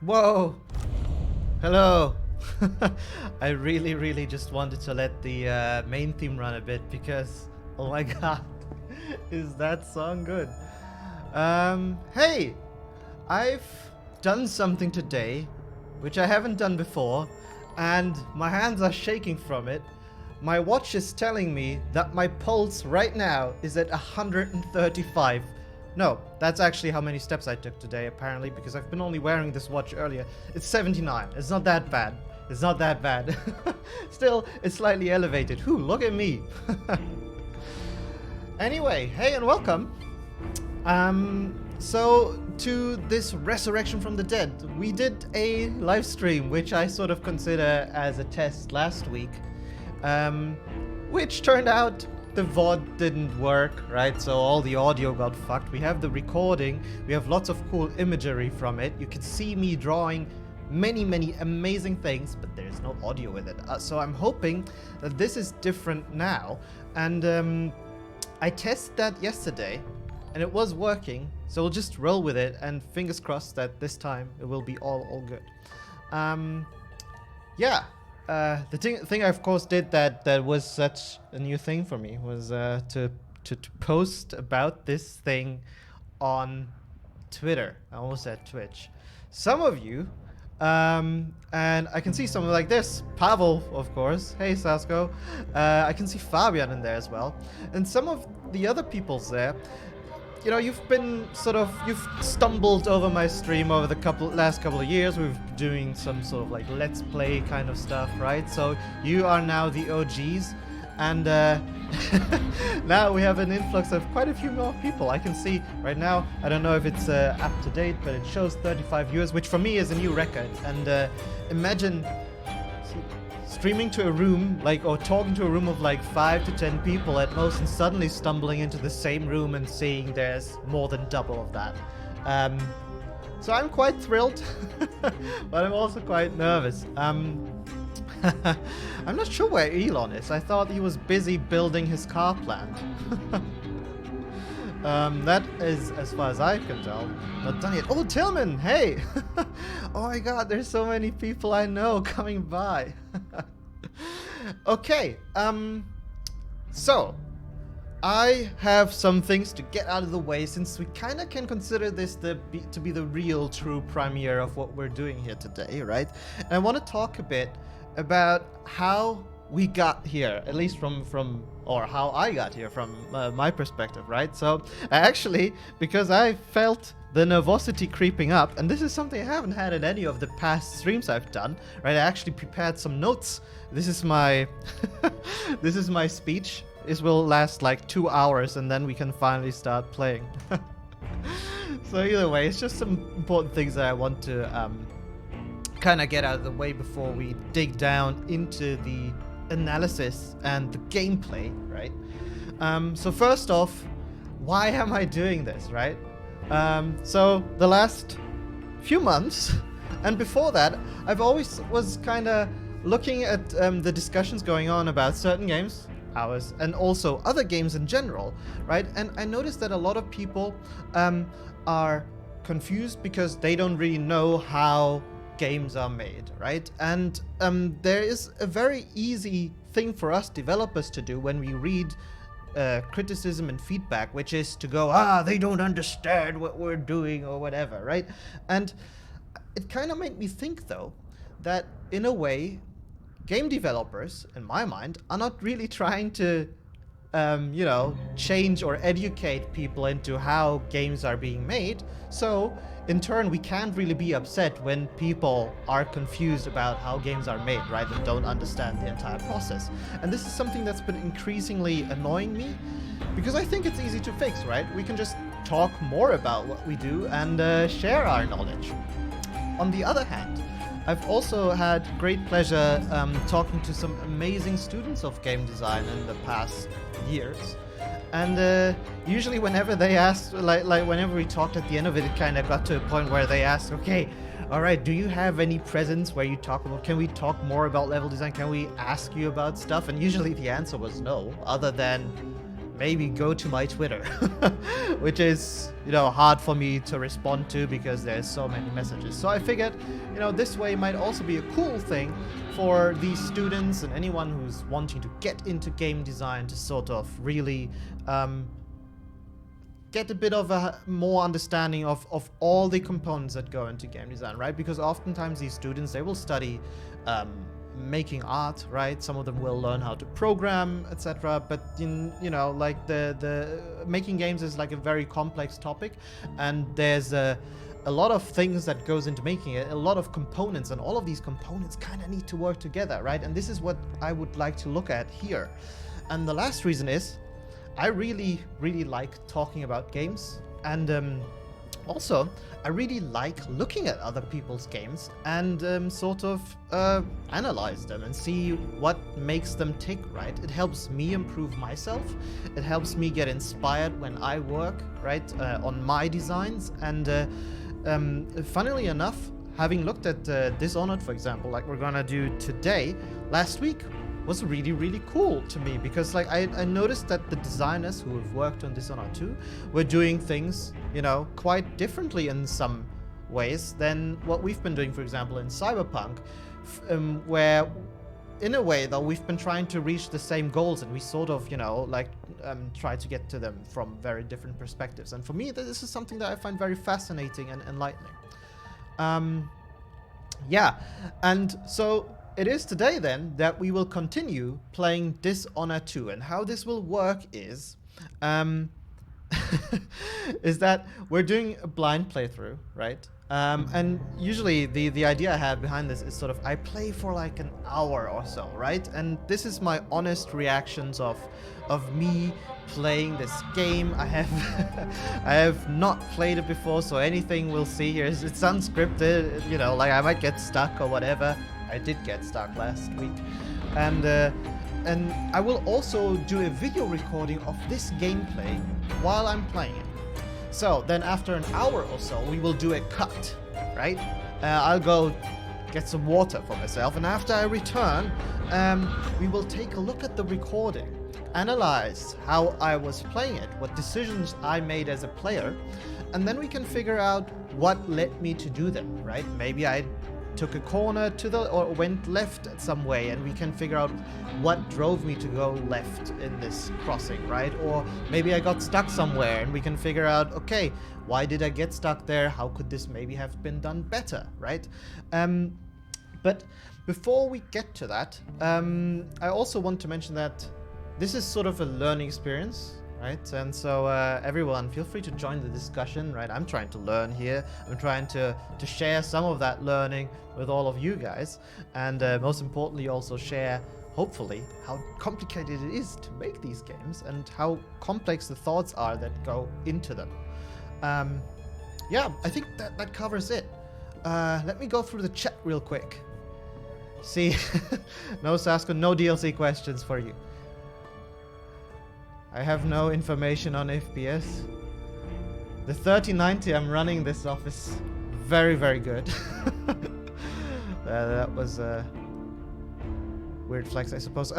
Whoa! Hello! I really just wanted to let the main theme run a bit because, oh my god, is that song good? Hey! I've done something today which I haven't done before, and my hands are shaking from it. My watch is telling me that my pulse right now is at 135. No, that's actually how many steps I took today, apparently, because I've been only wearing this watch earlier. It's 79. It's not that bad. It's not that bad. Still, it's slightly elevated. Whew, look at me. Anyway, hey and welcome. So to this resurrection from the dead, we did a live stream, which I sort of consider as a test last week, which turned out the VOD didn't work, right? So all the audio got fucked. We have the recording, we have lots of cool imagery from it. You can see me drawing many amazing things, but there's no audio with it. So I'm hoping that this is different now. And I tested that yesterday, and it was working. So we'll just roll with it, and fingers crossed that this time it will be all good. Yeah. The thing I of course did that was such a new thing for me was to post about this thing on Twitter. I almost said Twitch. Some of you, and I can see someone like this, Pavel, of course. Hey Sasko. I can see Fabian in there as well, and some of the other people's there. You know, you've stumbled over my stream over the last couple of years. We've been doing some sort of like let's play kind of stuff, right? So you are now the OGs, and now we have an influx of quite a few more people. I can see right now, I don't know if it's up to date, but it shows 35 viewers, which for me is a new record. And imagine streaming to a room, or talking to a room of like 5 to 10 people at most, and suddenly stumbling into the same room and seeing there's more than double of that. So I'm quite thrilled, but I'm also quite nervous. I'm not sure where Elon is. I thought he was busy building his car plant. That is, as far as I can tell, not done yet. Oh, Tillman, hey! Oh my god, there's so many people I know coming by. Okay, so I have some things to get out of the way, since we kind of can consider this to be the real true premiere of what we're doing here today, right? And I want to talk a bit about how we got here, at least or how I got here from my perspective, right? So actually, because I felt the nervosity creeping up, and this is something I haven't had in any of the past streams I've done, right? I actually prepared some notes. This is my this is my speech. This will last like 2 hours, and then we can finally start playing. So either way, it's just some important things that I want to kind of get out of the way before we dig down into the analysis and the gameplay, right? So first off, why am I doing this, right? So the last few months, and before that, I've always was kind of looking at the discussions going on about certain games, ours, and also other games in general, right? And I noticed that a lot of people are confused because they don't really know how games are made, right? And there is a very easy thing for us developers to do when we read criticism and feedback, which is to go, they don't understand what we're doing or whatever, right? And it kind of made me think, though, that in a way, game developers, in my mind, are not really trying to change or educate people into how games are being made. So in turn, we can't really be upset when people are confused about how games are made, right, and don't understand the entire process. And this is something that's been increasingly annoying me, because I think it's easy to fix, right? We can just talk more about what we do and share our knowledge. On the other hand, I've also had great pleasure talking to some amazing students of game design in the past years. And usually whenever they asked, like whenever we talked at the end of it, it kind of got to a point where they asked, okay, all right, do you have any presents where you talk about, can we talk more about level design? Can we ask you about stuff? And usually the answer was no, other than maybe go to my Twitter, which is, hard for me to respond to because there's so many messages. So I figured, this way might also be a cool thing for these students and anyone who's wanting to get into game design to sort of really get a bit of a more understanding of all the components that go into game design, right? Because oftentimes these students, they will study making art, right? Some of them will learn how to program, etc. But like the making games is like a very complex topic, and there's a lot of things that goes into making it, a lot of components, and all of these components kind of need to work together, right? And this is what I would like to look at here. And the last reason is I really, really like talking about games, and also I really like looking at other people's games and sort of analyze them and see what makes them tick, right? It helps me improve myself. It helps me get inspired when I work, right, on my designs. And funnily enough, having looked at Dishonored, for example, like we're gonna do today, last week was really, really cool to me because like I noticed that the designers who have worked on Dishonored 2 were doing things, quite differently in some ways than what we've been doing, for example, in Cyberpunk, where in a way though we've been trying to reach the same goals, and we sort of, try to get to them from very different perspectives. And for me, this is something that I find very fascinating and enlightening. Yeah, and so it is today then that we will continue playing Dishonored 2, and how this will work is is that we're doing a blind playthrough, right? And usually the idea I have behind this is sort of I play for like an hour or so, right? And this is my honest reactions of me playing this game. I have not played it before, so anything we'll see here is it's unscripted, like I might get stuck or whatever. I did get stuck last week, and I will also do a video recording of this gameplay while I'm playing it. So then after an hour or so, we will do a cut, right? I'll go get some water for myself, and after I return, we will take a look at the recording, analyze how I was playing it, what decisions I made as a player, and then we can figure out what led me to do them, right? Maybe I took a corner or went left some way, and we can figure out what drove me to go left in this crossing, right? Or maybe I got stuck somewhere, and we can figure out, okay, why did I get stuck there? How could this maybe have been done better, right? But before we get to that, I also want to mention that this is sort of a learning experience, right? And so everyone, feel free to join the discussion, right? I'm trying to learn here. I'm trying to share some of that learning with all of you guys, and most importantly also share, hopefully, how complicated it is to make these games and how complex the thoughts are that go into them. Yeah, I think that covers it. Let me go through the chat real quick. See, no Sasko, no DLC questions for you. I have no information on FPS. The 3090 I'm running this off is very, very good. That was a weird flex, I suppose.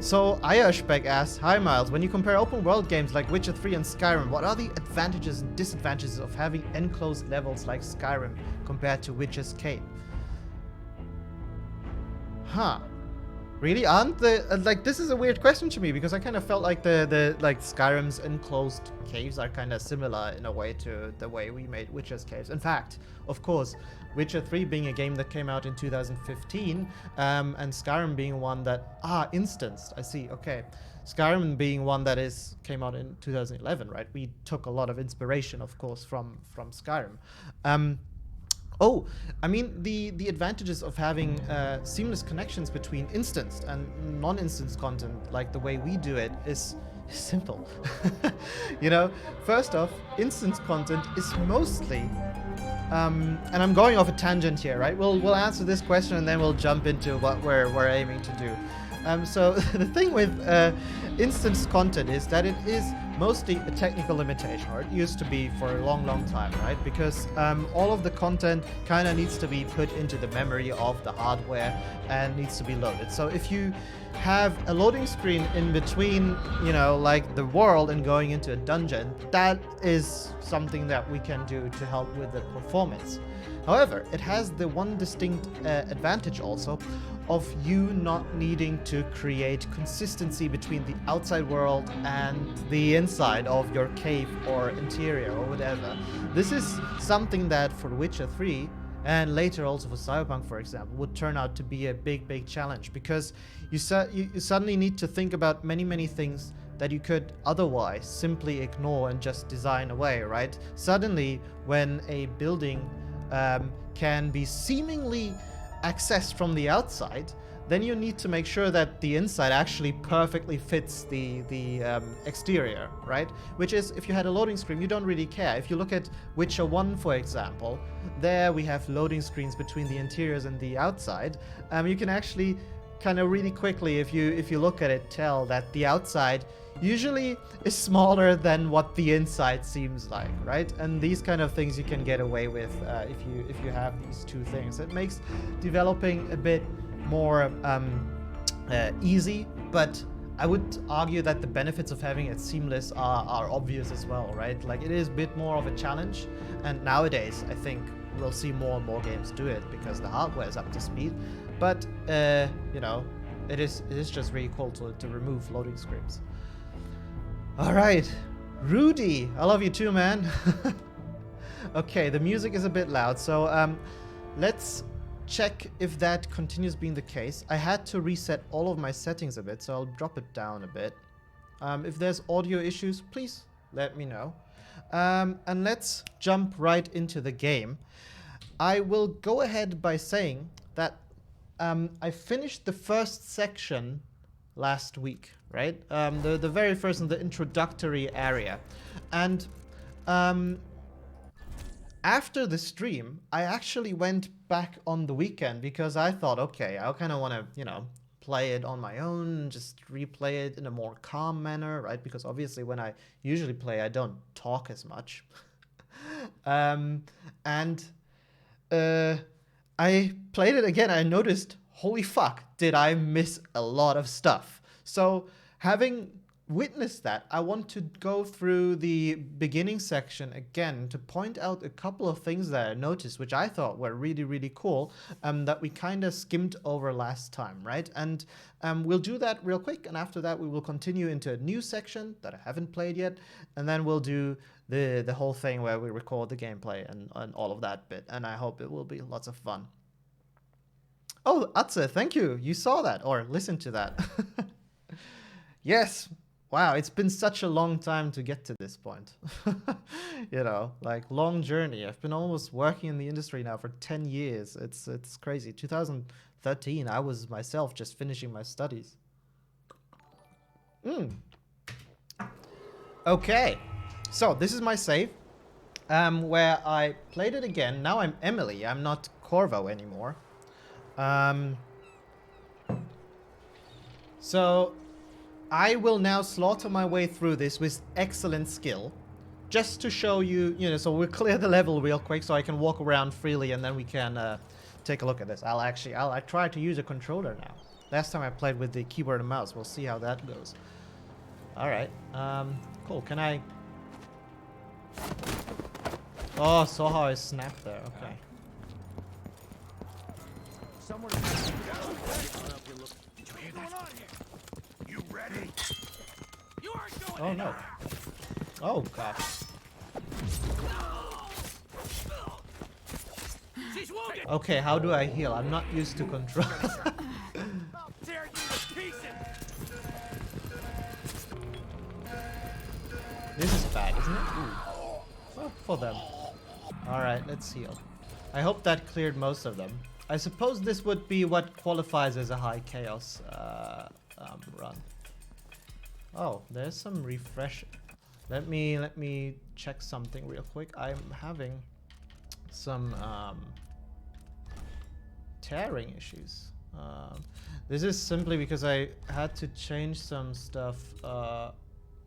So Ayashbek asks, hi Miles, when you compare open world games like Witcher 3 and Skyrim, what are the advantages and disadvantages of having enclosed levels like Skyrim compared to Witcher's Cave? Huh. Really? Aren't the like this is a weird question to me, because I kind of felt like the Skyrim's enclosed caves are kind of similar in a way to the way we made Witcher's caves. In fact, of course, Witcher 3 being a game that came out in 2015, and Skyrim being one that instanced. I see. Okay, Skyrim being one that came out in 2011, right? We took a lot of inspiration, of course, from Skyrim. Oh, I mean, the advantages of having seamless connections between instanced and non-instanced content, like the way we do it, is simple. First off, instance content is mostly, and I'm going off a tangent here, right? We'll answer this question and then we'll jump into what we're aiming to do. So the thing with instance content is that it is mostly a technical limitation, or it used to be for a long time, right? Because all of the content kind of needs to be put into the memory of the hardware and needs to be loaded. So if you have a loading screen in between, you know, like the world and going into a dungeon, that is something that we can do to help with the performance. However, it has the one distinct advantage also of you not needing to create consistency between the outside world and the inside of your cave or interior or whatever. This is something that for Witcher 3 and later also for Cyberpunk, for example, would turn out to be a big challenge, because you suddenly need to think about many things that you could otherwise simply ignore and just design away, right? Suddenly, when a building can be seemingly accessed from the outside, then you need to make sure that the inside actually perfectly fits the exterior, right? Which is, if you had a loading screen, you don't really care. If you look at Witcher 1, for example, there we have loading screens between the interiors and the outside. You can actually kind of really quickly, if you look at it, tell that the outside usually is smaller than what the inside seems like, right? And these kind of things you can get away with if you have these two things. It makes developing a bit more easy, but I would argue that the benefits of having it seamless are obvious as well, right? Like, it is a bit more of a challenge, and nowadays I think we'll see more and more games do it because the hardware is up to speed. But you know, it is just really cool to remove loading screens. All right, Rudy, I love you too, man. Okay, the music is a bit loud, so let's check if that continues being the case. I had to reset all of my settings a bit, so I'll drop it down a bit. If there's audio issues, please let me know. And let's jump right into the game. I will go ahead by saying that I finished the first section last week, right? The very first in the introductory area. And after the stream, I actually went back on the weekend because I thought, okay, I kind of want to, you know, play it on my own, just replay it in a more calm manner, right? Because obviously when I usually play, I don't talk as much. I played it again. I noticed, holy fuck, did I miss a lot of stuff. So having witnessed that, I want to go through the beginning section again to point out a couple of things that I noticed, which I thought were really cool, that we kind of skimmed over last time, right? And we'll do that real quick, and after that we will continue into a new section that I haven't played yet, and then we'll do the whole thing where we record the gameplay and all of that bit, and I hope it will be lots of fun. Oh, Atze, thank you. You saw that or listened to that. Yes. Wow, it's been such a long time to get to this point. You know, like, long journey. I've been almost working in the industry now for 10 years. It's crazy. 2013, I was myself just finishing my studies. Okay, so this is my save, where I played it again. Now I'm Emily. I'm not Corvo anymore. So I will now slaughter my way through this with excellent skill, just to show you, you know, so we'll clear the level real quick so I can walk around freely, and then we can take a look at this. I try to use a controller now. Last time I played with the keyboard and mouse. We'll see how that goes. All right, cool. Can I? Oh, saw how I snapped there. Okay. Someone. Did you hear that? You ready? You aren't going. Oh no. Oh gosh. She's wounded. Okay, how do I heal? I'm not used to control. I'll tear you to pieces. This is bad, isn't it? Ooh. Well, for them. Alright, let's heal. I hope that cleared most of them. I suppose this would be what qualifies as a high chaos run. Oh, there's some refresh. Let me check something real quick. I'm having some tearing issues. This is simply because I had to change some stuff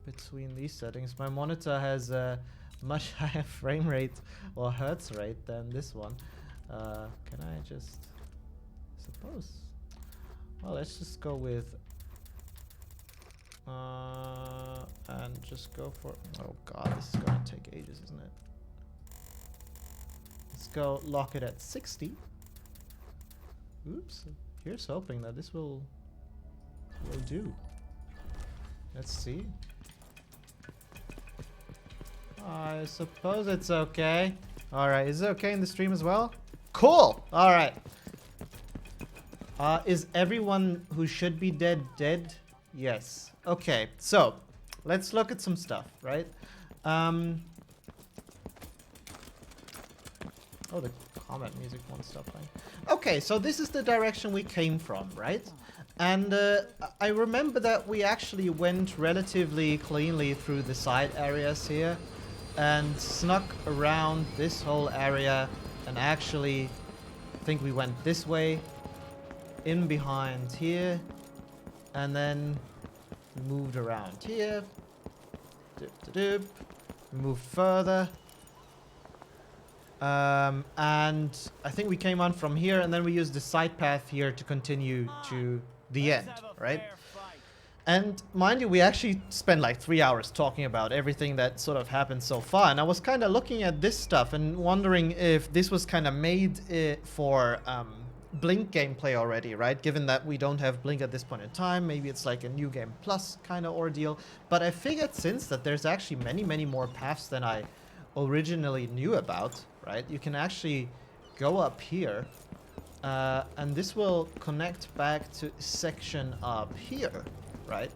between these settings. My monitor has a much higher frame rate or hertz rate than this one. Can I just suppose? Well, let's just go with and just go for, oh god, this is gonna take ages, isn't it? Let's go lock it at 60. Oops, here's hoping that this will do. Let's see. I suppose it's okay. Alright, is it okay in the stream as well? Cool! Alright. Is everyone who should be dead dead? Yes. Okay, so let's look at some stuff, right? Oh, the combat music won't stop playing. Okay, so this is the direction we came from, right? And I remember that we actually went relatively cleanly through the side areas here and snuck around this whole area, and actually I think we went this way, in behind here, and then moved around here. Doop. Moved further. And I think we came on from here, and then we used the side path here to continue to the end, right? And mind you, we actually spent like 3 hours talking about everything that sort of happened so far, and I was kind of looking at this stuff and wondering if this was kind of made for Blink gameplay already, right? Given that we don't have Blink at this point in time, maybe it's like a new game plus kind of ordeal. But I figured since that there's actually many more paths than I originally knew about, right? You can actually go up here, and this will connect back to a section up here, right?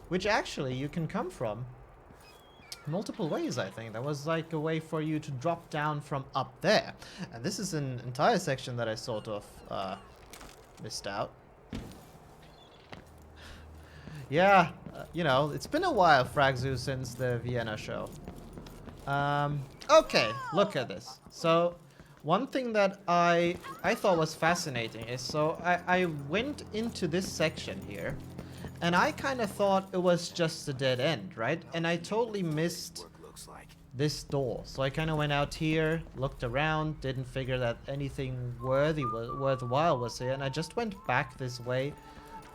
Which actually you can come from multiple ways, I think. There was like a way for you to drop down from up there. And this is an entire section that I sort of missed out. Yeah, you know, it's been a while, Fragzu, since the Vienna show. Okay, look at this. So one thing that I thought was fascinating is, so I went into this section here, and I kind of thought it was just a dead end, right? And I totally missed this door. So I kind of went out here, looked around, didn't figure that anything worthwhile was here, and I just went back this way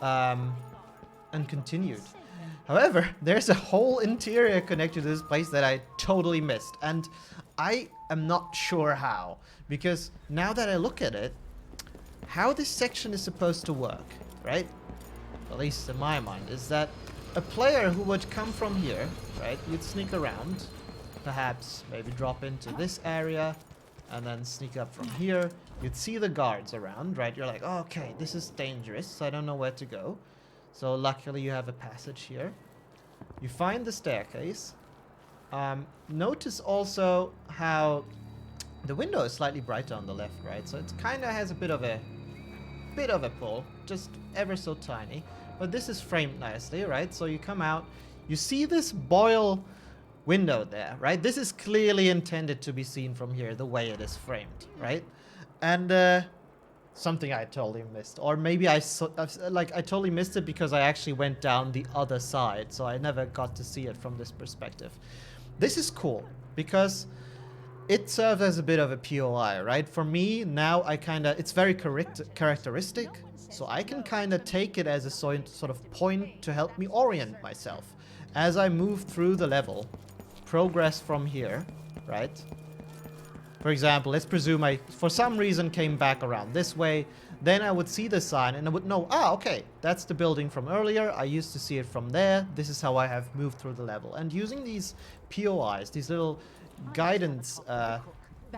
and continued. However, there's a whole interior connected to this place that I totally missed, and I am not sure how, because now that I look at it, how this section is supposed to work, right? At least in my mind, is that a player who would come from here, right, you'd sneak around, perhaps maybe drop into this area, and then sneak up from here. You'd see the guards around, right? You're like, oh, okay, this is dangerous, so I don't know where to go. So luckily you have a passage here. You find the staircase. Notice also how the window is slightly brighter on the left, right? So it kind of has a bit of a pull, just ever so tiny. But this is framed nicely, right? So you come out, you see this boil window there, right? This is clearly intended to be seen from here, the way it is framed, right? And something I totally missed, or maybe I totally missed it because I actually went down the other side, so I never got to see it from this perspective. This is cool because it serves as a bit of a POI, right? For me now, it's very characteristic, so I can kind of take it as a sort of point to help me orient myself as I move through the level, progress from here, right? For example, let's presume I, for some reason, came back around this way. Then I would see the sign and I would know, okay, that's the building from earlier. I used to see it from there. This is how I have moved through the level. And using these POIs, these little guidance,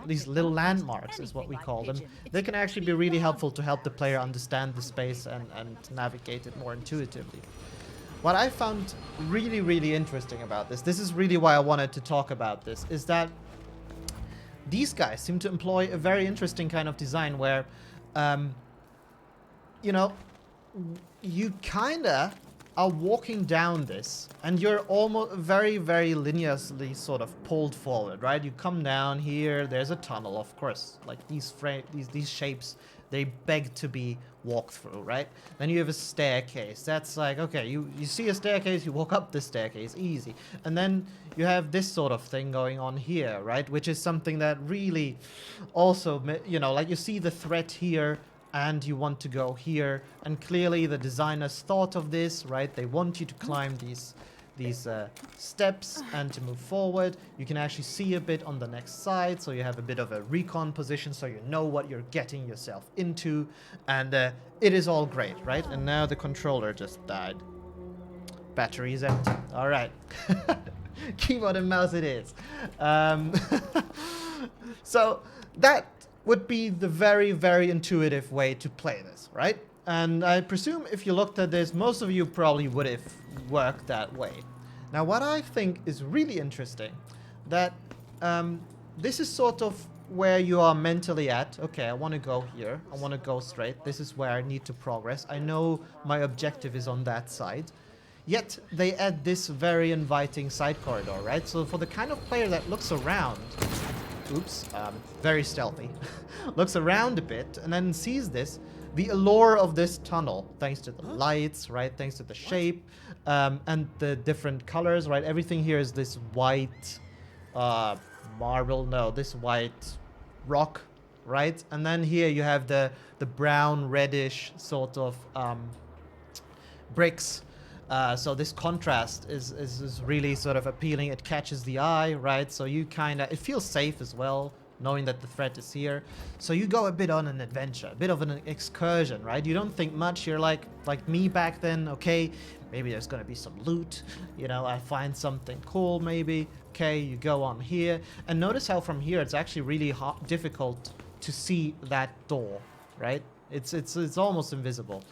these little landmarks is what we call them, they can actually be really helpful to help the player understand the space and navigate it more intuitively. What I found really interesting about this is really why I wanted to talk about this, is that these guys seem to employ a very interesting kind of design where, you know, you kinda are walking down this and you're almost very linearly sort of pulled forward, right? You come down here, there's a tunnel, of course, like these shapes, They beg to be walked through, right? Then you have a staircase. That's like, okay, you see a staircase, you walk up the staircase, easy. And then you have this sort of thing going on here, right? Which is something that really also, you know, like you see the threat here, and you want to go here, and clearly the designers thought of this, right? They want you to climb these steps and to move forward. You can actually see a bit on the next side, so you have a bit of a recon position, so you know what you're getting yourself into, and it is all great, right? And now the controller just died. Battery is empty. All right. Keyboard and mouse it is. So that would be the very, very intuitive way to play this, right? And I presume if you looked at this, most of you probably would have worked that way. Now, what I think is really interesting, that this is sort of where you are mentally at. Okay, I want to go here. I want to go straight. This is where I need to progress. I know my objective is on that side. Yet, they add this very inviting side corridor, right? So for the kind of player that looks around, oops, very stealthy, looks around a bit and then sees this, the allure of this tunnel, thanks to the lights, right, thanks to the shape, and the different colors, right, everything here is this white marble, no, this white rock, right, and then here you have the brown, reddish sort of bricks. So this contrast is really sort of appealing. It catches the eye, right? So you kind of, it feels safe as well, knowing that the threat is here. So you go a bit on an adventure, a bit of an excursion, right? You don't think much. You're like me back then. Okay, maybe there's gonna be some loot. You know, I find something cool maybe. Okay, you go on here, and notice how from here it's actually really difficult to see that door, right? It's almost invisible.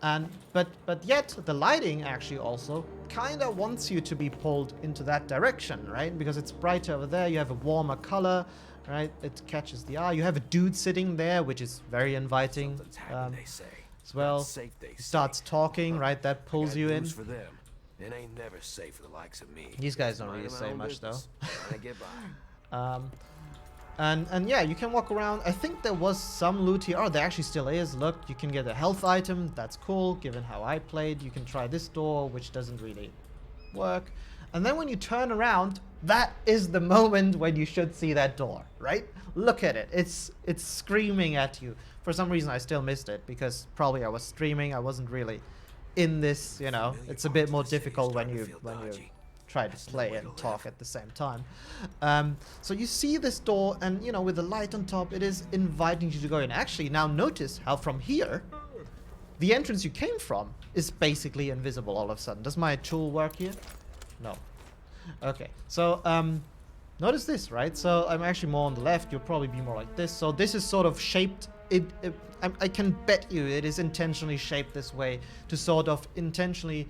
And but yet the lighting actually also kind of wants you to be pulled into that direction, right? Because it's brighter over there. You have a warmer color, right? It catches the eye. You have a dude sitting there, which is very inviting as well. He starts talking, right? That pulls you in. For them. It ain't never safe for the likes of me. These guys don't really say much though. Trying to get by. And yeah, you can walk around. I think there was some loot here. Oh, there actually still is. Look, you can get a health item. That's cool, given how I played. You can try this door, which doesn't really work. And then when you turn around, that is the moment when you should see that door, right? Look at it. It's screaming at you. For some reason, I still missed it, because probably I was streaming. I wasn't really in this, you know. It's a bit more difficult when you try to play and talk at the same time. So you see this door, and you know, with the light on top, it is inviting you to go in. Actually, now notice how from here, the entrance you came from is basically invisible all of a sudden. Does my tool work here? No. Okay, so notice this, right? So I'm actually more on the left. You'll probably be more like this. So this is sort of shaped. I can bet you it is intentionally shaped this way to sort of intentionally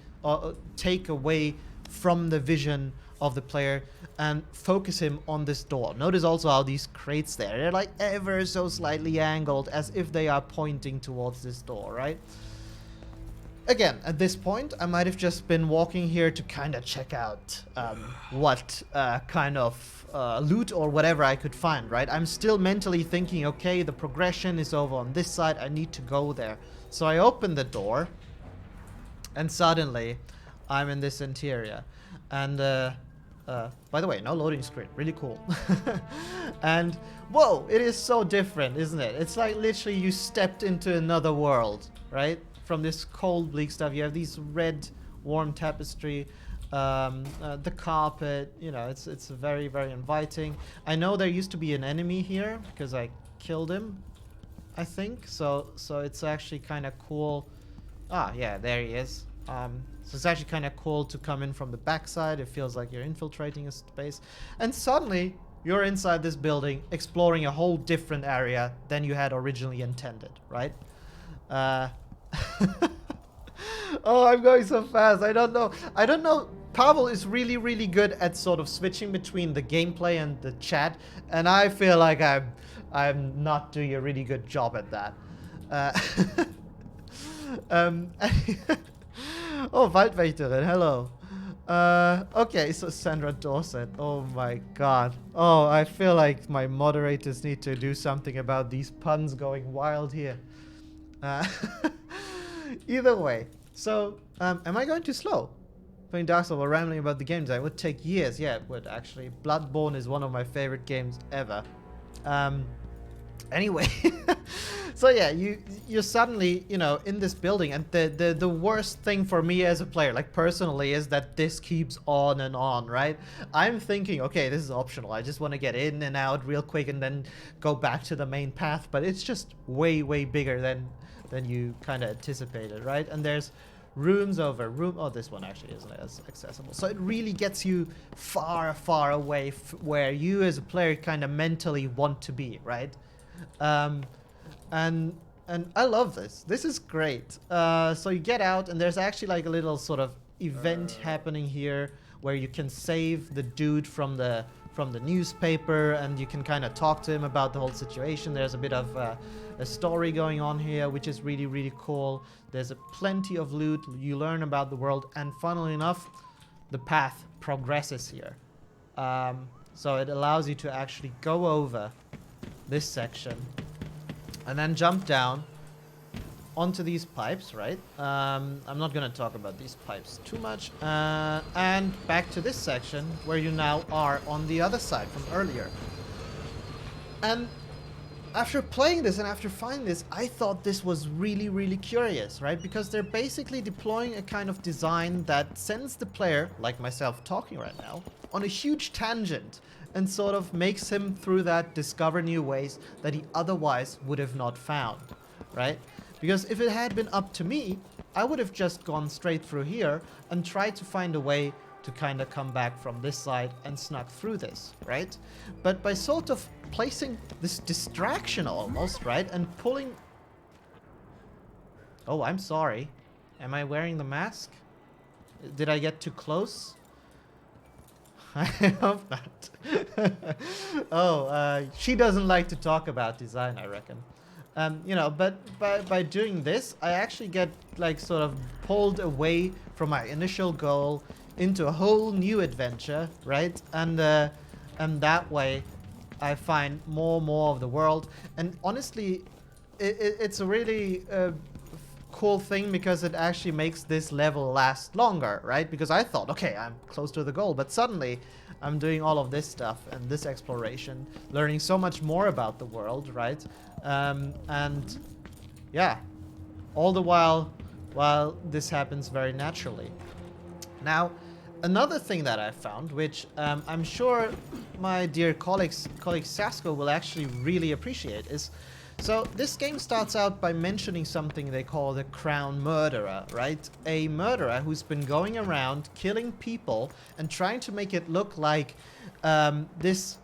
take away from the vision of the player and focus him on this door. Notice also how these crates there, they're like ever so slightly angled as if they are pointing towards this door, right? Again, at this point, I might have just been walking here to kind of check out what kind of loot or whatever I could find, right? I'm still mentally thinking, okay, the progression is over on this side, I need to go there. So I open the door, and suddenly I'm in this interior. And by the way, no loading screen, really cool. And whoa, it is so different, isn't it? It's like literally you stepped into another world, right? From this cold, bleak stuff, you have these red, warm tapestry, the carpet, you know, it's very, very inviting. I know there used to be an enemy here because I killed him, I think. So it's actually kind of cool. Ah, yeah, there he is. So it's actually kind of cool to come in from the backside. It feels like you're infiltrating a space. And suddenly, you're inside this building, exploring a whole different area than you had originally intended, right? Oh, I'm going so fast. I don't know. Pavel is really, really good at sort of switching between the gameplay and the chat. And I feel like I'm not doing a really good job at that. Oh, Waldwächterin, hello. Okay, so Sandra Dorset. Oh my god. Oh, I feel like my moderators need to do something about these puns going wild here. Uh, either way. So, am I going too slow? Playing Dark Souls or rambling about the game design would take years. Yeah, it would actually. Bloodborne is one of my favorite games ever. Anyway, so yeah, you're suddenly, you know, in this building, and the worst thing for me as a player, like personally, is that this keeps on and on, right? I'm thinking, okay, this is optional. I just want to get in and out real quick and then go back to the main path, but it's just way bigger than you kind of anticipated, right? And there's rooms over room. Oh, this one actually isn't as accessible, so it really gets you far away where you as a player kind of mentally want to be, right? And I love this. This is great. So you get out, and there's actually like a little sort of event happening here where you can save the dude from the newspaper, and you can kind of talk to him about the whole situation. There's a bit of a story going on here, which is really cool. There's plenty of loot. You learn about the world, and funnily enough, the path progresses here. So it allows you to actually go over this section and then jump down onto these pipes, right? I'm not going to talk about these pipes too much. And back to this section where you now are on the other side from earlier. And after playing this and after finding this, I thought this was really curious, right? Because they're basically deploying a kind of design that sends the player, like myself talking right now, on a huge tangent and sort of makes him through that discover new ways that he otherwise would have not found, right? Because if it had been up to me, I would have just gone straight through here and tried to find a way to kind of come back from this side and snuck through this, right? But by sort of placing this distraction almost, right, and pulling... Oh, I'm sorry. Am I wearing the mask? Did I get too close? I hope not. Oh, she doesn't like to talk about design, I reckon. You know, but by doing this, I actually get like sort of pulled away from my initial goal into a whole new adventure, right? And that way, I find more of the world. And honestly, it's a really cool thing because it actually makes this level last longer, right? Because I thought, okay, I'm close to the goal, but suddenly I'm doing all of this stuff and this exploration, learning so much more about the world, right? And yeah, all the while this happens very naturally. Now, another thing that I found, which I'm sure my dear colleague Sasko will actually really appreciate, is so this game starts out by mentioning something they call the Crown Murderer, right? A murderer who's been going around killing people and trying to make it look like this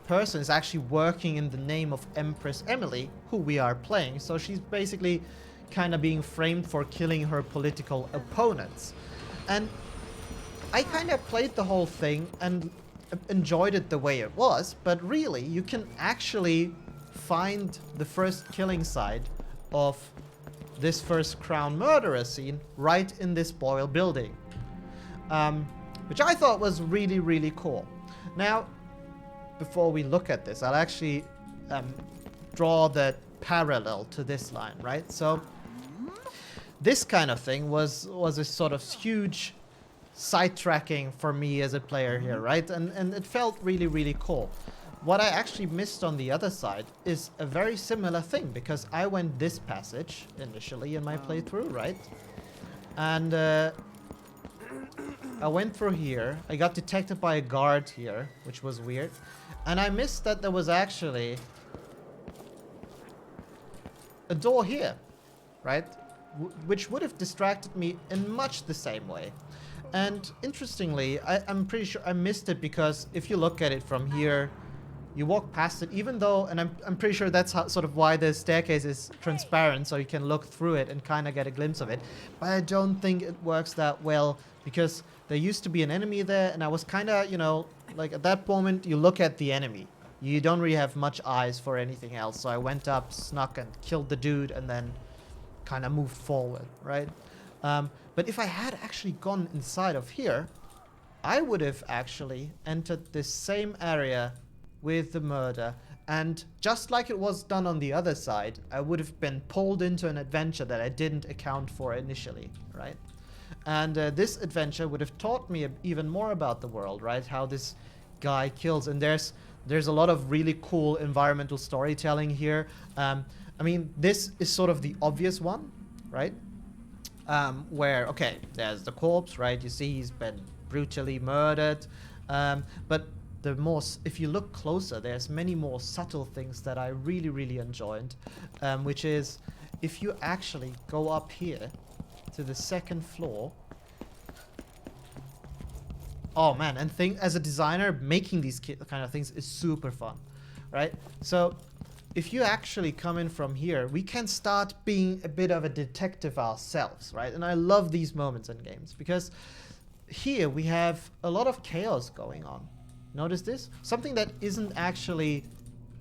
person is actually working in the name of Empress Emily, who we are playing. So she's basically kind of being framed for killing her political opponents. And I kind of played the whole thing and enjoyed it the way it was, but really you can actually find the first killing side of this first Crown Murderer scene right in this Boyle building, which I thought was really cool. Now, before we look at this, I'll actually draw the parallel to this line, right? So this kind of thing was a sort of huge sidetracking for me as a player here, right? And it felt really cool. What I actually missed on the other side is a very similar thing, because I went this passage initially in my playthrough, right? And I went through here. I got detected by a guard here, which was weird. And I missed that there was actually a door here, right? Which would have distracted me in much the same way. And interestingly, I'm pretty sure I missed it because if you look at it from here, you walk past it, even though, and I'm pretty sure that's how, sort of why the staircase is transparent, so you can look through it and kind of get a glimpse of it. But I don't think it works that well, because there used to be an enemy there, and I was kind of, you know, like at that moment, you look at the enemy. You don't really have much eyes for anything else, so I went up, snuck, and killed the dude, and then kind of moved forward, right? But if I had actually gone inside of here, I would have actually entered this same area with the murder, and just like it was done on the other side, I would have been pulled into an adventure that I didn't account for initially, right? And this adventure would have taught me even more about the world, right? How this guy kills, and there's a lot of really cool environmental storytelling here. I mean, this is sort of the obvious one, right? Where, okay, there's the corpse, right? You see he's been brutally murdered. But if you look closer, there's many more subtle things that I really, really enjoyed. Which is, if you actually go up here to the second floor. Oh man, and as a designer, making these kind of things is super fun, right? So if you actually come in from here, we can start being a bit of a detective ourselves, right? And I love these moments in games because here we have a lot of chaos going on. Notice this? Something that isn't actually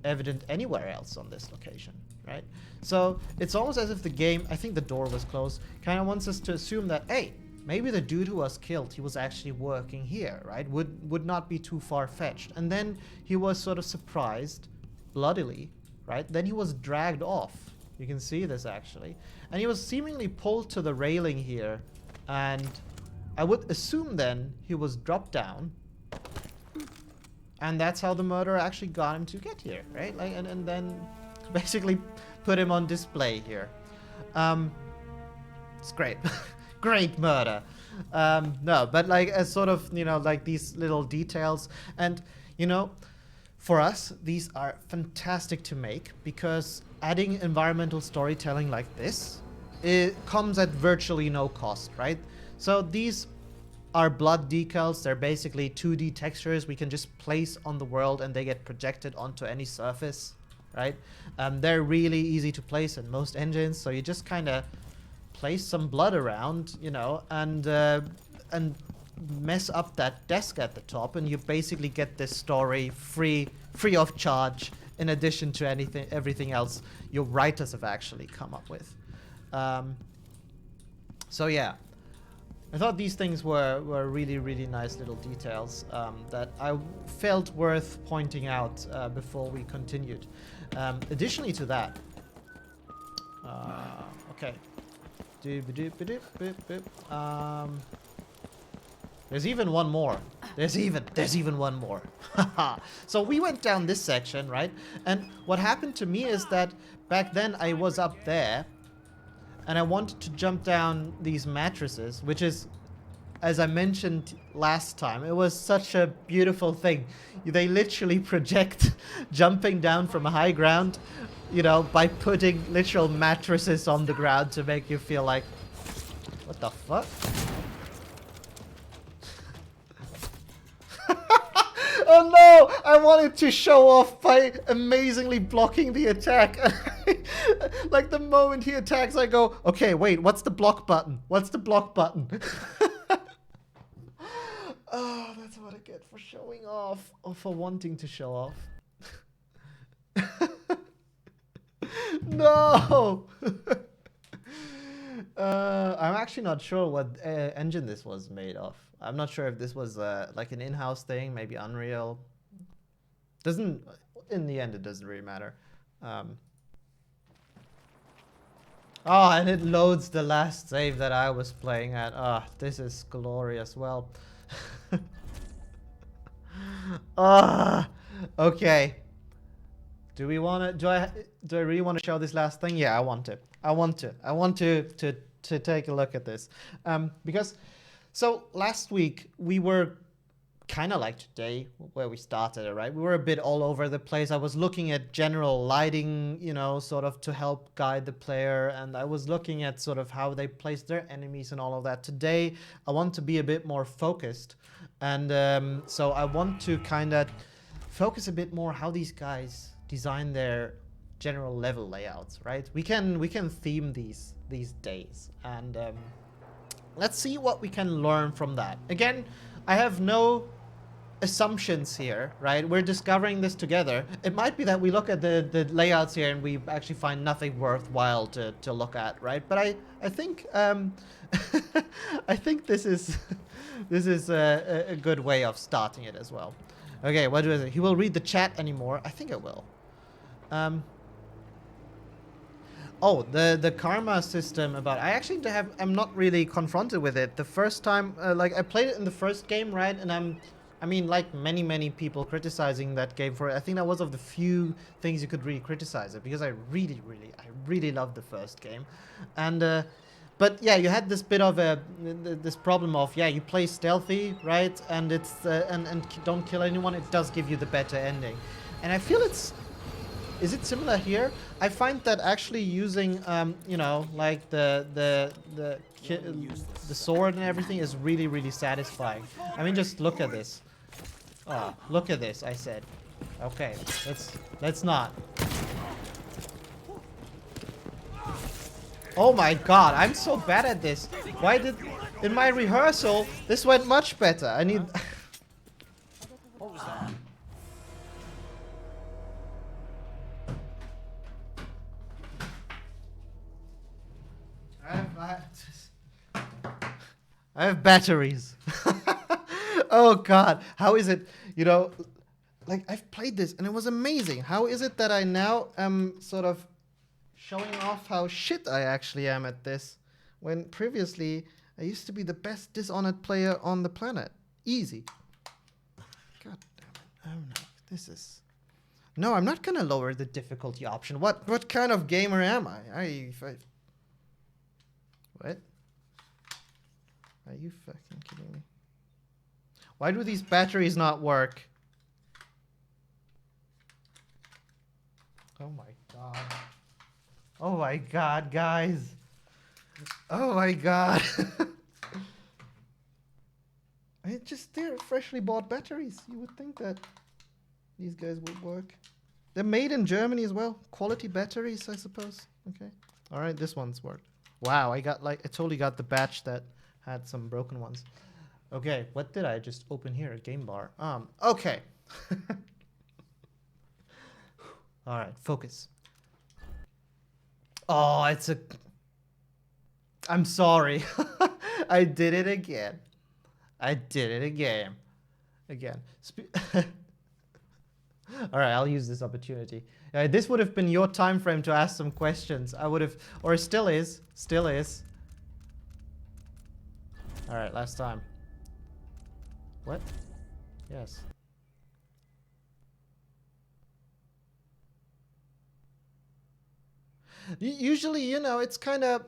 evident anywhere else on this location, right? So it's almost as if the game, I think the door was closed, kind of wants us to assume that, hey, maybe the dude who was killed, he was actually working here, right? Would not be too far-fetched. And then he was sort of surprised, bloodily, right? Then he was dragged off. You can see this actually. And he was seemingly pulled to the railing here. And I would assume then he was dropped down. And that's how the murderer actually got him to get here, right? Like, and then basically put him on display here. It's great. Great murder. No, but like as sort of, you know, like these little details. And, you know, for us, these are fantastic to make because adding environmental storytelling like this, it comes at virtually no cost, right? So these are blood decals. They're basically 2D textures we can just place on the world and they get projected onto any surface, right? They're really easy to place in most engines, so you just kind of place some blood around, you know, and mess up that desk at the top, and you basically get this story free of charge, in addition to everything else your writers have actually come up with. So yeah, I thought these things were really, really nice little details that I felt worth pointing out before we continued. Additionally to that, okay. There's even one more. There's even one more. So we went down this section, right? And what happened to me is that back then I was up there and I wanted to jump down these mattresses, which is, as I mentioned last time, it was such a beautiful thing. They literally project jumping down from a high ground, you know, by putting literal mattresses on the ground to make you feel like, what the fuck? Oh no! I wanted to show off by amazingly blocking the attack. Like the moment he attacks, I go, okay, wait, what's the block button? What's the block button? Oh, that's what I get for showing off, or for wanting to show off. No! I'm actually not sure what engine this was made of. I'm not sure if this was like an in-house thing, maybe Unreal. In the end, it doesn't really matter. Oh, and it loads the last save that I was playing at. Ah, this is glorious. Well, okay. Do we want to? Do I really want to show this last thing? Yeah, I want to. I want to take a look at this, because so last week we were kind of like today where we started it, right? We were a bit all over the place. I was looking at general lighting, you know, sort of to help guide the player, and I was looking at sort of how they place their enemies and all of that. Today, I want to be a bit more focused, and so I want to kind of focus a bit more how these guys design their general level layouts, right? We can theme these days, and let's see what we can learn from that. Again, I have no assumptions here, right? We're discovering this together. It might be that we look at the layouts here and we actually find nothing worthwhile to look at, right? But I think I think this is a good way of starting it as well. Okay, what do I say? He will read the chat anymore. I think I will. Oh, the karma system about... I'm not really confronted with it. The first time, like, I played it in the first game, right? And I mean, like many people criticizing that game for it. I think that was of the few things you could really criticize it, because I really loved the first game. And, but yeah, you had this bit of this problem of, yeah, you play stealthy, right? And it's, and don't kill anyone. It does give you the better ending. And I feel is it similar here? I find that actually using, you know, like the sword and everything is really satisfying. I mean, just look at this. Oh, look at this, I said. Okay, let's not. Oh my god, I'm so bad at this. Why in my rehearsal, this went much better. I need... What was that? I have batteries. Oh god, how is it, you know, like I've played this and it was amazing. How is it that I now am sort of showing off how shit I actually am at this, when previously I used to be the best Dishonored player on the planet? Easy. God damn it. Oh no, this is... No, I'm not gonna lower the difficulty option. What kind of gamer am I? What? Are you fucking kidding me? Why do these batteries not work? Oh my god. Oh my god, guys. Oh my god. They're freshly bought batteries. You would think that these guys would work. They're made in Germany as well. Quality batteries, I suppose. Okay. Alright, this one's worked. Wow, I totally got the batch that had some broken ones. Okay, what did I just open here? A game bar. Okay. Alright, focus. Oh, I'm sorry. I did it again. Again. Alright, I'll use this opportunity. This would have been your time frame to ask some questions. I would have, or still is. Alright, last time. What? Yes. Usually, you know, it's kind of...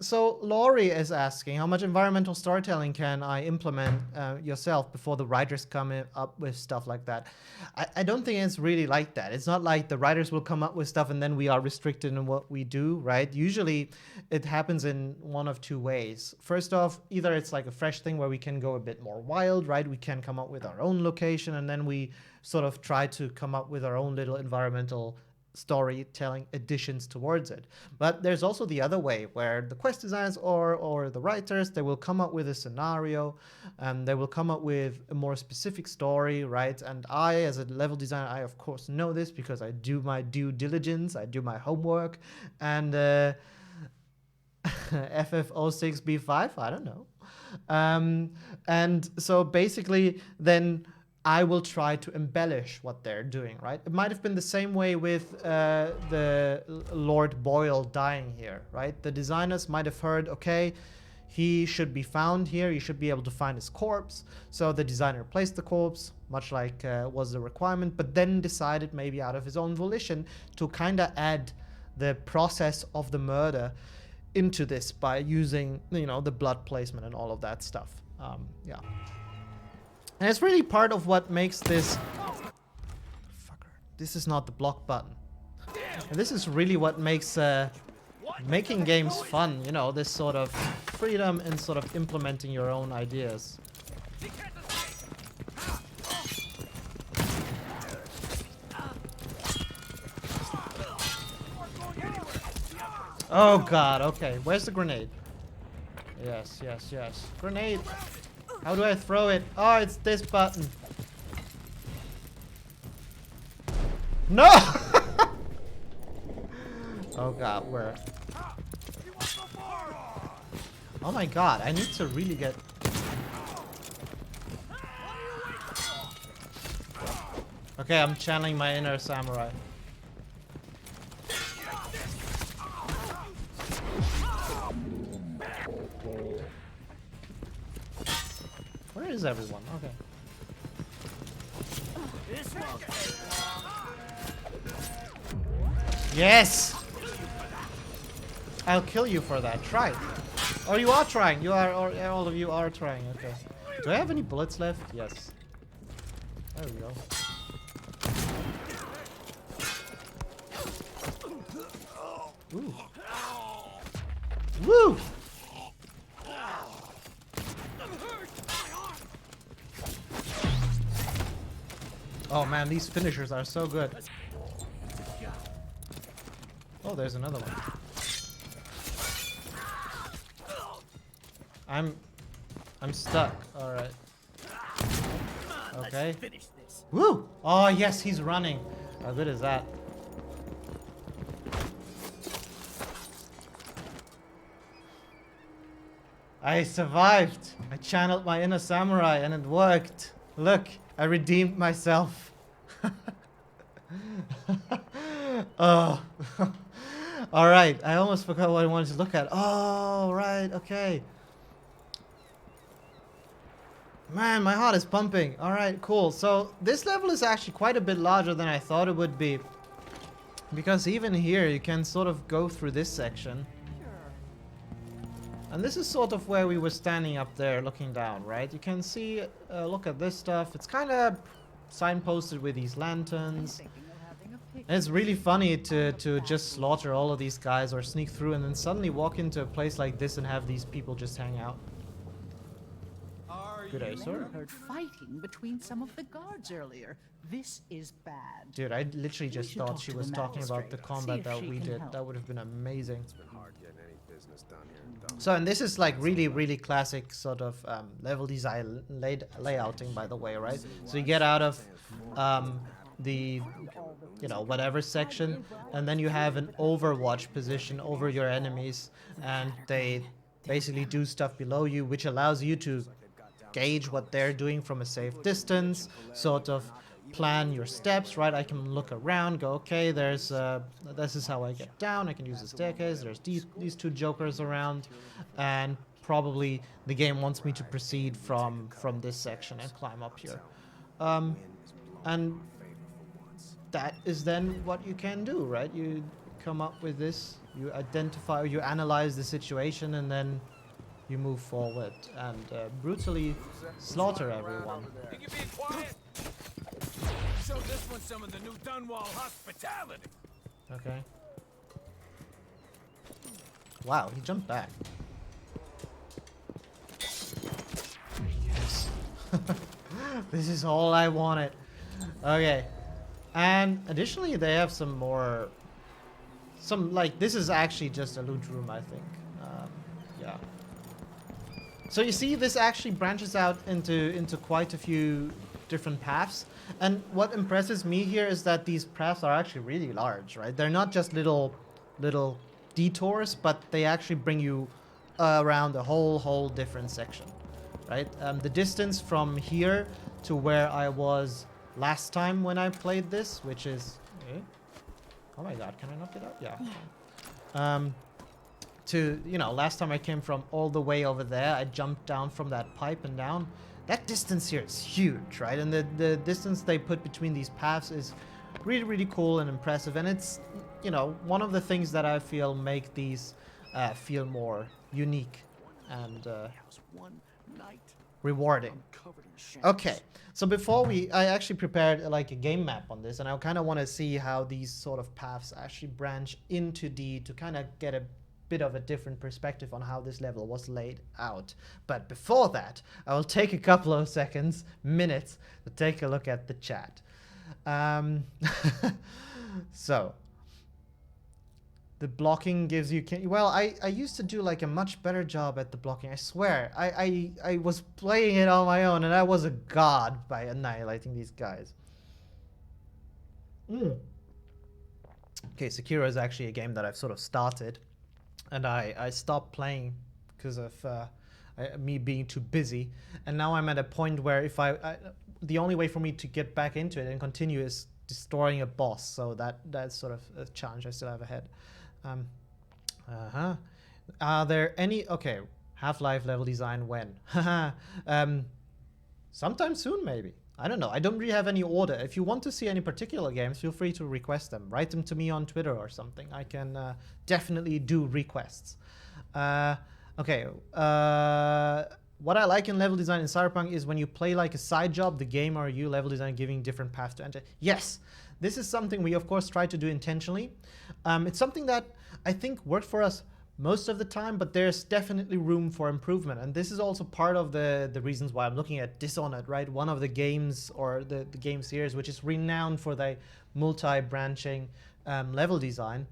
so Laurie is asking, how much environmental storytelling can I implement yourself before the writers come up with stuff like that? I don't think it's really like that. It's not like the writers will come up with stuff and then we are restricted in what we do, right? Usually it happens in one of two ways. First off, either it's like a fresh thing where we can go a bit more wild, right? We can come up with our own location and then we sort of try to come up with our own little environmental storytelling additions towards it. But there's also the other way where the quest designers or the writers, they will come up with a scenario and they will come up with a more specific story, right? And I, as a level designer, I of course know this because I do my due diligence, I do my homework, and FF06B5, I don't know. And so basically then I will try to embellish what they're doing, right? It might have been the same way with the Lord Boyle dying here, right? The designers might have heard, okay, he should be found here. You should be able to find his corpse. So the designer placed the corpse, much like was the requirement, but then decided maybe out of his own volition to kind of add the process of the murder into this by using, you know, the blood placement and all of that stuff. Yeah. And it's really part of what makes this... Fucker. This is not the block button. And this is really what makes making games fun, you know, this sort of freedom and sort of implementing your own ideas. Oh god, okay. Where's the grenade? Yes. Grenade! How do I throw it? Oh, it's this button. No! Oh god, where? Oh my god, I need to really get... Okay, I'm channeling my inner samurai. Where is everyone? Okay. This won't take long. Yes! I'll kill you for that. Try. Or you are trying. You are, or all of you are trying. Okay. Do I have any bullets left? Yes. There we go. Ooh. Woo! Oh man, these finishers are so good. Oh, there's another one. I'm stuck. All right. Okay. Woo! Oh yes, he's running. How good is that? I survived. I channeled my inner samurai and it worked. Look, I redeemed myself. Oh. All right. I almost forgot what I wanted to look at. Oh, right. Okay. Man, my heart is pumping. All right, cool. So this level is actually quite a bit larger than I thought it would be. Because even here, you can sort of go through this section. And this is sort of where we were standing up there looking down, right? You can see, look at this stuff. It's kind of signposted with these lanterns. And it's really funny to just slaughter all of these guys or sneak through and then suddenly walk into a place like this and have these people just hang out. Good day, sir. I heard fighting between some of the guards earlier. This is bad. Dude, I literally just should thought talk she to was the talking about the magistrate, combat see if that she we can did. help. That would have been amazing. It's been hard getting any business done here in Dunwall. So, and this is like really classic sort of level design layouting, by the way, right? So you get out of the, you know, whatever section, and then you have an overwatch position over your enemies, and they basically do stuff below you, which allows you to gauge what they're doing from a safe distance, sort of plan your steps, right? I can look around, go, okay, there's this is how I get down. I can use the staircase. There's these two jokers around, and probably the game wants me to proceed from this section and climb up here, and that is then what you can do, right? You come up with this, you identify, you analyze the situation, and then you move forward and brutally slaughter everyone. You can be quiet. Show this one some of the new Dunwall hospitality. Okay. Wow, he jumped back. Yes. This is all I wanted. Okay. And additionally, they have some more... like, this is actually just a loot room, I think. Yeah. So you see, this actually branches out into quite a few different paths. And what impresses me here is that these paths are actually really large, right? They're not just little detours, but they actually bring you around a whole different section, right? The distance from here to where I was last time when I played this, which is... Oh my god, can I knock it out? Yeah. To, you know, last time I came from all the way over there, I jumped down from that pipe and down. That distance here is huge, right? And the distance they put between these paths is really cool and impressive. And it's, you know, one of the things that I feel make these feel more unique and rewarding. Okay, so before I actually prepared like a game map on this, and I kind of want to see how these sort of paths actually branch into D to kind of get a bit of a different perspective on how this level was laid out. But before that, I will take a couple of minutes to take a look at the chat. So the blocking gives you... Well, I used to do like a much better job at the blocking, I swear. I was playing it on my own and I was a god by annihilating these guys. Okay, Sekiro is actually a game that I've sort of started, and I stopped playing because of me being too busy. And now I'm at a point where if the only way for me to get back into it and continue is destroying a boss. So that's sort of a challenge I still have ahead. Are there any... Okay, Half-Life level design when? Sometime soon, maybe. I don't know. I don't really have any order. If you want to see any particular games, feel free to request them. Write them to me on Twitter or something. I can definitely do requests. Okay. What I like in level design in Cyberpunk is when you play like a side job, the game or you level design giving different paths to enter. Yes, this is something we of course try to do intentionally. It's something that I think worked for us most of the time, but there's definitely room for improvement. And this is also part of the reasons why I'm looking at Dishonored, right? One of the games or the game series which is renowned for the multi-branching level design,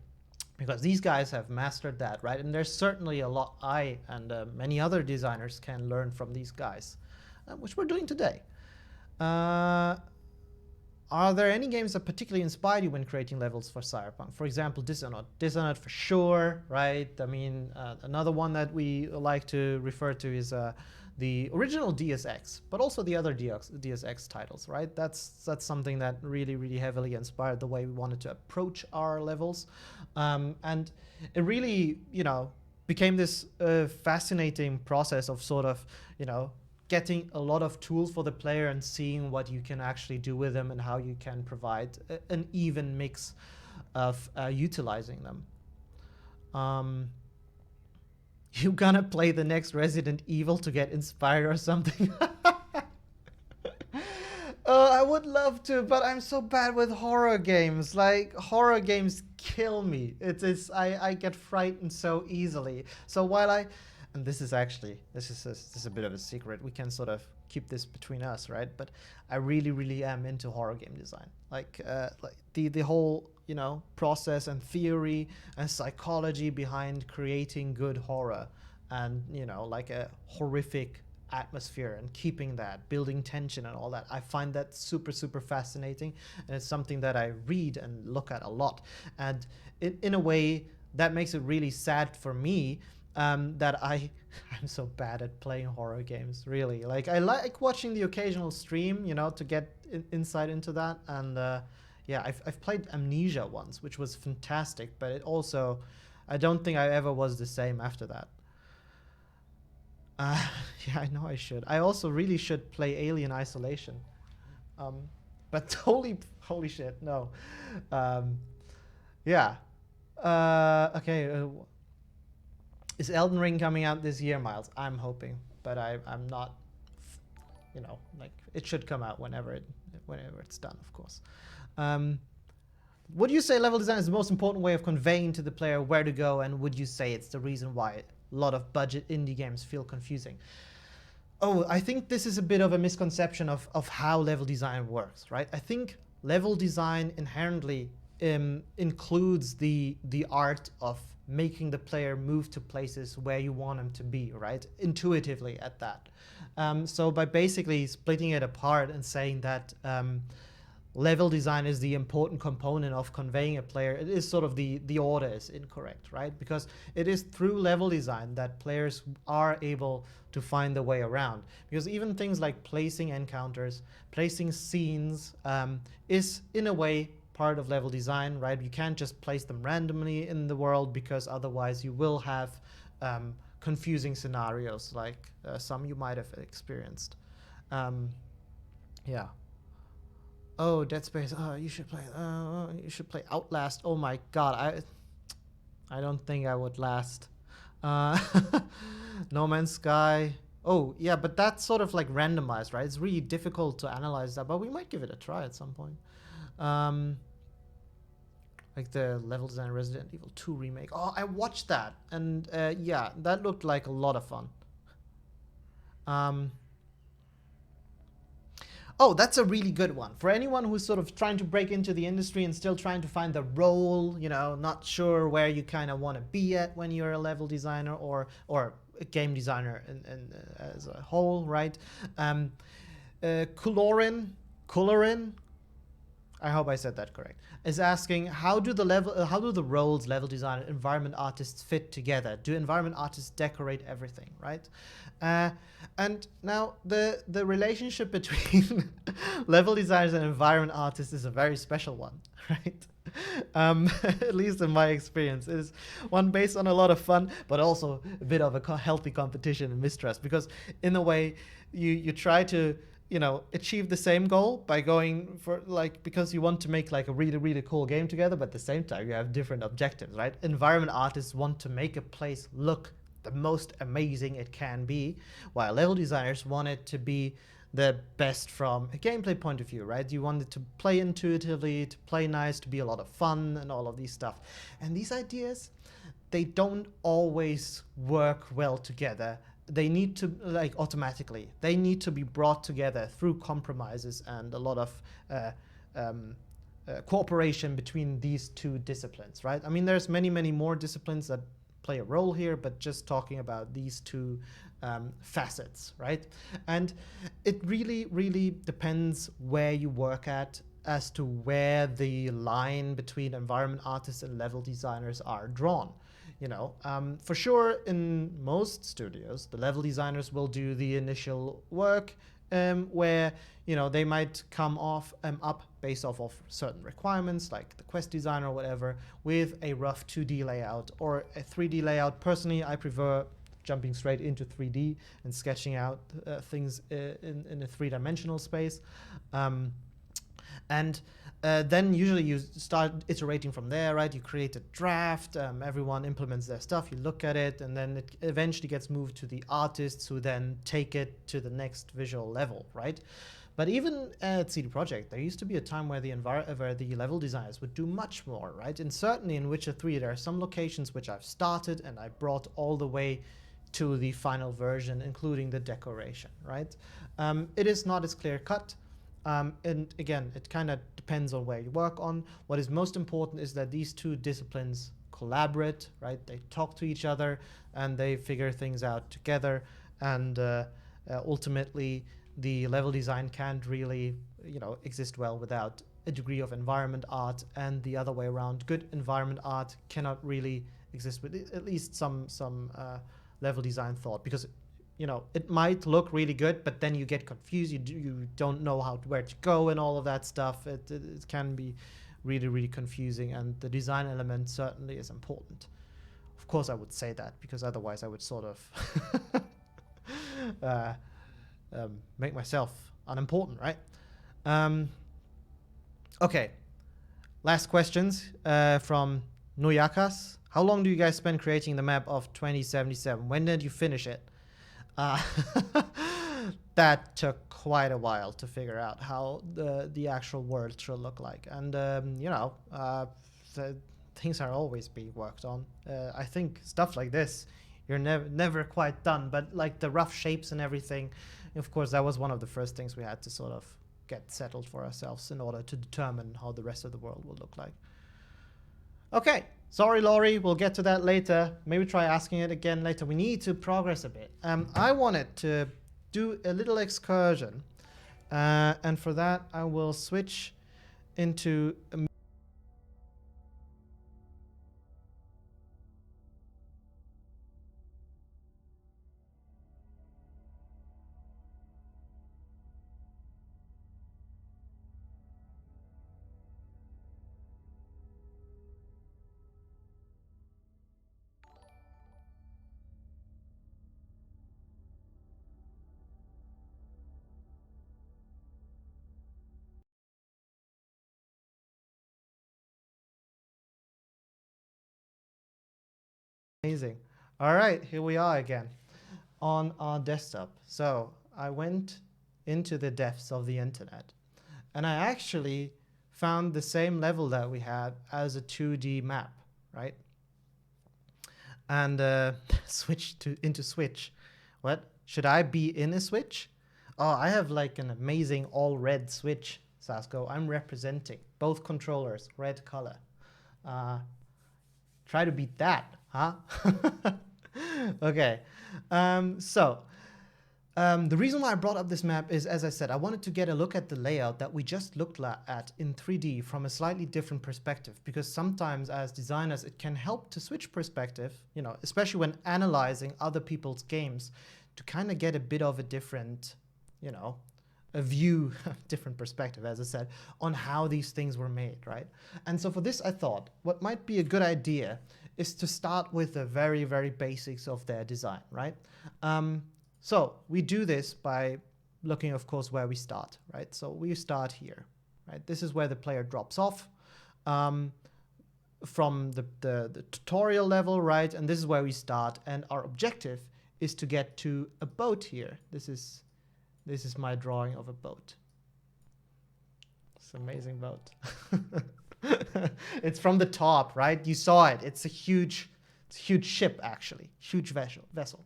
because these guys have mastered that, right? And there's certainly a lot I and many other designers can learn from these guys, which we're doing today. Are there any games that particularly inspired you when creating levels for Cyberpunk? For example, Dishonored. Dishonored for sure, right? I mean, another one that we like to refer to is the original Deus Ex, but also the other Deus Ex titles, right? That's something that really, really heavily inspired the way we wanted to approach our levels. And it really, you know, became this fascinating process of sort of, you know, getting a lot of tools for the player and seeing what you can actually do with them and how you can provide an even mix of utilizing them. You gonna play the next Resident Evil to get inspired or something? I would love to, but I'm so bad with horror games. Like, horror games kill me. I get frightened so easily. So while and this is a bit of a secret. We can sort of keep this between us, right? But I really, really am into horror game design. Like the whole, you know, process and theory and psychology behind creating good horror, and, you know, like a horrific atmosphere and keeping that, building tension and all that. I find that super, super fascinating, and it's something that I read and look at a lot. And in a way, that makes it really sad for me. That I'm so bad at playing horror games, really. Like, I like watching the occasional stream, you know, to get insight into that. And yeah, I've played Amnesia once, which was fantastic, but it also, I don't think I ever was the same after that. Yeah, I know I should. I also really should play Alien Isolation. But holy shit, no. Yeah. Okay. Is Elden Ring coming out this year, Miles? I'm hoping, but I'm not, you know, like, it should come out whenever it's done, of course. Would you say level design is the most important way of conveying to the player where to go, and would you say it's the reason why a lot of budget indie games feel confusing? Oh, I think this is a bit of a misconception of how level design works, right? I think level design inherently includes the art of making the player move to places where you want them to be, right? Intuitively at that. So by basically splitting it apart and saying that level design is the important component of conveying a player, it is sort of the order is incorrect, right? Because it is through level design that players are able to find their way around. Because even things like placing encounters, placing scenes is in a way part of level design, right? You can't just place them randomly in the world, because otherwise you will have confusing scenarios like some you might have experienced. Yeah. Oh, Dead Space. Oh, you should play Outlast. Oh my god, I don't think I would last. No Man's Sky. Oh yeah, but that's sort of like randomized, right? It's really difficult to analyze that, but we might give it a try at some point. Like the level design Resident Evil 2 remake. Oh, I watched that, and yeah, that looked like a lot of fun. Oh, that's a really good one. For anyone who's sort of trying to break into the industry and still trying to find the role, you know, not sure where you kind of want to be at when you're a level designer or a game designer as a whole, right? Colorin, I hope I said that correct, is asking how do the roles level designer, environment artists fit together? Do environment artists decorate everything, right? And now the relationship between level designers and environment artists is a very special one, right? At least in my experience, it is one based on a lot of fun, but also a bit of a healthy competition and mistrust, because in a way you try to achieve the same goal by going for because you want to make like a really cool game together, but at the same time you have different objectives, right? Environment artists want to make a place look the most amazing it can be, while level designers want it to be the best from a gameplay point of view, right? You want it to play intuitively, to play nice, to be a lot of fun and all of these stuff. And these ideas, they don't always work well together. They need to, automatically, they need to be brought together through compromises and a lot of cooperation between these two disciplines, right? I mean, there's many more disciplines that play a role here, but just talking about these two facets, right? And it really depends where you work at as to where the line between environment artists and level designers are drawn. For sure, in most studios, the level designers will do the initial work where, they might come up based off of certain requirements, like the quest design or whatever, with a rough 2D layout or a 3D layout. Personally, I prefer jumping straight into 3D and sketching out things in a three-dimensional space. Then usually you start iterating from there, right? You create a draft, everyone implements their stuff, you look at it, and then it eventually gets moved to the artists who then take it to the next visual level, right? But even at CD Projekt, there used to be a time where the level designers would do much more, right? And certainly in Witcher 3, there are some locations which I've started and I brought all the way to the final version, including the decoration, right? It is not as clear cut. And again, it kind of depends on where you work on. What is most important is that these two disciplines collaborate, right? They talk to each other and they figure things out together. And ultimately, the level design can't really, exist well without a degree of environment art, and the other way around. Good environment art cannot really exist with at least some level design thought, because it might look really good, but then you get confused. You don't know where to go and all of that stuff. It can be really confusing, and the design element certainly is important. Of course, I would say that, because otherwise I would sort of make myself unimportant, right? Okay, last questions from Nuyakas. How long do you guys spend creating the map of 2077? When did you finish it? That took quite a while to figure out how the actual world should look like, and things are always being worked on. I think stuff like this, you're never quite done, but like the rough shapes and everything, of course, that was one of the first things we had to sort of get settled for ourselves in order to determine how the rest of the world will look like. Okay. Sorry, Laurie, we'll get to that later. Maybe try asking it again later. We need to progress a bit. I wanted to do a little excursion. And for that, I will switch into... Amazing. All right, here we are again on our desktop. So I went into the depths of the internet, and I actually found the same level that we had as a 2D map, right? And switched into Switch. What? Should I be in a Switch? Oh, I have like an amazing all red Switch, Sasko. I'm representing both controllers, red color. Try to beat that, huh? Okay. So The reason why I brought up this map is, as I said, I wanted to get a look at the layout that we just looked at in 3D from a slightly different perspective, because sometimes as designers it can help to switch perspective, you know, especially when analyzing other people's games, to kind of get a bit of a different, you know, a view, different perspective, as I said, on how these things were made, right? And so for this, I thought what might be a good idea is to start with the very, very basics of their design, right? So we do this by looking, of course, where we start, right? So we start here, right? This is where the player drops off from the tutorial level, right? And this is where we start. And our objective is to get to a boat here. This is my drawing of a boat. It's an amazing boat. It's from the top, right? You saw it. It's a huge ship, actually. Huge vessel.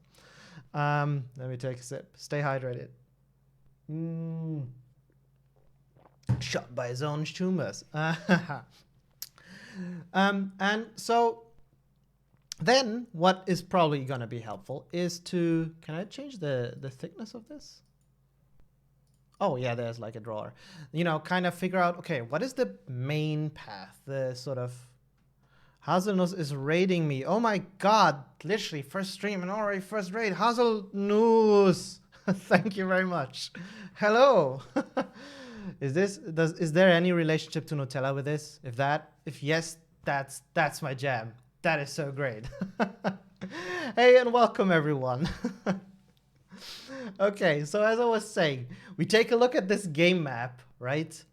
Let me take a sip. Stay hydrated. Shot by his own tumors. And so then what is probably going to be helpful is to... Can I change the thickness of this? Oh, yeah, there's like a drawer. You know, kind of figure out, okay, what is the main path? The sort of... Hazelnuts is raiding me. Oh my god, literally first stream and already first raid. Hazelnuts, thank you very much. Hello. Is there any relationship to Nutella with this? If yes, that's my jam. That is so great. Hey, and welcome everyone. Okay, so as I was saying, we take a look at this game map, right?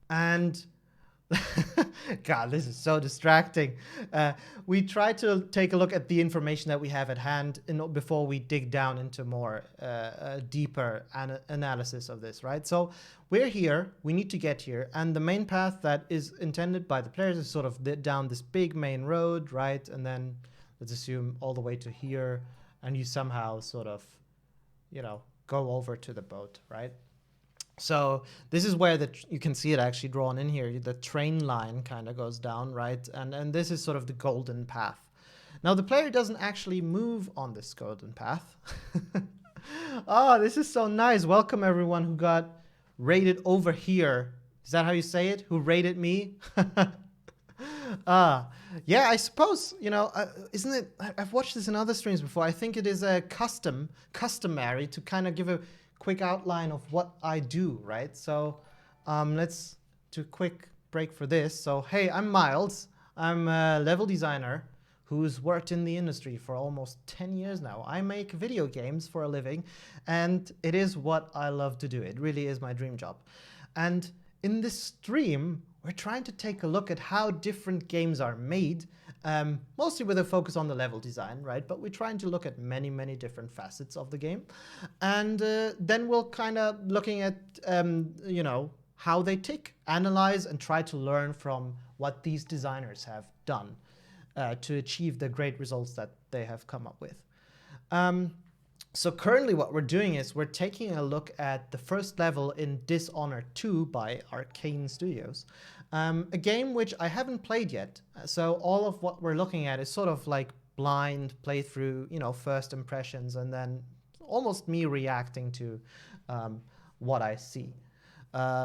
And God, this is so distracting. We try to take a look at the information that we have at hand before we dig down into more deeper analysis of this, right? So we're here, we need to get here, and the main path that is intended by the players is sort of down this big main road, right? And then let's assume all the way to here, and you somehow sort of, you know, go over to the boat, right? So this is where you can see it actually drawn in here. The train line kind of goes down, right? And this is sort of the golden path. Now the player doesn't actually move on this golden path. Oh, this is so nice. Welcome everyone who got rated over here. Is that how you say it? Who rated me? Yeah, I suppose, you know, isn't it? I've watched this in other streams before. I think it is a customary to kind of give a quick outline of what I do, right? So let's do a quick break for this. So hey, I'm Miles. I'm a level designer who's worked in the industry for almost 10 years now. I make video games for a living, and it is what I love to do. It really is my dream job. And in this stream, we're trying to take a look at how different games are made, mostly with a focus on the level design, right? But we're trying to look at many, many different facets of the game. And then we'll kind of looking at, you know, how they tick, analyze, and try to learn from what these designers have done to achieve the great results that they have come up with. So currently what we're doing is we're taking a look at the first level in Dishonored 2 by Arcane Studios. A game which I haven't played yet. So all of what we're looking at is sort of like blind playthrough, you know, first impressions, and then almost me reacting to what I see.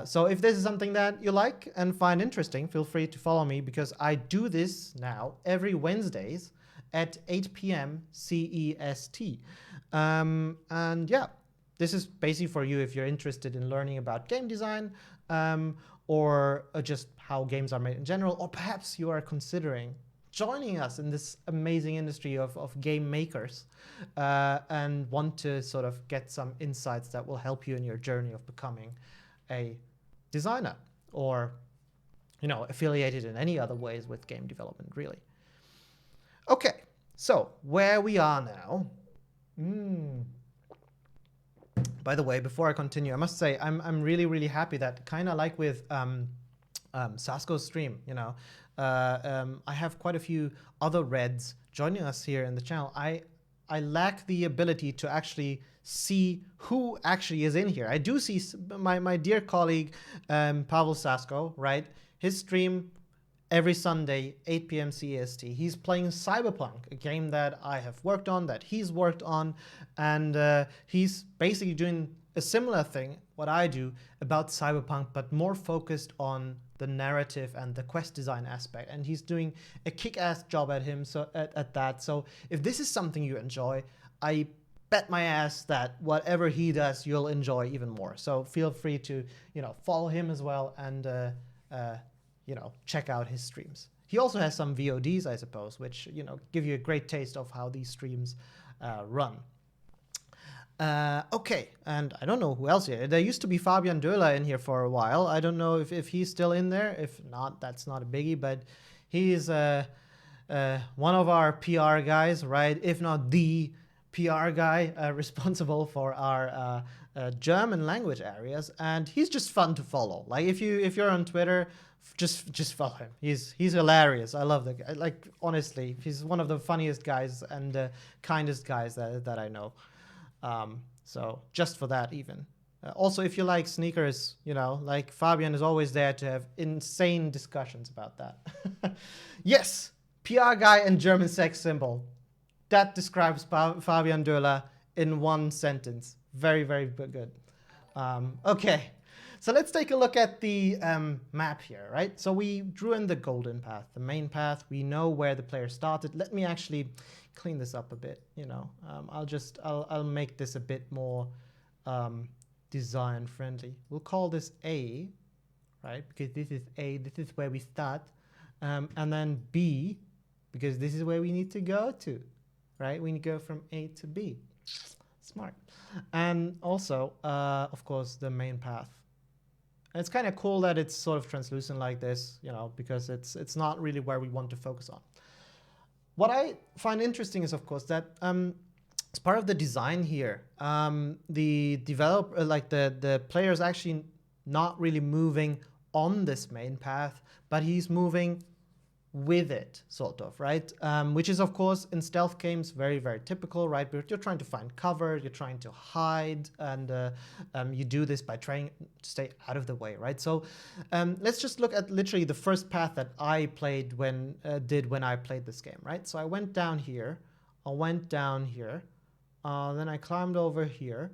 So if this is something that you like and find interesting, feel free to follow me, because I do this now every Wednesdays at 8 p.m. CEST. And yeah, this is basically for you if you're interested in learning about game design, or just how games are made in general, or perhaps you are considering joining us in this amazing industry of game makers, and want to sort of get some insights that will help you in your journey of becoming a designer, or, you know, affiliated in any other ways with game development, really. Okay, so where we are now. By the way, before I continue, I must say I'm really, really happy that, kind of like with Sasko's stream, you know, I have quite a few other Reds joining us here in the channel. I lack the ability to actually see who actually is in here. I do see my dear colleague Pavel Sasko, right? His stream every Sunday, 8 p.m. CEST. He's playing Cyberpunk, a game that I have worked on, that he's worked on, and he's basically doing a similar thing, what I do, about Cyberpunk, but more focused on the narrative and the quest design aspect. And he's doing a kick-ass job at him, so at that. So if this is something you enjoy, I bet my ass that whatever he does, you'll enjoy even more. So feel free to, follow him as well and, check out his streams. He also has some VODs, I suppose, which, give you a great taste of how these streams run. Okay, and I don't know who else here. There used to be Fabian Döhler in here for a while. I don't know if he's still in there. If not, that's not a biggie, but he's one of our PR guys, right? If not the PR guy responsible for our German language areas, and he's just fun to follow. Like if you're on Twitter, just follow him. He's hilarious. I love the guy. Like honestly, he's one of the funniest guys and kindest guys that I know. So just for that even. Also, if you like sneakers, like Fabian is always there to have insane discussions about that. Yes, PR guy and German sex symbol. That describes Fabian Döhler in one sentence. Very, very good. Okay, so let's take a look at the map here, right? So we drew in the golden path, the main path. We know where the player started. Let me actually clean this up a bit, I'll make this a bit more design friendly. We'll call this A, right? Because this is A, this is where we start. And then B, because this is where we need to go to, right? We need to go from A to B. Smart. And also, of course, the main path. And it's kind of cool that it's sort of translucent like this, because it's not really where we want to focus on. What I find interesting is, of course, that as part of the design here, the developer, the player is actually not really moving on this main path, but he's moving with it, sort of, right? Which is, of course, in stealth games, very, very typical, right? But you're trying to find cover, you're trying to hide, and you do this by trying to stay out of the way, right? So let's just look at literally the first path that I played when I played this game, right? So I went down here, then I climbed over here,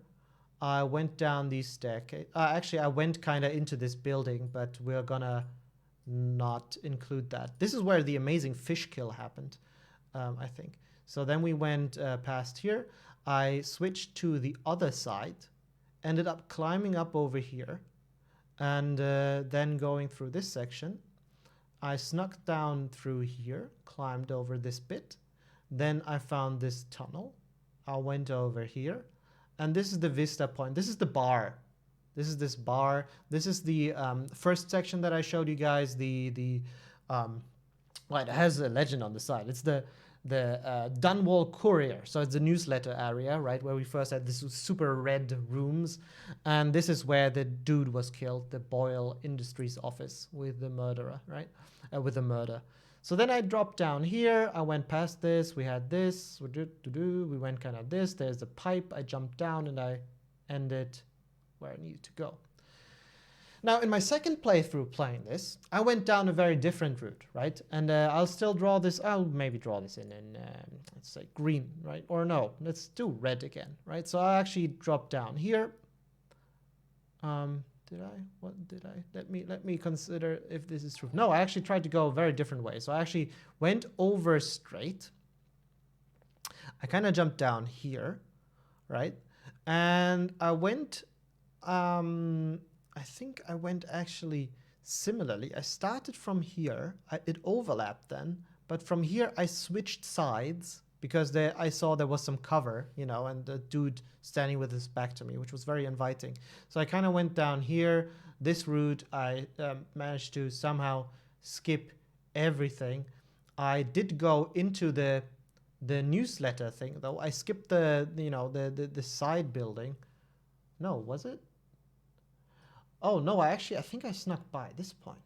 I went down these staircase. Actually, I went kind of into this building, but we're gonna not include that. This is where the amazing fish kill happened, I think. So then we went past here. I switched to the other side, ended up climbing up over here, and then going through this section. I snuck down through here, climbed over this bit. Then I found this tunnel. I went over here, and this is the vista point. This is the bar. This is this bar. This is the first section that I showed you guys. Well, it has a legend on the side. It's the Dunwall Courier. So it's the newsletter area, right, where we first had this super red rooms, and this is where the dude was killed, the Boyle Industries office with the murderer, right, with the murder. So then I dropped down here. I went past this. We had this. We went kind of this. There's the pipe. I jumped down and I ended where I needed to go. Now, in my second playthrough playing this, I went down a very different route, right? And I'll still draw this. I'll maybe draw this in let's say green, right? Or no, let's do red again, right? So I actually dropped down here. Did I? What did I? Let me consider if this is true. No, I actually tried to go a very different way. So I actually went over straight. I kind of jumped down here, right? And I went. I think I went actually similarly. I started from here. It overlapped then, but from here I switched sides because I saw there was some cover, and the dude standing with his back to me, which was very inviting. So I kind of went down here. This route, I managed to somehow skip everything. I did go into the newsletter thing though. I skipped the side building. No, was it? Oh, no, I think I snuck by this point.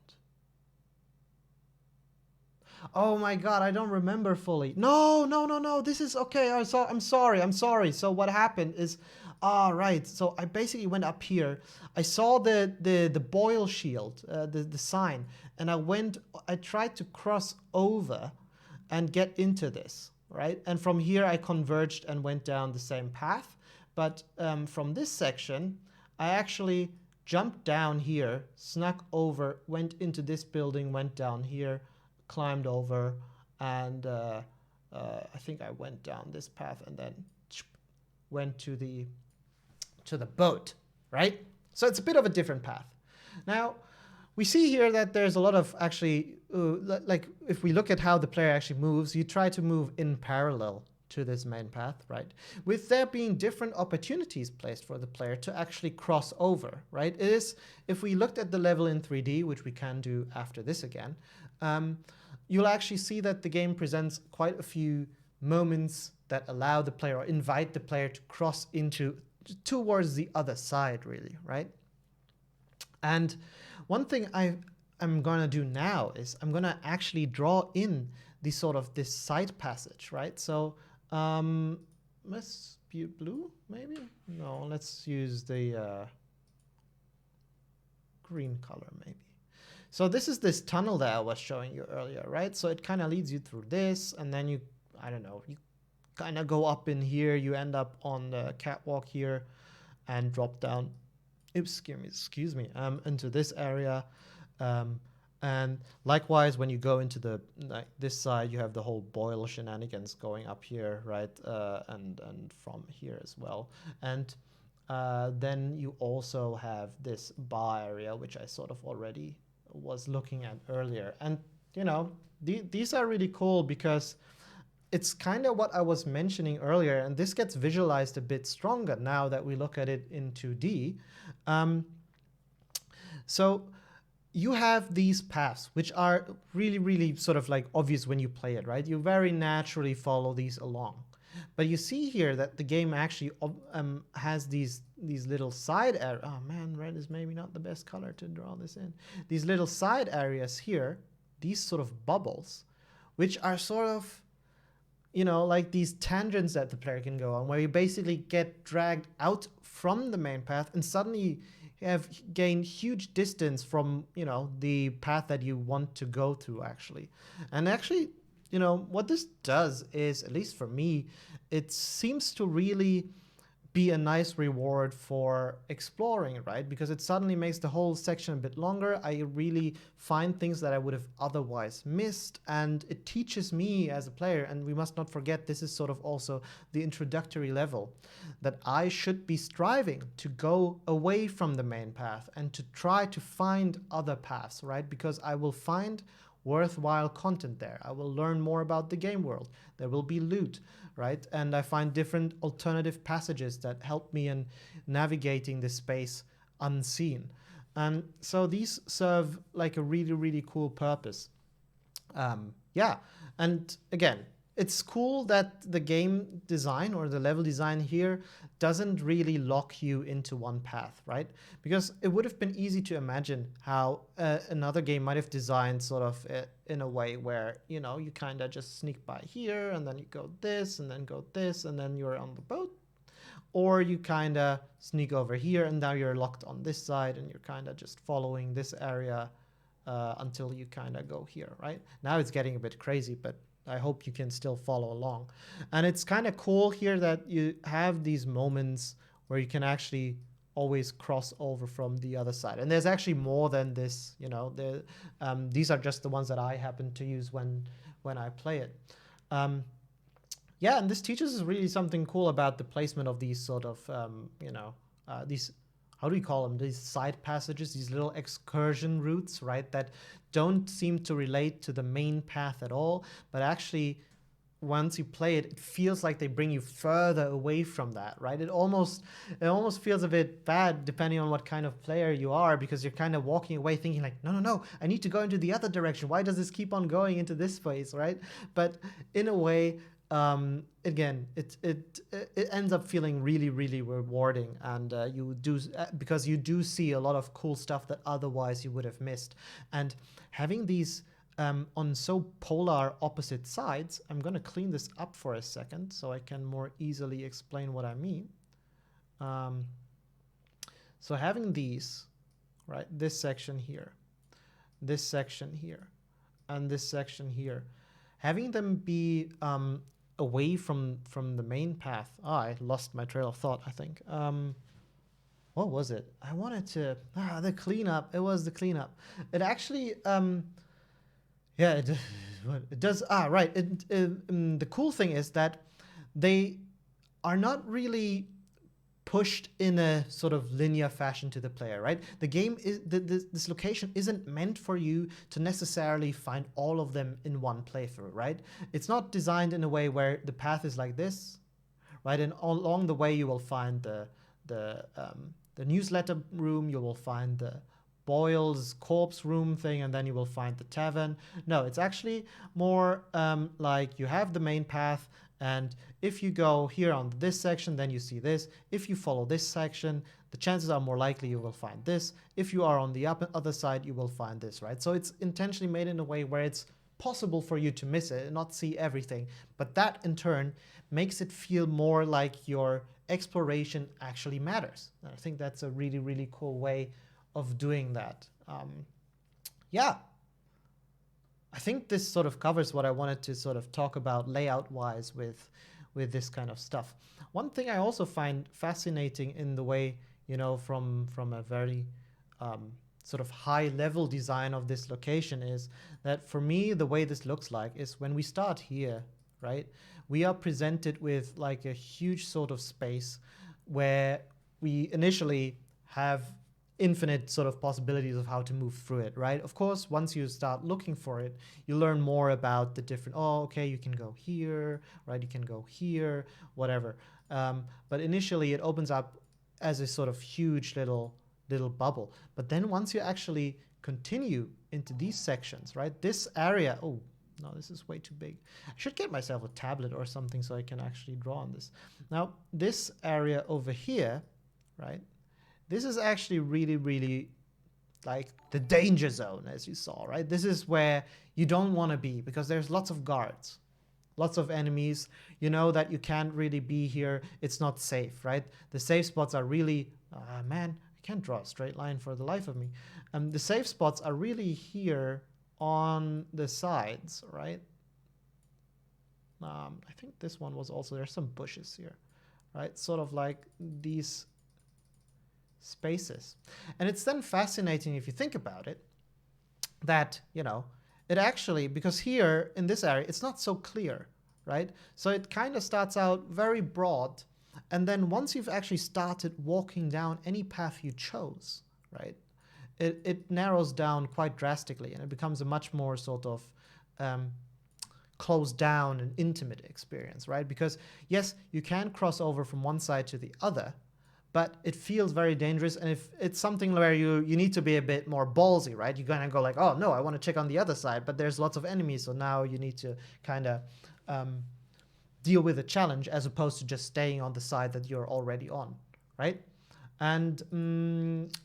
Oh my God, I don't remember fully. No, this is okay. I'm sorry. So what happened is Ah, right. So I basically went up here. I saw the boil shield, the sign, and I tried to cross over and get into this, right? And from here I converged and went down the same path. But from this section, I actually jumped down here, snuck over, went into this building, went down here, climbed over, and I think I went down this path and then went to the boat, right? So it's a bit of a different path. Now, we see here that there's a lot of actually, like if we look at how the player actually moves, you try to move in parallel to this main path, right? With there being different opportunities placed for the player to actually cross over, right? It is, if we looked at the level in 3D, which we can do after this again, you'll actually see that the game presents quite a few moments that allow the player or invite the player to cross towards the other side, really, right? And one thing I'm gonna do now is I'm gonna actually draw in this side passage, right? So let's be blue, maybe? No, let's use the green color, maybe. So this is this tunnel that I was showing you earlier, right? So it kind of leads you through this, and then you kind of go up in here. You end up on the catwalk here and drop down, excuse me, into this area. And likewise, when you go into this side, you have the whole boil shenanigans going up here, right? And from here as well. And then you also have this bar area, which I sort of already was looking at earlier. And, these are really cool because it's kind of what I was mentioning earlier, and this gets visualized a bit stronger now that we look at it in 2D. So you have these paths, which are really, really sort of like obvious when you play it, right? You very naturally follow these along. But you see here that the game actually has these little side areas. Oh man, red is maybe not the best color to draw this in. These little side areas here, these sort of bubbles, which are sort of, like these tangents that the player can go on, where you basically get dragged out from the main path and suddenly you have gained huge distance from, the path that you want to go through, actually. And actually, what this does is, at least for me, it seems to really be a nice reward for exploring, right? Because it suddenly makes the whole section a bit longer. I really find things that I would have otherwise missed, and it teaches me as a player, and we must not forget this is sort of also the introductory level, that I should be striving to go away from the main path and to try to find other paths, right? Because I will find worthwhile content there. I will learn more about the game world. There will be loot, right? And I find different alternative passages that help me in navigating this space unseen. And so these serve like a really, really cool purpose. Yeah, and again, it's cool that the game design or the level design here doesn't really lock you into one path, right? Because it would have been easy to imagine how another game might have designed sort of in a way where, you kind of just sneak by here and then you go this and then go this and then you're on the boat. Or you kind of sneak over here and now you're locked on this side and you're kind of just following this area until you kind of go here, right? Now it's getting a bit crazy, but I hope you can still follow along. And it's kind of cool here that you have these moments where you can actually always cross over from the other side. And there's actually more than this, these are just the ones that I happen to use when I play it. Yeah, and this teaches us really something cool about the placement of these sort of, these, how do we call them? These side passages, these little excursion routes, right? That don't seem to relate to the main path at all, but actually, once you play it, it feels like they bring you further away from that, right? It almost feels a bit bad depending on what kind of player you are, because you're kind of walking away thinking like, no, I need to go into the other direction. Why does this keep on going into this place, right? But in a way, again, it ends up feeling really, really rewarding, and because you do see a lot of cool stuff that otherwise you would have missed. And having these on so polar opposite sides, I'm going to clean this up for a second so I can more easily explain what I mean. So having these, right, this section here, this section here, and this section here, having them be away from the main path. I lost my trail of thought, I think. What was it? I wanted to... the cleanup. It was the cleanup. It actually... yeah, it does... right. The cool thing is that they are not really pushed in a sort of linear fashion to the player, right? The game is... this location isn't meant for you to necessarily find all of them in one playthrough, right? It's not designed in a way where the path is like this, right? And along the way you will find the newsletter room, you will find the Boyle's corpse room thing, and then you will find the tavern. No, it's actually more like you have the main path, and if you go here on this section, then you see this. If you follow this section, the chances are more likely you will find this. If you are on the other side, you will find this, right? So it's intentionally made in a way where it's possible for you to miss it and not see everything. But that, in turn, makes it feel more like your exploration actually matters. And I think that's a really, really cool way of doing that. Yeah. I think this sort of covers what I wanted to sort of talk about layout-wise with this kind of stuff. One thing I also find fascinating in the way, you know, from a very sort of high-level design of this location is that for me, the way this looks like is when we start here, right, we are presented with like a huge sort of space where we initially have infinite sort of possibilities of how to move through it, right? Of course, once you start looking for it, you learn more about the different, oh, okay, you can go here, right? You can go here, whatever. But initially it opens up as a sort of huge little bubble. But then once you actually continue into these sections, right? This area, oh, no, this is way too big. I should get myself a tablet or something so I can actually draw on this. Now, this area over here, right? This is actually really, really like the danger zone, as you saw, right? This is where you don't want to be because there's lots of guards, lots of enemies. You know that you can't really be here. It's not safe, right? The safe spots are really, man, I can't draw a straight line for the life of me. The safe spots are really here on the sides, right? I think this one was also, there's some bushes here, right? Sort of like these spaces. And it's then fascinating if you think about it that, you know, it actually, because here in this area, it's not so clear, right? So it kind of starts out very broad. And then once you've actually started walking down any path you chose, right, it narrows down quite drastically and it becomes a much more sort of closed down and intimate experience, right? Because yes, you can cross over from one side to the other, but it feels very dangerous. And if it's something where you need to be a bit more ballsy, right? You're gonna go like, oh no, I want to check on the other side, but there's lots of enemies, so now you need to kind of deal with a challenge as opposed to just staying on the side that you're already on, right? And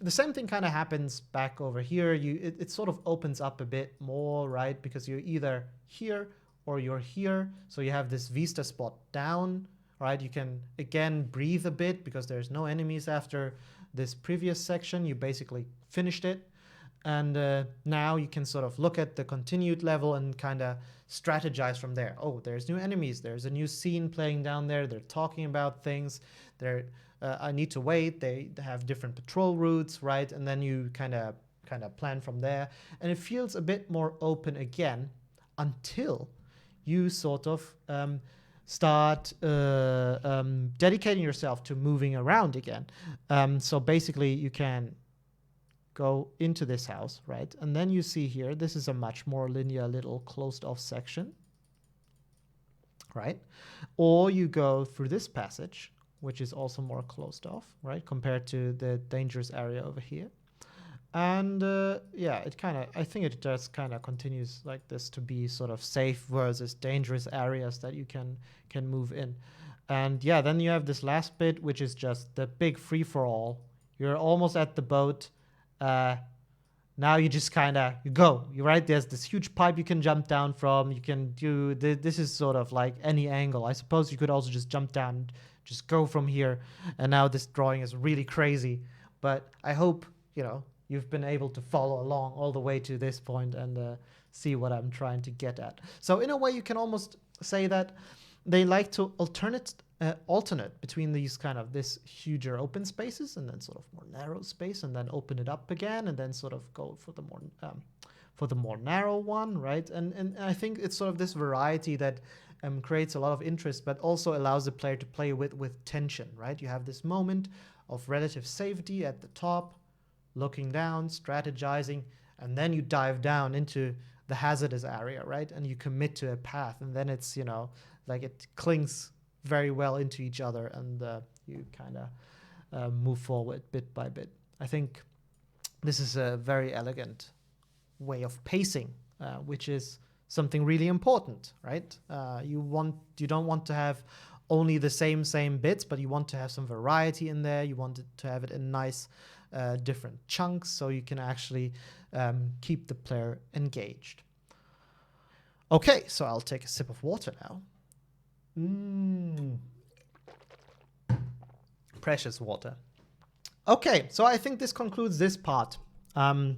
the same thing kind of happens back over here. It sort of opens up a bit more, right? Because you're either here or you're here. So you have this vista spot down, right? You can, again, breathe a bit because there's no enemies after this previous section. You basically finished it. And now you can sort of look at the continued level and kind of strategize from there. Oh, there's new enemies. There's a new scene playing down there. They're talking about things. I need to wait. They have different patrol routes, right? And then you kind of plan from there. And it feels a bit more open again until you sort of start dedicating yourself to moving around again. So basically you can go into this house, right? And then you see here, this is a much more linear little closed off section, right? Or you go through this passage, which is also more closed off, right? Compared to the dangerous area over here. And yeah, I think it just kind of continues like this to be sort of safe versus dangerous areas that you can move in. And yeah, then you have this last bit, which is just the big free for all. You're almost at the boat. Now you just you go, you're right. There's this huge pipe you can jump down from. You can do, this is sort of like any angle. I suppose you could also just jump down, just go from here. And now this drawing is really crazy, but I hope, you know, you've been able to follow along all the way to this point and see what I'm trying to get at. So in a way, you can almost say that they like to alternate between these kind of this huger open spaces and then sort of more narrow space, and then open it up again, and then sort of go for the more narrow one, right? And I think it's sort of this variety that creates a lot of interest, but also allows the player to play with tension, right? You have this moment of relative safety at the top, looking down, strategizing, and then you dive down into the hazardous area, right? And you commit to a path, and then it's, you know, like it clings very well into each other, and you kind of move forward bit by bit. I think this is a very elegant way of pacing, which is something really important, right? You don't want to have only the same bits, but you want to have some variety in there. You want it to have it in nice different chunks, so you can actually keep the player engaged. Okay, so I'll take a sip of water now. Precious water. Okay, so I think this concludes this part. And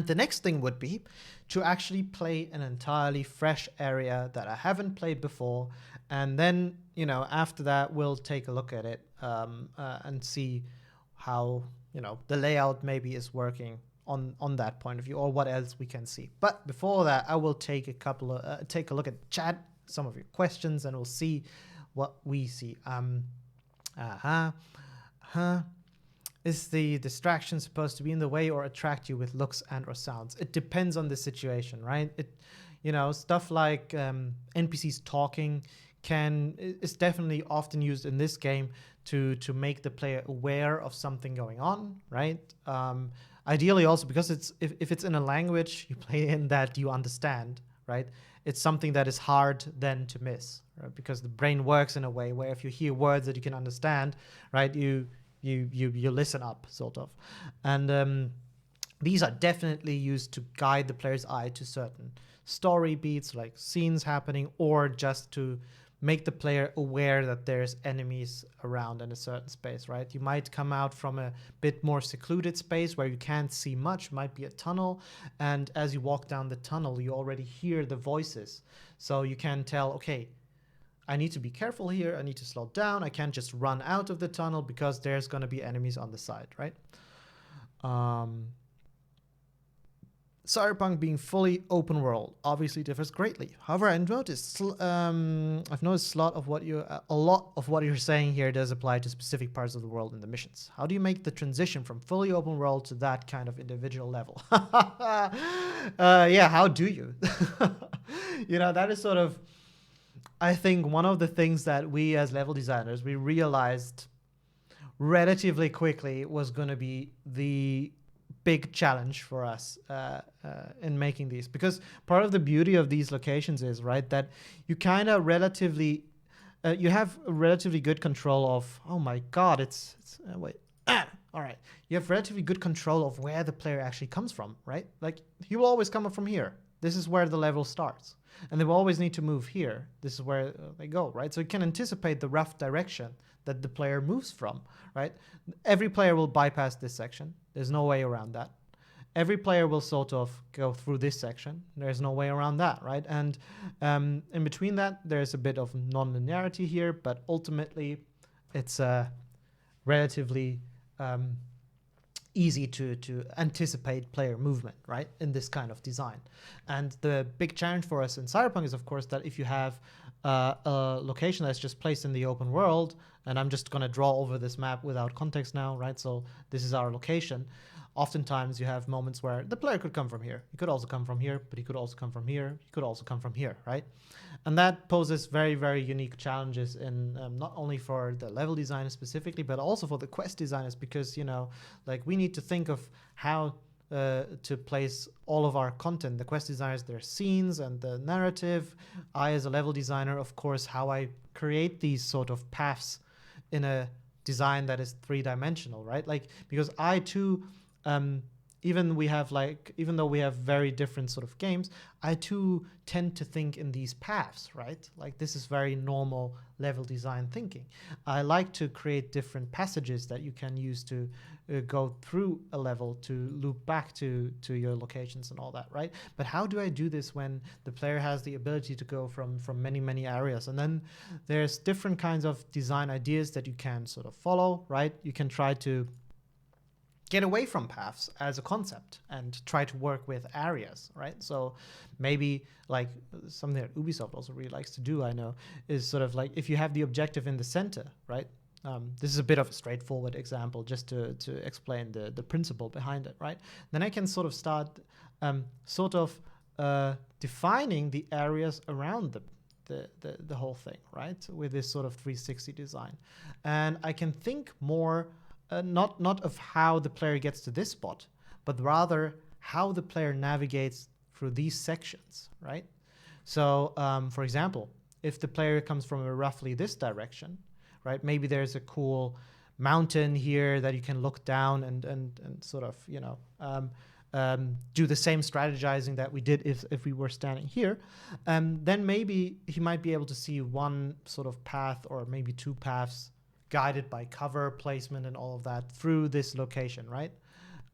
the next thing would be to actually play an entirely fresh area that I haven't played before. And then, you know, after that, we'll take a look at it and see how, you know, the layout maybe is working on that point of view, or what else we can see. But before that, I will take a look at chat, some of your questions, and we'll see what we see. Is the distraction supposed to be in the way or attract you with looks and or sounds? It depends on the situation, right? You know, stuff like NPCs talking is definitely often used in this game to make the player aware of something going on, right? Ideally also because if it's in a language you play in that you understand, right? It's something that is hard then to miss, right? Because the brain works in a way where if you hear words that you can understand, right, you listen up, sort of. And these are definitely used to guide the player's eye to certain story beats, like scenes happening, or just to make the player aware that there's enemies around in a certain space, right? You might come out from a bit more secluded space where you can't see much, might be a tunnel, and as you walk down the tunnel, you already hear the voices. So you can tell, okay, I need to be careful here, I need to slow down, I can't just run out of the tunnel because there's going to be enemies on the side, right? Cyberpunk being fully open world obviously differs greatly. However, I've noticed a lot of what you're saying here does apply to specific parts of the world in the missions. How do you make the transition from fully open world to that kind of individual level? Yeah, how do you? You know, that is sort of, I think, one of the things that we as level designers, we realized relatively quickly was going to be the big challenge for us in making these, because part of the beauty of these locations is, right, that you kind of you have relatively good control of, oh my god, all right, you have relatively good control of where the player actually comes from, right? Like, he will always come up from here. This is where the level starts, and they will always need to move here. This is where they go, right? So you can anticipate the rough direction that the player moves from, right? Every player will bypass this section. There's no way around that. Every player will sort of go through this section. There's no way around that, right? And in between that, there's a bit of non-linearity here, but ultimately it's relatively easy to anticipate player movement, right, in this kind of design. And the big challenge for us in Cyberpunk is, of course, that if you have a location that's just placed in the open world, and I'm just going to draw over this map without context now, right? So this is our location. Oftentimes you have moments where the player could come from here. He could also come from here, but he could also come from here. He could also come from here, right? And that poses very, very unique challenges in not only for the level designers specifically, but also for the quest designers, because, you know, like, we need to think of how to place all of our content. The quest designers, their scenes and the narrative. I, as a level designer, of course, how I create these sort of paths in a design that is three-dimensional, right? Like, because I too, even though we have very different sort of games, I too tend to think in these paths, right? Like this is very normal level design thinking. I like to create different passages that you can use to go through a level to loop back to your locations and all that, right? But how do I do this when the player has the ability to go from many areas? And then there's different kinds of design ideas that you can sort of follow, right? You can try to get away from paths as a concept and try to work with areas, right? So maybe like something that Ubisoft also really likes to do, I know, is sort of like if you have the objective in the center, right? This is a bit of a straightforward example just to explain the principle behind it, right? Then I can sort of start defining the areas around the whole thing, right? With this sort of 360 design. And I can think more not of how the player gets to this spot, but rather how the player navigates through these sections, right? So, for example, if the player comes from roughly this direction, right? Maybe there's a cool mountain here that you can look down and sort of, you know, do the same strategizing that we did if we were standing here. Then maybe he might be able to see one sort of path or maybe two paths guided by cover placement and all of that through this location, right?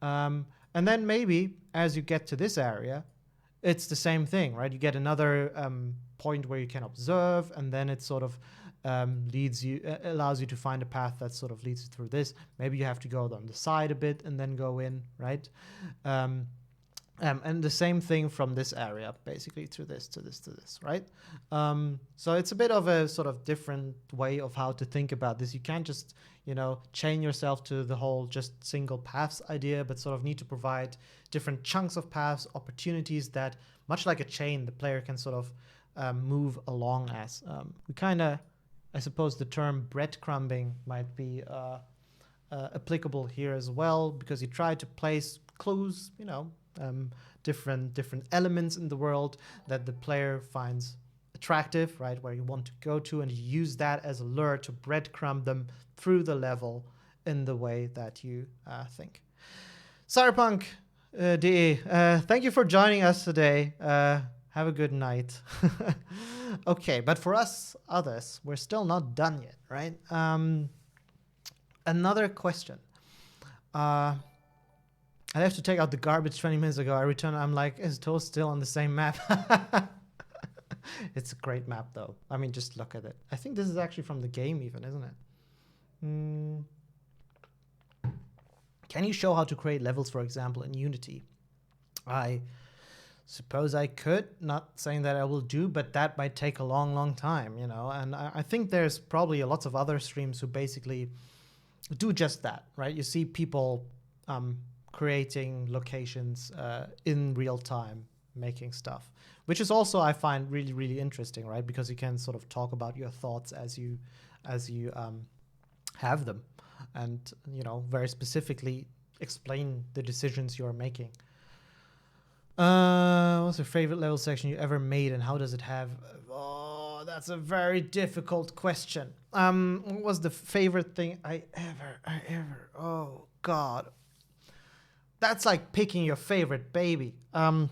And then maybe as you get to this area, it's the same thing, right? You get another point where you can observe, and then it sort of allows you to find a path that sort of leads you through this. Maybe you have to go on the side a bit and then go in, right? And the same thing from this area, basically to this, right? So it's a bit of a sort of different way of how to think about this. You can't just, you know, chain yourself to the whole just single paths idea, but sort of need to provide different chunks of paths, opportunities that, much like a chain, the player can sort of move along as. We kind of, I suppose the term breadcrumbing might be applicable here as well, because you try to place clues, you know, different elements in the world that the player finds attractive, right, where you want to go to, and you use that as a lure to breadcrumb them through the level in the way that you think. Cyberpunk DE, thank you for joining us today. Have a good night. Okay, but for us others, we're still not done yet, right? Another question. I have to take out the garbage 20 minutes ago. I return, I'm like, is Toast still on the same map? It's a great map, though. I mean, just look at it. I think this is actually from the game even, isn't it? Can you show how to create levels, for example, in Unity? I suppose I could, not saying that I will do, but that might take a long time, you know? And I think there's probably lots of other streams who basically do just that, right? You see people creating locations in real time, making stuff, which is also, I find, really interesting, right? Because you can sort of talk about your thoughts as you have them, and, you know, very specifically explain the decisions you're making. What's your favorite level section you ever made, and how does it have? Oh, that's a very difficult question. What was the favorite thing I ever? Oh God, that's like picking your favorite baby. I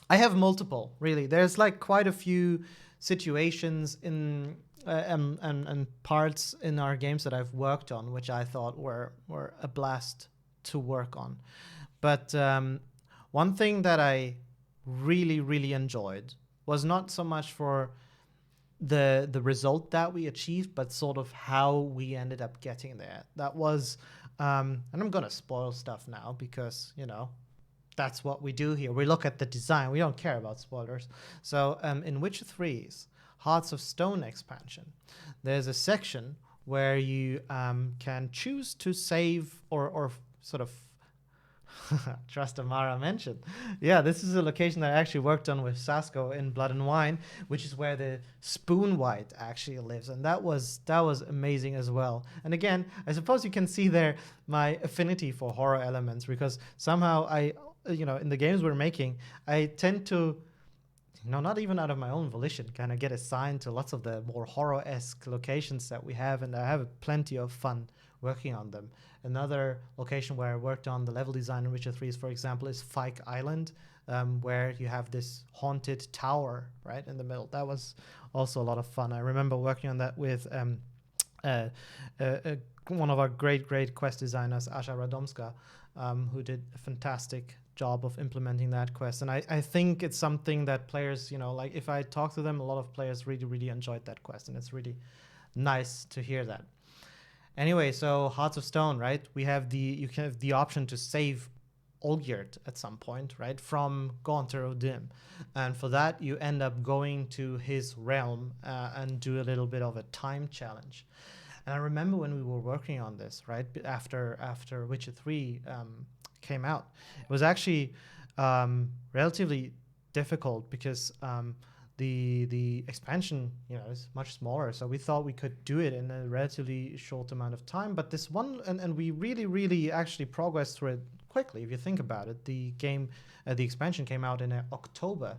have multiple, really. There's like quite a few situations in and parts in our games that I've worked on, which I thought were a blast to work on. But one thing that I really enjoyed was not so much for the result that we achieved, but sort of how we ended up getting there. That was, and I'm gonna spoil stuff now because, you know, that's what we do here. We look at the design. We don't care about spoilers. So in Witcher 3's Hearts of Stone expansion, there's a section where you can choose to save or sort of trust Amara mentioned. Yeah, this is a location that I actually worked on with Sasko in Blood and Wine, which is where the Spoon White actually lives, and that was amazing as well. And again, I suppose you can see there my affinity for horror elements, because somehow I, you know, in the games we're making, I tend to, you know, not even out of my own volition, kind of get assigned to lots of the more horror-esque locations that we have, and I have plenty of fun working on them. Another location where I worked on the level design in Witcher 3 is, for example, is Fyke Island, where you have this haunted tower right in the middle. That was also a lot of fun. I remember working on that with one of our great quest designers, Asha Radomska, who did a fantastic job of implementing that quest. And I think it's something that players, like if I talk to them, a lot of players really enjoyed that quest, and it's really nice to hear that. Anyway, so Hearts of Stone, right? You can have the option to save Olgierd at some point, right, from Gaunter O'Dim, and for that you end up going to his realm and do a little bit of a time challenge. And I remember when we were working on this, right, after Witcher 3 came out, it was actually relatively difficult because the expansion, is much smaller. So we thought we could do it in a relatively short amount of time. But this one, and we really actually progressed through it quickly. If you think about it, the game, the expansion came out in October,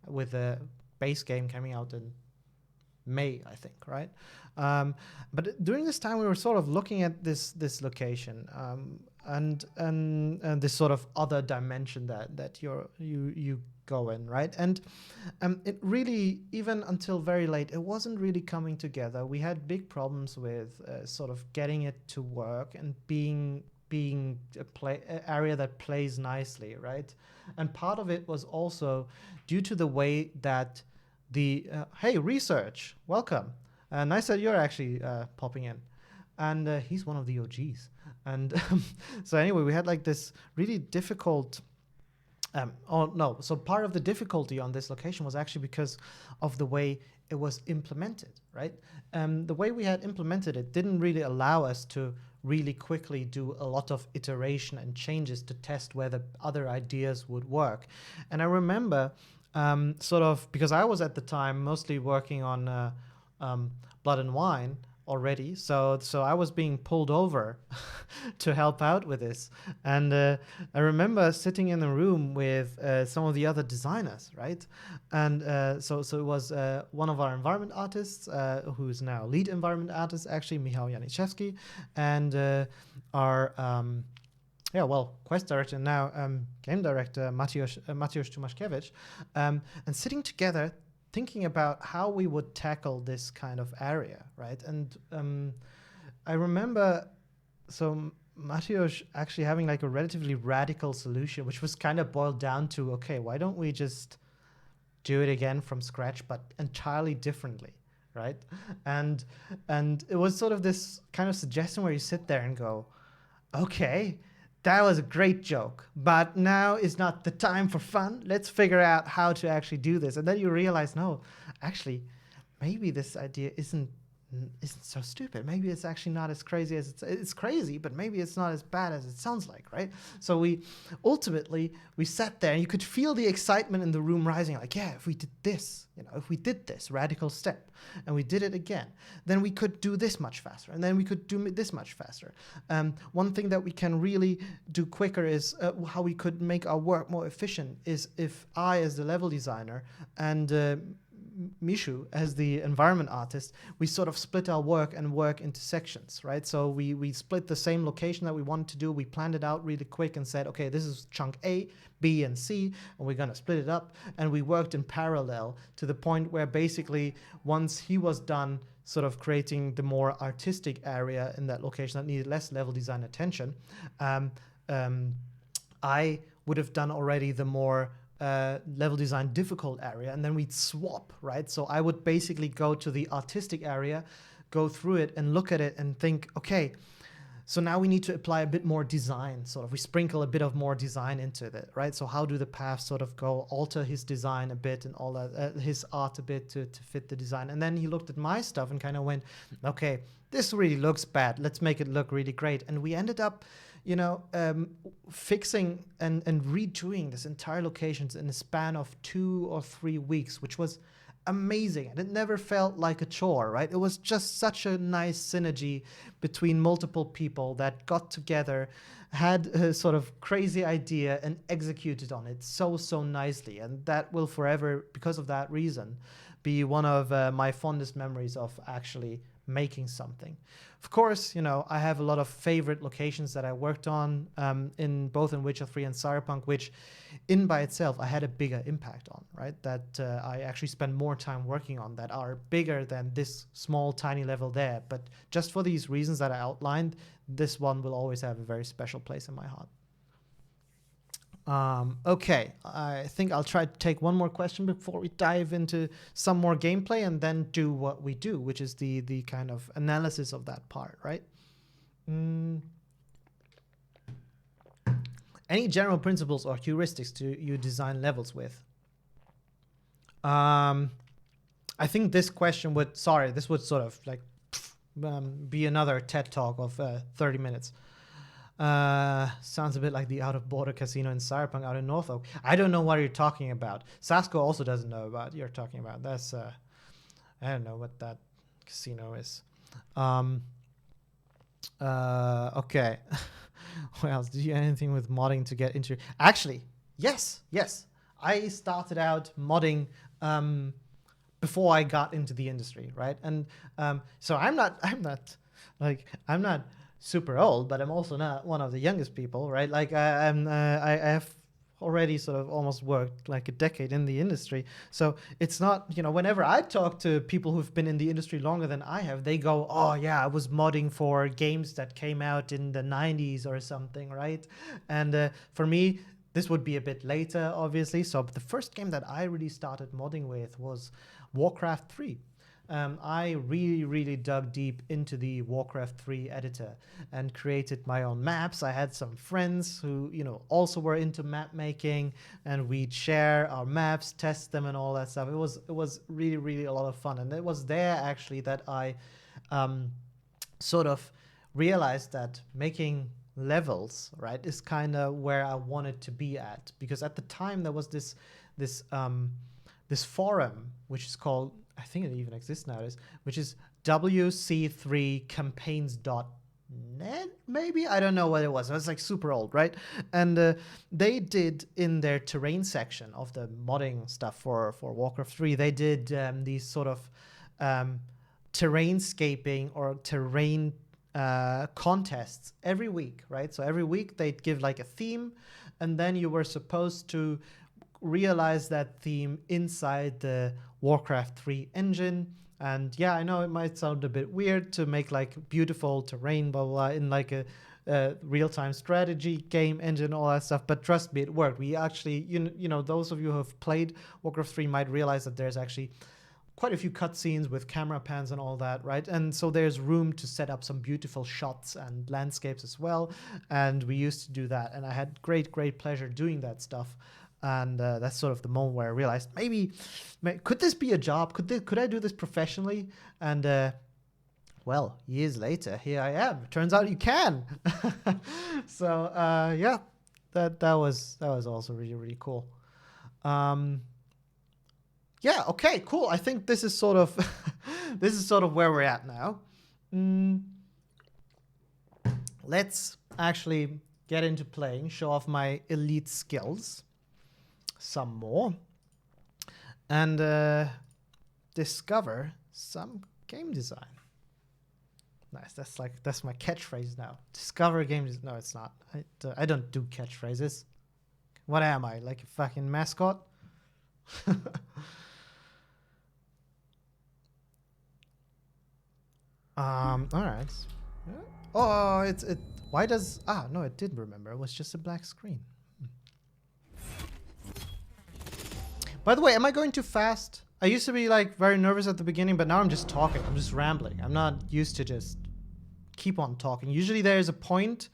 with the base game coming out in May, I think, right? But during this time, we were sort of looking at this location and this sort of other dimension that you go in, right? And it really, even until very late, it wasn't really coming together. We had big problems with sort of getting it to work and being a area that plays nicely, right? And part of it was also due to the way that hey, Research, welcome. Nice that you're actually popping in. And he's one of the OGs. And so anyway, we had like this really difficult... So part of the difficulty on this location was actually because of the way it was implemented, right? The way we had implemented it didn't really allow us to really quickly do a lot of iteration and changes to test whether other ideas would work. And I remember sort of, because I was at the time mostly working on Blood and Wine already, so I was being pulled over to help out with this. And I remember sitting in the room with some of the other designers, right? And so it was one of our environment artists, who is now lead environment artist, actually, Michał Janiszewski, and our quest director now, game director Mateusz Tomaszkiewicz, and sitting together thinking about how we would tackle this kind of area, right? And I remember Mateusz actually having like a relatively radical solution, which was kind of boiled down to, okay, why don't we just do it again from scratch, but entirely differently, right? And it was sort of this kind of suggestion where you sit there and go, okay, that was a great joke, but now is not the time for fun. Let's figure out how to actually do this. And then you realize, no, actually, maybe this idea isn't so stupid. Maybe it's actually not as crazy as it's crazy, but maybe it's not as bad as it sounds like, right? So we sat there and you could feel the excitement in the room rising, like, yeah, if we did this, if we did this radical step and we did it again, then we could do this much faster, and then we could do this much faster. One thing that we can really do quicker is how we could make our work more efficient is if I, as the level designer, and Mishu, as the environment artist, we sort of split our work into sections, right? So we split the same location that we wanted to do. We planned it out really quick and said, okay, this is chunk A, B, and C, and we're going to split it up. And we worked in parallel to the point where basically once he was done sort of creating the more artistic area in that location that needed less level design attention, I would have done already the more level design difficult area, and then we'd swap, right? So I would basically go to the artistic area, go through it and look at it and think, okay, so now we need to apply a bit more design, sort of. We sprinkle a bit of more design into it, right? So how do the paths sort of go, alter his design a bit and all that, his art a bit to fit the design. And then he looked at my stuff and kind of went, okay, this really looks bad. Let's make it look really great. And we ended up fixing and redoing this entire locations in a span of 2 or 3 weeks, which was amazing. And it never felt like a chore, right? It was just such a nice synergy between multiple people that got together, had a sort of crazy idea and executed on it so nicely. And that will forever, because of that reason, be one of my fondest memories of actually making something. Of course, you know, I have a lot of favorite locations that I worked on in both in Witcher 3 and Cyberpunk, which in by itself I had a bigger impact on, right? That I actually spend more time working on that are bigger than this small tiny level there. But just for these reasons that I outlined, this one will always have a very special place in my heart. Okay, I think I'll try to take one more question before we dive into some more gameplay and then do what we do, which is the kind of analysis of that part, right? Any general principles or heuristics you design levels with? I think this question would, this would sort of like be another TED talk of 30 minutes. Sounds a bit like the out-of-border casino in Cyberpunk out in Norfolk. I don't know what you're talking about. Sasko also doesn't know about you're talking about. That's I don't know what that casino is. Okay. What else? Do you do anything with modding to get into? Actually, yes. I started out modding before I got into the industry, right? And so I'm not super old, but I'm also not one of the youngest people, right? Like I have already sort of almost worked like a decade in the industry. So it's not, you know, whenever I talk to people who've been in the industry longer than I have, they go, oh yeah, I was modding for games that came out in the 90s or something, right? And for me, this would be a bit later, obviously. So the first game that I really started modding with was Warcraft 3. I really dug deep into the Warcraft 3 editor and created my own maps. I had some friends who, you know, also were into map making, and we'd share our maps, test them and all that stuff. It was really a lot of fun. And it was there actually that I sort of realized that making levels, right, is kind of where I wanted to be at, because at the time there was this forum which is called, I think it even exists nowadays, which is wc3campaigns.net, maybe? I don't know what it was. It was like super old, right? And they did in their terrain section of the modding stuff for Warcraft 3, they did these sort of terrainscaping or terrain contests every week, right? So every week they'd give like a theme, and then you were supposed to realize that theme inside the Warcraft 3 engine. And yeah, I know it might sound a bit weird to make like beautiful terrain, blah, blah, blah, in like a real-time strategy game engine, all that stuff. But trust me, it worked. We actually, you know, those of you who have played Warcraft 3 might realize that there's actually quite a few cutscenes with camera pans and all that, right? And so there's room to set up some beautiful shots and landscapes as well. And we used to do that. And I had great pleasure doing that stuff. And that's sort of the moment where I realized could this be a job? Could I do this professionally? And well, years later, here I am. Turns out you can. So yeah, that was also really cool. Yeah. Okay. Cool. I think this is sort of where we're at now. Let's actually get into playing. Show off my elite skills some more, and discover some game design. Nice. That's my catchphrase now. Discover game design. No, it's not. I don't do catchphrases. What am I, like a fucking mascot? All right. Oh, why does no, it did remember. It was just a black screen. By the way, am I going too fast? I used to be like very nervous at the beginning, but now I'm just talking. I'm just rambling. I'm not used to just keep on talking. Usually there's a point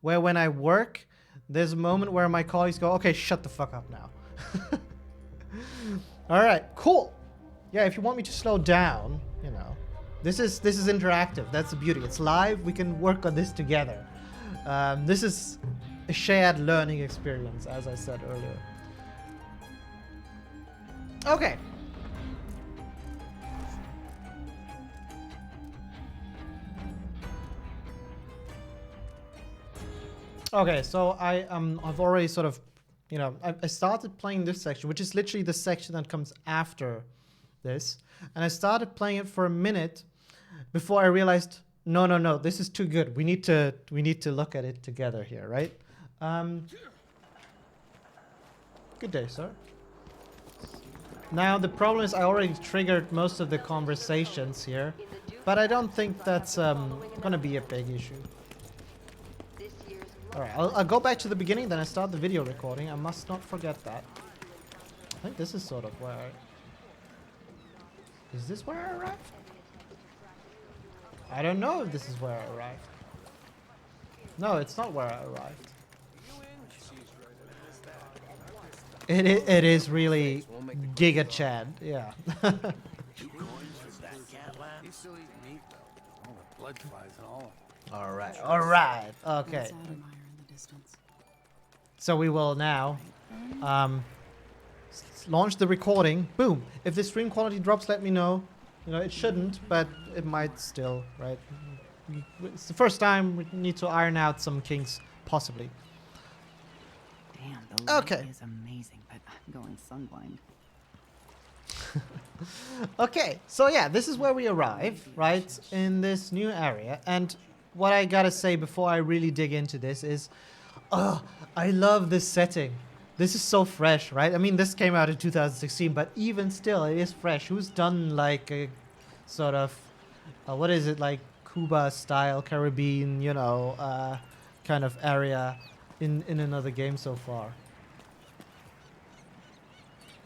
where when I work, there's a moment where my colleagues go, okay, shut the fuck up now. All right, cool. Yeah, if you want me to slow down, you know, this is interactive. That's the beauty. It's live. We can work on this together. This is a shared learning experience, as I said earlier. Okay. Okay, so I've already sort of, you know, I started playing this section, which is literally the section that comes after this, and I started playing it for a minute, before I realized, no, this is too good. We need to look at it together here, right? Good day, sir. Now the problem is I already triggered most of the conversations here, but I don't think that's gonna be a big issue. Alright, I'll go back to the beginning, then I start the video recording. I must not forget that. I think this is sort of where I... Is this where I arrived? I don't know if this is where I arrived. No, it's not where I arrived. It is really Giga Chad, yeah. Alright, okay. So we will now launch the recording. Boom. If the stream quality drops, let me know. You know, it shouldn't, but it might still, right? It's the first time we need to iron out some kinks, possibly. Damn, the Okay. light is amazing, but I'm going sunblind. Okay, so yeah, this is where we arrive, right? In this new area. And what I gotta say before I really dig into this is, I love this setting. This is so fresh, right? I mean, this came out in 2016, but even still, it is fresh. Who's done like a sort of, what is it, like Cuba style, Caribbean, you know, kind of area in another game so far?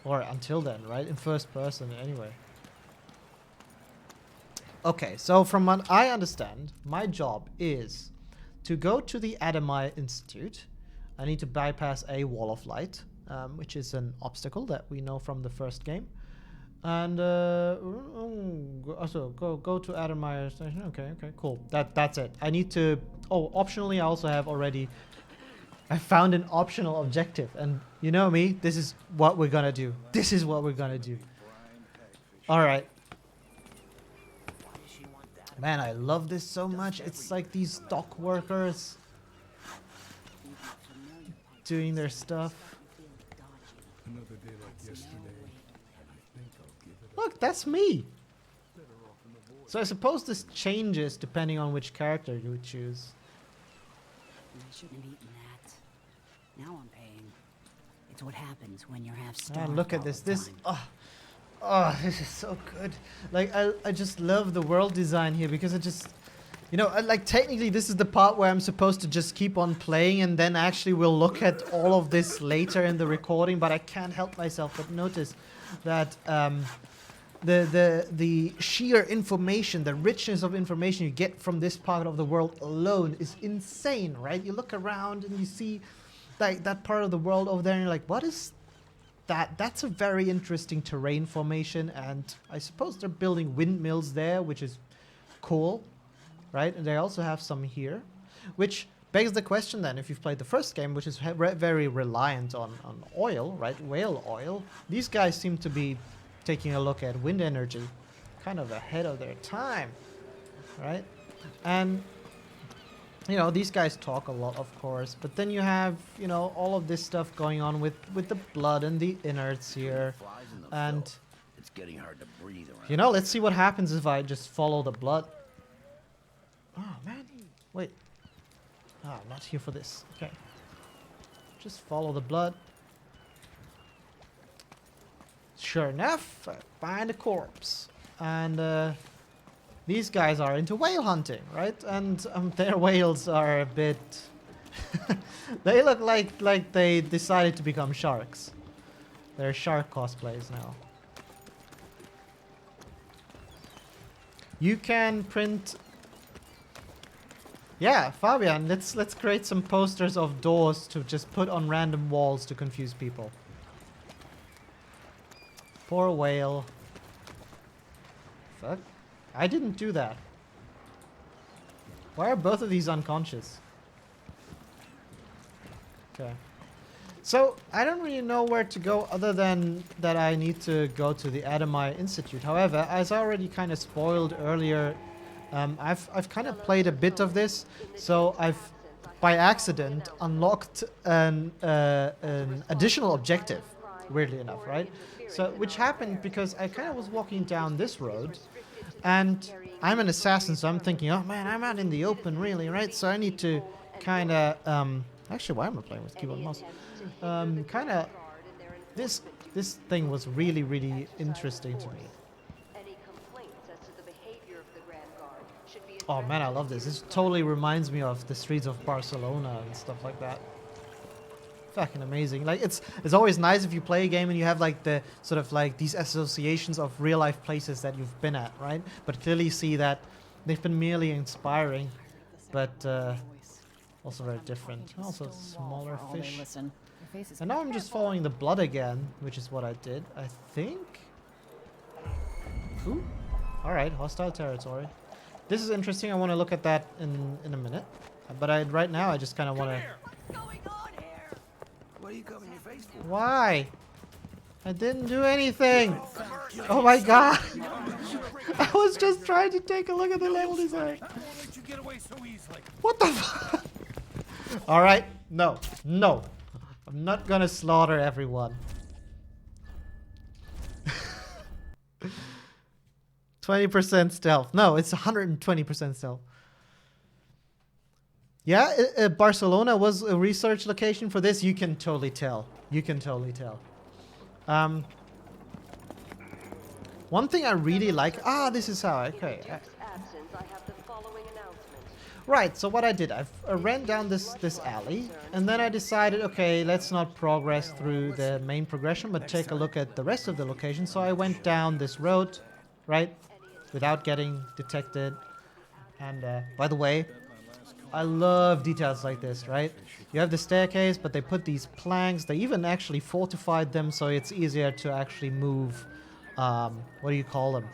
Or until then, right? In first person, anyway. Okay, so from what I understand, my job is to go to the Adamai Institute. I need to bypass a wall of light, which is an obstacle that we know from the first game. And also go to Adamai Station. Okay, cool. That's it. I need to. Oh, optionally, I also have already. I found an optional objective, and you know me. This is what we're gonna do. This is what we're gonna do. All right. Man, I love this so much. It's like these dock workers doing their stuff. Look, that's me. So I suppose this changes depending on which character you choose. I shouldn't have eaten that. Now I'm paying. It's what happens when you're half starved. Man, look at all this. the This, time. this is so good. Like, I just love the world design here because it just, you know, like technically this is the part where I'm supposed to just keep on playing and then actually we'll look at all of this later in the recording, but I can't help myself but notice that the sheer information, the richness of information you get from this part of the world alone is insane, right? You look around and you see like that part of the world over there and you're like, what is that? That's a very interesting terrain formation, and I suppose they're building windmills there, which is cool, right? And they also have some here, which begs the question then, if you've played the first game, which is very reliant on oil, right? Whale oil. These guys seem to be taking a look at wind energy, kind of ahead of their time, right? And you know, these guys talk a lot, of course, but then you have, you know, all of this stuff going on with the blood and the innards here, and it's getting hard to breathe around. you know, let's see what happens if I just follow the blood. Oh man, wait. Ah, I'm not here for this. Okay, just follow the blood. Sure enough, I find a corpse, and these guys are into whale hunting, right? And their whales are a bit... they look like they decided to become sharks. They're shark cosplays now. You can print... Yeah, Fabian, let's create some posters of doors to just put on random walls to confuse people. Poor whale. Fuck. I didn't do that. Why are both of these unconscious? Okay. So, I don't really know where to go other than that I need to go to the Adamai Institute. However, as I already kind of spoiled earlier, I've kind of played a bit of this, so I've, by accident, unlocked an additional objective, weirdly enough, right? So, which happened because I kind of was walking down this road, And I'm an assassin, so I'm thinking, oh man, I'm out in the open, really, right? So I need to kind of, actually, why am I playing with keyboard and mouse? Kind of, this thing was really, really interesting to me. Oh man, I love this. This totally reminds me of the streets of Barcelona and stuff like that. Fucking amazing. Like it's always nice if you play a game and you have like the sort of like these associations of real life places that you've been at, right? But clearly you see that they've been merely inspiring, but also very different. Also smaller fish. And now I'm just following the blood again, which is what I did, I think. Ooh. Alright, hostile territory. This is interesting. I want to look at that in a minute. But right now I just kind of want to... What are you covering your face for? Why? I didn't do anything. Oh my god. I was just trying to take a look at the level design. What the fuck? Alright. No. No. I'm not gonna slaughter everyone. 20% stealth. No, it's 120% stealth. Yeah, Barcelona was a research location for this. You can totally tell. You can totally tell. One thing I really like... Ah, this is how... Okay. Right, so what I did, I ran down this alley, and then I decided, okay, let's not progress through the main progression, but take a look at the rest of the location. So I went down this road, right, without getting detected. And by the way, I love details like this, right? You have the staircase, but they put these planks. They even actually fortified them so it's easier to actually move, what do you call them?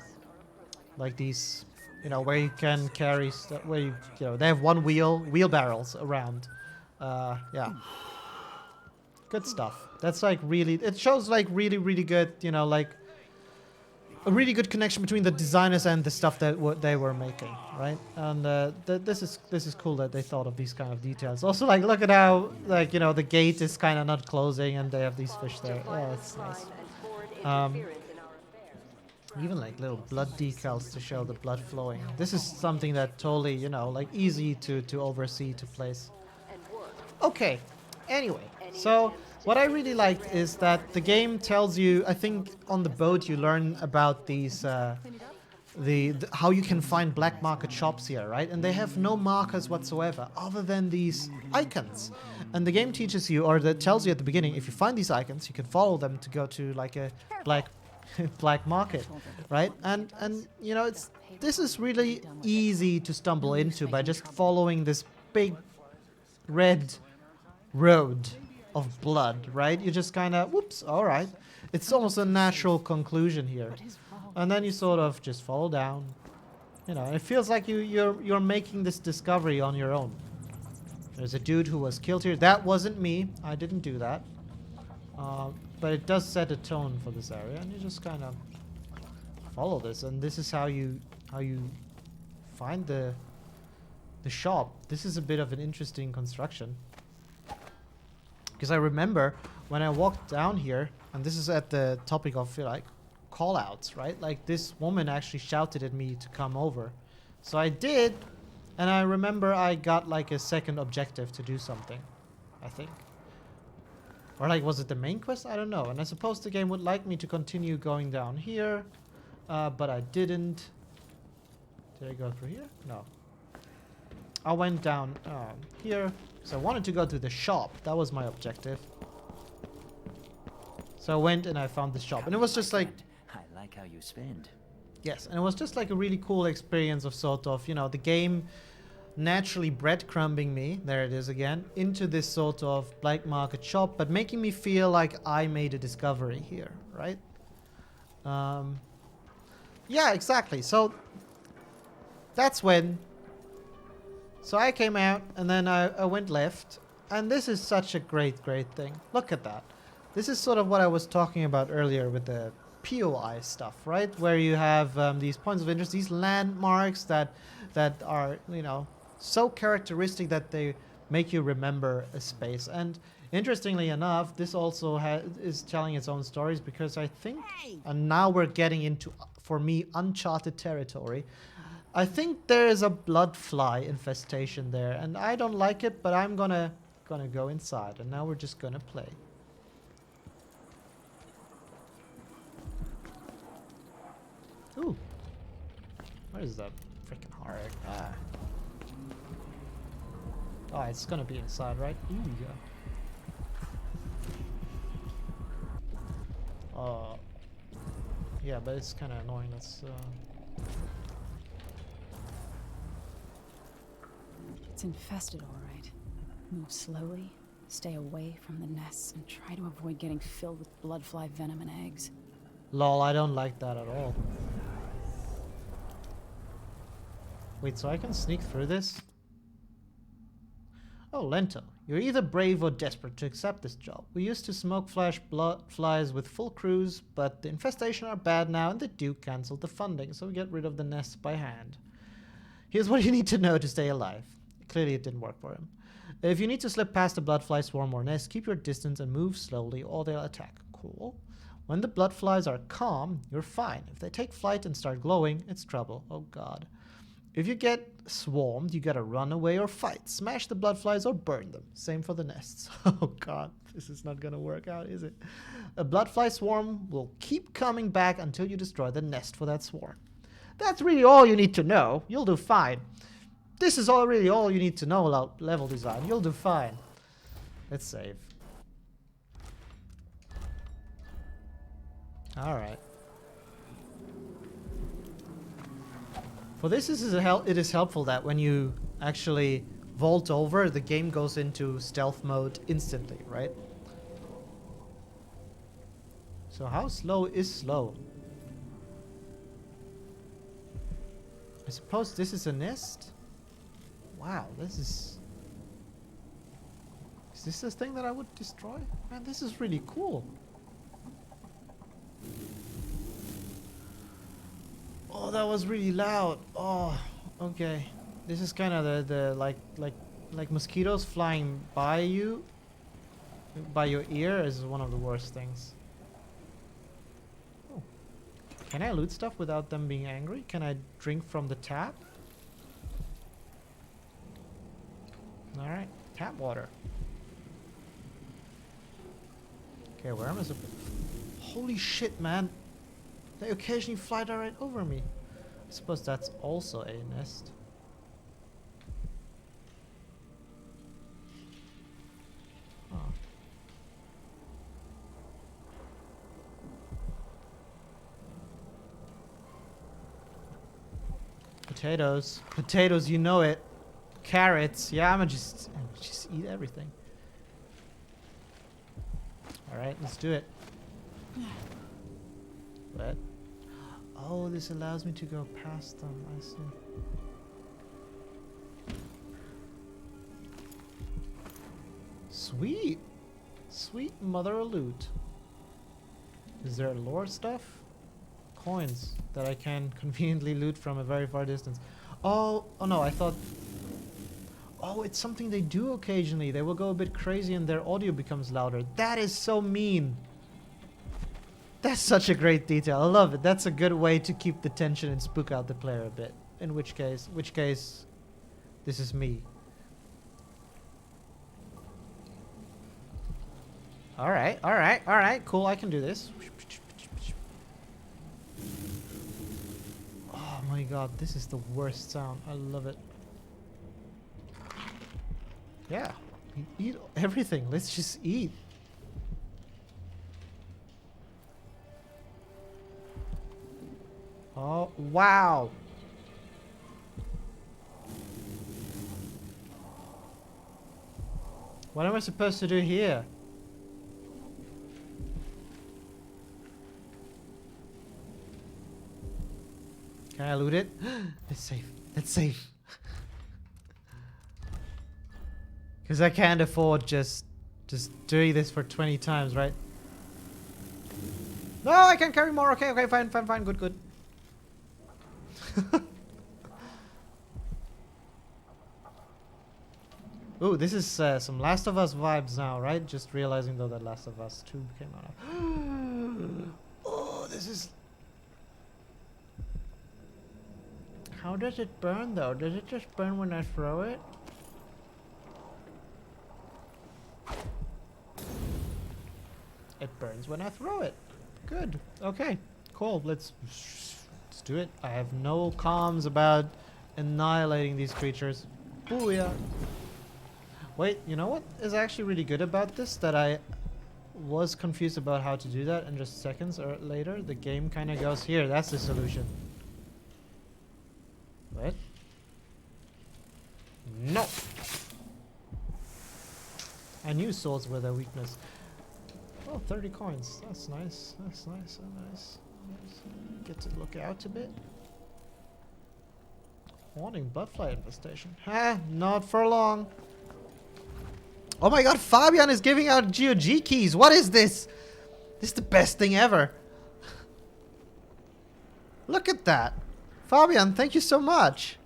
Like these... You know, where you can carry stuff, where you know, they have one wheelbarrows around. Yeah. Good stuff. That's like really, it shows like really, really good, you know, like a really good connection between the designers and the stuff that they were making, right? And this is cool that they thought of these kind of details. Also, like, look at how, like, you know, the gate is kind of not closing and they have these fish there. Yeah, that's nice. Even like little blood decals to show the blood flowing. This is something that totally, you know, like easy to oversee, to place. Okay, anyway, so what I really liked is that the game tells you, I think on the boat you learn about these, how you can find black market shops here, right? And they have no markers whatsoever other than these icons. And the game teaches you, or that tells you at the beginning, if you find these icons, you can follow them to go to like a black market, right? And you know, this is really easy to stumble into by just following this big red road of blood, right? You just kind of, whoops, all right. It's almost a natural conclusion here, and then you sort of just fall down. You know, it feels like you're making this discovery on your own. There's a dude who was killed here. That wasn't me. I didn't do that. But it does set a tone for this area, and you just kind of follow this, and this is how you find the shop. This is a bit of an interesting construction, because I remember when I walked down here, and this is at the topic of like call-outs, right? Like this woman actually shouted at me to come over, so I did, and I remember I got like a second objective to do something, I think. Or like, was it the main quest? I don't know. And I suppose the game would like me to continue going down here, but I didn't. Did I go through here? No. I went down here, because I wanted to go to the shop. That was my objective. So I went and I found the shop. And it was just like... I like how you spend. Yes, and it was just like a really cool experience of sort of, you know, the game... naturally breadcrumbing me, there it is again, into this sort of black market shop, but making me feel like I made a discovery here, right? Yeah, exactly. So that's when... So I came out, and then I went left, and this is such a great thing. Look at that. This is sort of what I was talking about earlier with the POI stuff, right? Where you have these points of interest, these landmarks that are, you know, so characteristic that they make you remember a space. And Interestingly enough, this also is telling its own stories because I think, Hey! and now we're getting into, for me, uncharted territory. I think there is a blood fly infestation there, and I don't like it, but I'm gonna go inside, and now we're just gonna play. Ooh, where is that freaking horror? Ah. Oh, it's gonna be inside, right? Ooh, yeah. Yeah, but it's kind of annoying. Let's. It's infested, all right. Move slowly, stay away from the nests, and try to avoid getting filled with bloodfly venom and eggs. Lol, I don't like that at all. Wait, so I can sneak through this? Oh, Lento. You're either brave or desperate to accept this job. We used to smoke blood flies with full crews, but the infestation are bad now and the Duke cancelled the funding, so we get rid of the nests by hand. Here's what you need to know to stay alive. Clearly it didn't work for him. If you need to slip past a bloodfly swarm or nest, keep your distance and move slowly or they'll attack. Cool. When the bloodflies are calm, you're fine. If they take flight and start glowing, it's trouble. Oh god. If you get swarmed, you gotta run away or fight. Smash the bloodflies or burn them. Same for the nests. Oh god, this is not gonna work out, is it? A bloodfly swarm will keep coming back until you destroy the nest for that swarm. That's really all you need to know. You'll do fine. This is really all you need to know about level design. You'll do fine. Let's save. Alright. For this, it is helpful that when you actually vault over, the game goes into stealth mode instantly, right? So how slow is slow? I suppose this is a nest? Wow, this is... Is this the thing that I would destroy? Man, this is really cool. Oh, that was really loud. Oh, okay. This is kind of the like mosquitoes flying by you, by your ear is one of the worst things. Oh. Can I loot stuff without them being angry? Can I drink from the tap? All right, tap water. Okay, where am I supposed? Holy shit, man! They occasionally fly right over me. I suppose that's also a nest. Oh. Potatoes. Potatoes, you know it. Carrots. Yeah, I'm gonna just eat everything. Alright, let's do it. What? Oh, this allows me to go past them. I see. Sweet. Sweet mother of loot. Is there lore stuff? Coins that I can conveniently loot from a very far distance. Oh no, I thought... Oh, it's something they do occasionally. They will go a bit crazy and their audio becomes louder. That is so mean. That's such a great detail. I love it. That's a good way to keep the tension and spook out the player a bit. In which case, this is me. Alright, cool, I can do this. Oh my god, this is the worst sound. I love it. Yeah, eat everything. Let's just eat. Oh, wow. What am I supposed to do here? Can I loot it? It's safe. It's safe. Because I can't afford just doing this for 20 times, right? No, I can carry more. Okay, fine, good. Ooh, this is some Last of Us vibes now, right? Just realizing though that Last of Us 2 came out. Oh, this is... How does it burn though? Does it just burn when I throw it? It burns when I throw it. Good. Okay. Cool. Let's do it. I have no qualms about annihilating these creatures. Booyah. Wait, you know what is actually really good about this? That I was confused about how to do that, and just seconds or later the game kind of goes, here, that's the solution. What? No! I knew swords were their weakness. Oh, 30 coins. That's nice. That's nice. Nice. Get to look out a bit. Warning, bloodfly infestation. Ha! Not for long. Oh my god, Fabian is giving out GOG keys. What is this? This is the best thing ever. Look at that. Fabian, thank you so much.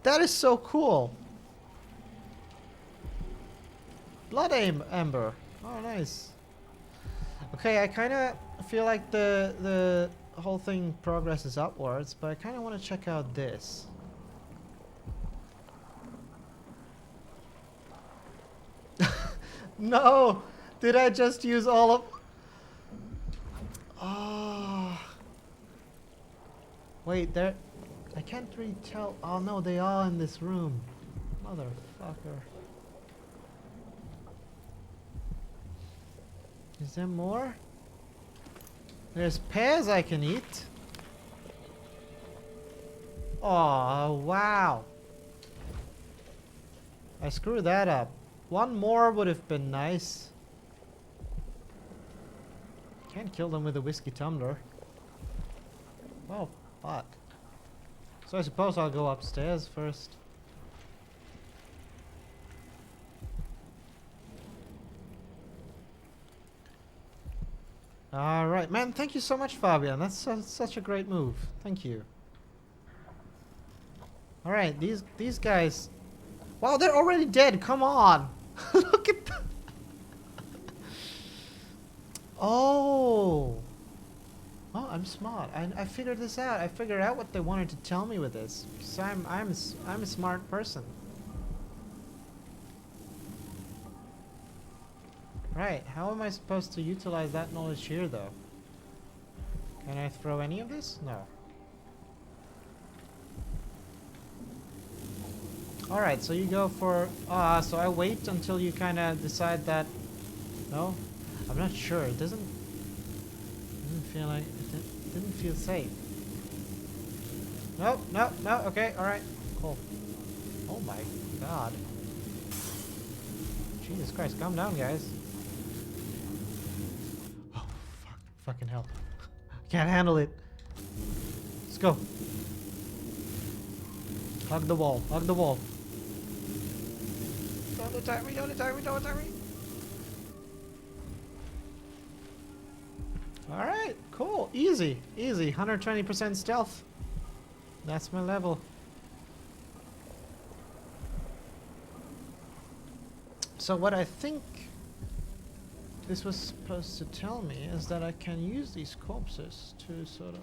That is so cool. Blood Ember. Oh, nice. Okay, I kind of feel like the whole thing progresses upwards, but I kind of want to check out this. No! Did I just use all of... Oh. Wait, there... I can't really tell... Oh no, they are in this room. Motherfucker. Is there more? There's pears I can eat. Oh, wow. I screwed that up. One more would have been nice. Can't kill them with a whiskey tumbler. Oh, fuck. So I suppose I'll go upstairs first. Alright, man, thank you so much, Fabian. That's such a great move. Thank you. Alright, these guys... Wow, they're already dead. Come on. Look at that. Oh. Oh, I'm smart. I figured this out. I figured out what they wanted to tell me with this. So I'm a smart person. Right. How am I supposed to utilize that knowledge here, though? Can I throw any of this? No. Alright, so you go for... so I wait until you kind of decide that... No? I'm not sure. It doesn't feel like... It didn't feel safe. No, no, no. Okay, alright. Cool. Oh my god. Jesus Christ, calm down, guys. Oh, fuck. Fucking hell. I can't handle it. Let's go. Hug the wall. Hug the wall. Don't attack me, don't attack me, don't attack me. Alright, cool. Easy. Easy. 120% stealth. That's my level. So what I think this was supposed to tell me is that I can use these corpses to sort of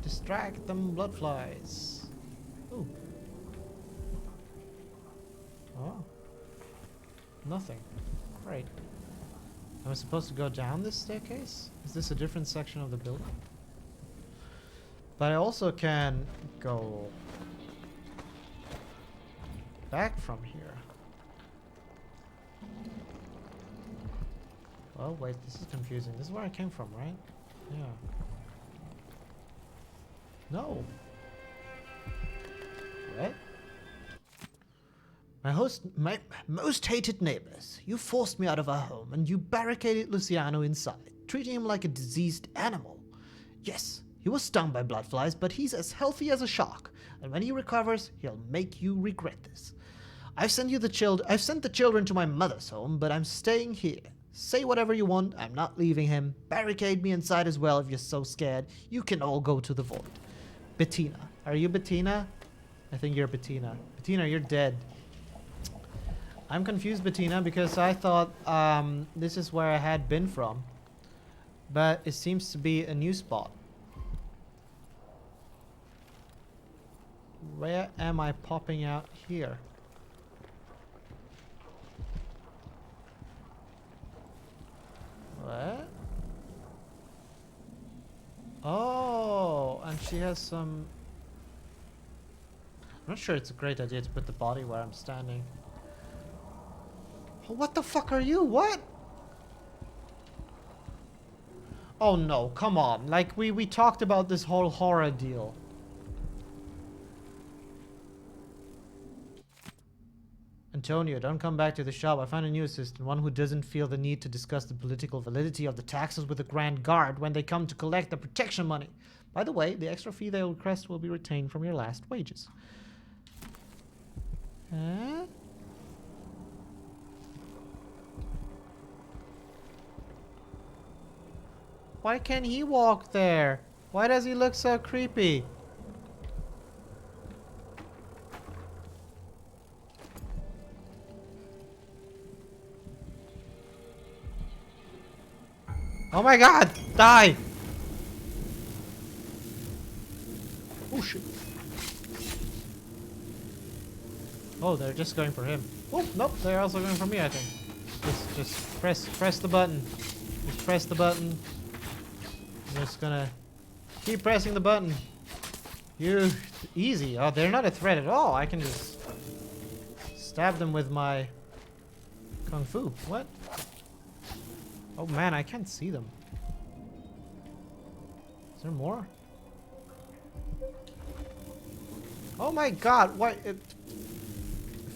distract them bloodflies. Ooh. Oh. Nothing. Great. Am I supposed to go down this staircase? Is this a different section of the building? But I also can go back from here. Oh wait, this is confusing. This is where I came from, right? Yeah. No. What? My most hated neighbors. You forced me out of our home and you barricaded Luciano inside, treating him like a diseased animal. Yes, he was stung by bloodflies, but he's as healthy as a shark, and when he recovers, he'll make you regret this. I've sent the children to my mother's home, but I'm staying here. Say whatever you want, I'm not leaving him. Barricade me inside as well if you're so scared. You can all go to the void. Bettina. Are you Bettina? I think you're Bettina. Bettina, you're dead. I'm confused, Bettina, because I thought this is where I had been from. But it seems to be a new spot. Where am I popping out here? What? Oh, and she has some... I'm not sure it's a great idea to put the body where I'm standing. Oh, what the fuck are you? What? Oh no, come on. Like, we talked about this whole horror deal. Antonio, don't come back to the shop. I found a new assistant, one who doesn't feel the need to discuss the political validity of the taxes with the Grand Guard when they come to collect the protection money. By the way, the extra fee they will request will be retained from your last wages. Huh? Why can't he walk there? Why does he look so creepy? Oh my god! Die! Oh shit. Oh, they're just going for him. Oh, nope, they're also going for me, I think. Just press the button. Just press the button. I'm just gonna keep pressing the button. You, easy. Oh, they're not a threat at all. I can just stab them with my kung fu. What? Oh man, I can't see them. Is there more? Oh my god, why? It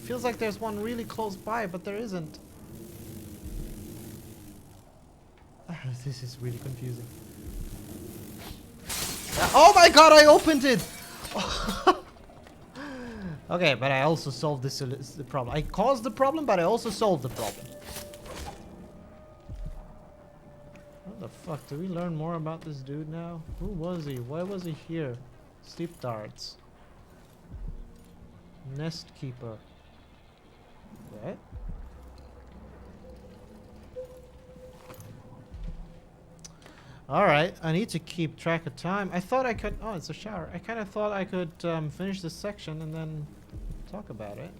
feels like there's one really close by, but there isn't. This is really confusing. Oh my god, I opened it! Okay, but I also solved the problem. I caused the problem, but I also solved the problem. What the fuck? Do we learn more about this dude now? Who was he? Why was he here? Sleep darts. Nest keeper. What? Alright, I need to keep track of time. I thought I could... Oh, it's a shower. I kind of thought I could finish this section and then talk about it.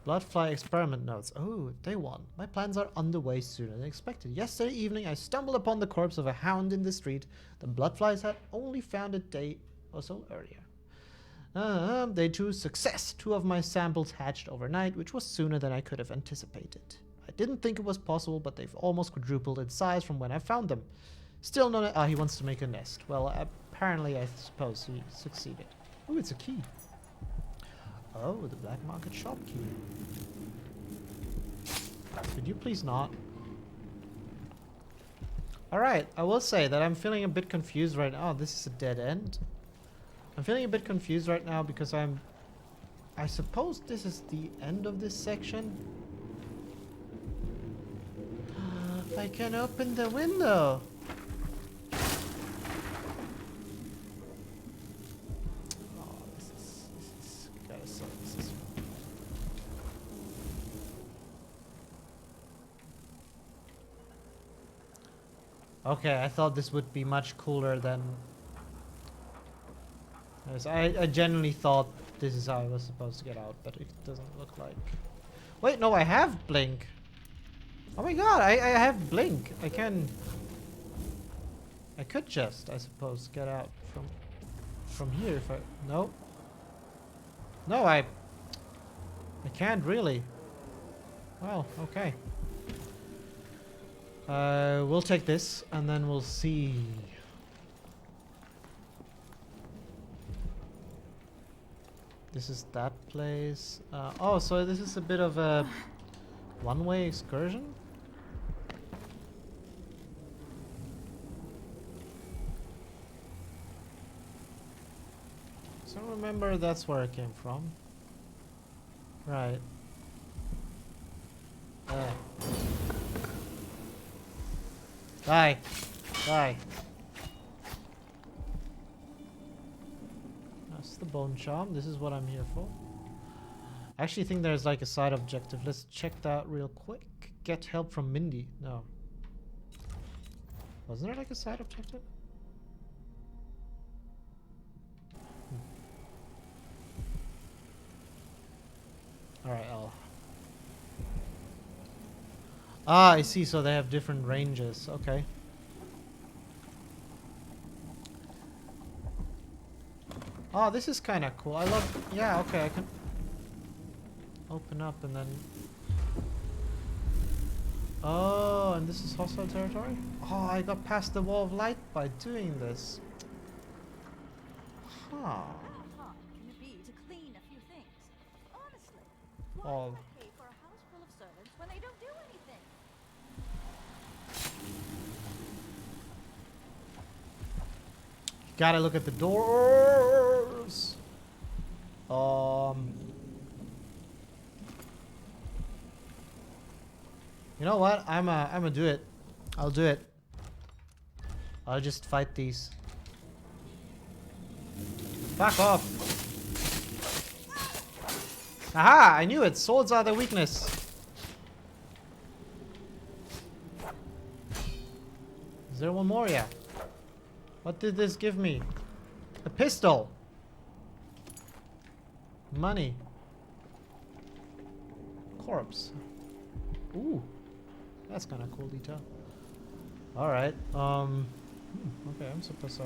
Bloodfly experiment notes. Oh, day 1. My plans are underway sooner than expected. Yesterday evening, I stumbled upon the corpse of a hound in the street. The bloodflies had only found a day or so earlier. Day 2, success. 2 of my samples hatched overnight, which was sooner than I could have anticipated. I didn't think it was possible, but they've almost quadrupled in size from when I found them. Still no... Ah, he wants to make a nest. Well, apparently I suppose he succeeded. Oh, it's a key. Oh, the black market shop key. Could you please not? Alright, I will say that I'm feeling a bit confused right now. Oh, this is a dead end. I'm feeling a bit confused right now because I suppose this is the end of this section. I can open the window. Oh, this is gotta suck. This is... Okay, I thought this would be much cooler than... Yes, I genuinely thought this is how I was supposed to get out, but it doesn't look like... Wait, no, I have Blink. Oh my god, I have Blink. I could just, I suppose, get out from here if I... No. No, I can't really. Well, okay. We'll take this and then we'll see. This is that place. Oh, so this is a bit of a one-way excursion? So remember that's where I came from. Right. Die. Die. the bone charm. This is what I'm here for. I actually think there's like a side objective. Let's check that real quick. Get help from Mindy. No. Wasn't there like a side objective? Alright, L. Ah, I see. So they have different ranges. Okay. Oh, this is kind of cool. I love... Yeah, okay, I can... open up and then... Oh, and this is hostile territory? Oh, I got past the wall of light by doing this. Huh. How hard can it be to clean a few things? Honestly, why Oh. would I pay for a house full of servants when they don't do anything? Gotta look at the doors. You know what? I'ma do it. I'll do it. I'll just fight these. Fuck off. Aha! I knew it. Swords are their weakness. Is there one more? Yeah. What did this give me? A pistol. Money. Corpse. Ooh. That's kind of cool detail. Alright. Okay, I'm supposed to...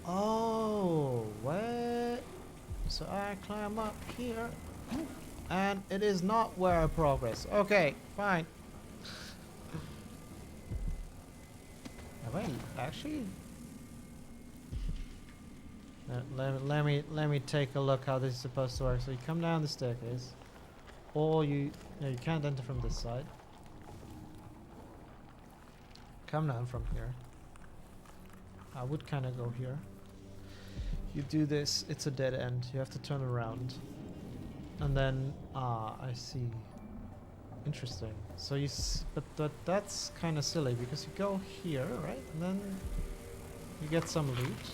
Oh, what? So I climb up here. And it is not where I progress. Okay, fine. Wait, actually... Let me take a look how this is supposed to work. So you come down the staircase. Or you... No, you can't enter from this side. Come down from here. I would kind of go here. You do this, it's a dead end. You have to turn around. And then... Ah, I see. Interesting. So you... But that's kind of silly because you go here, right? And then you get some loot.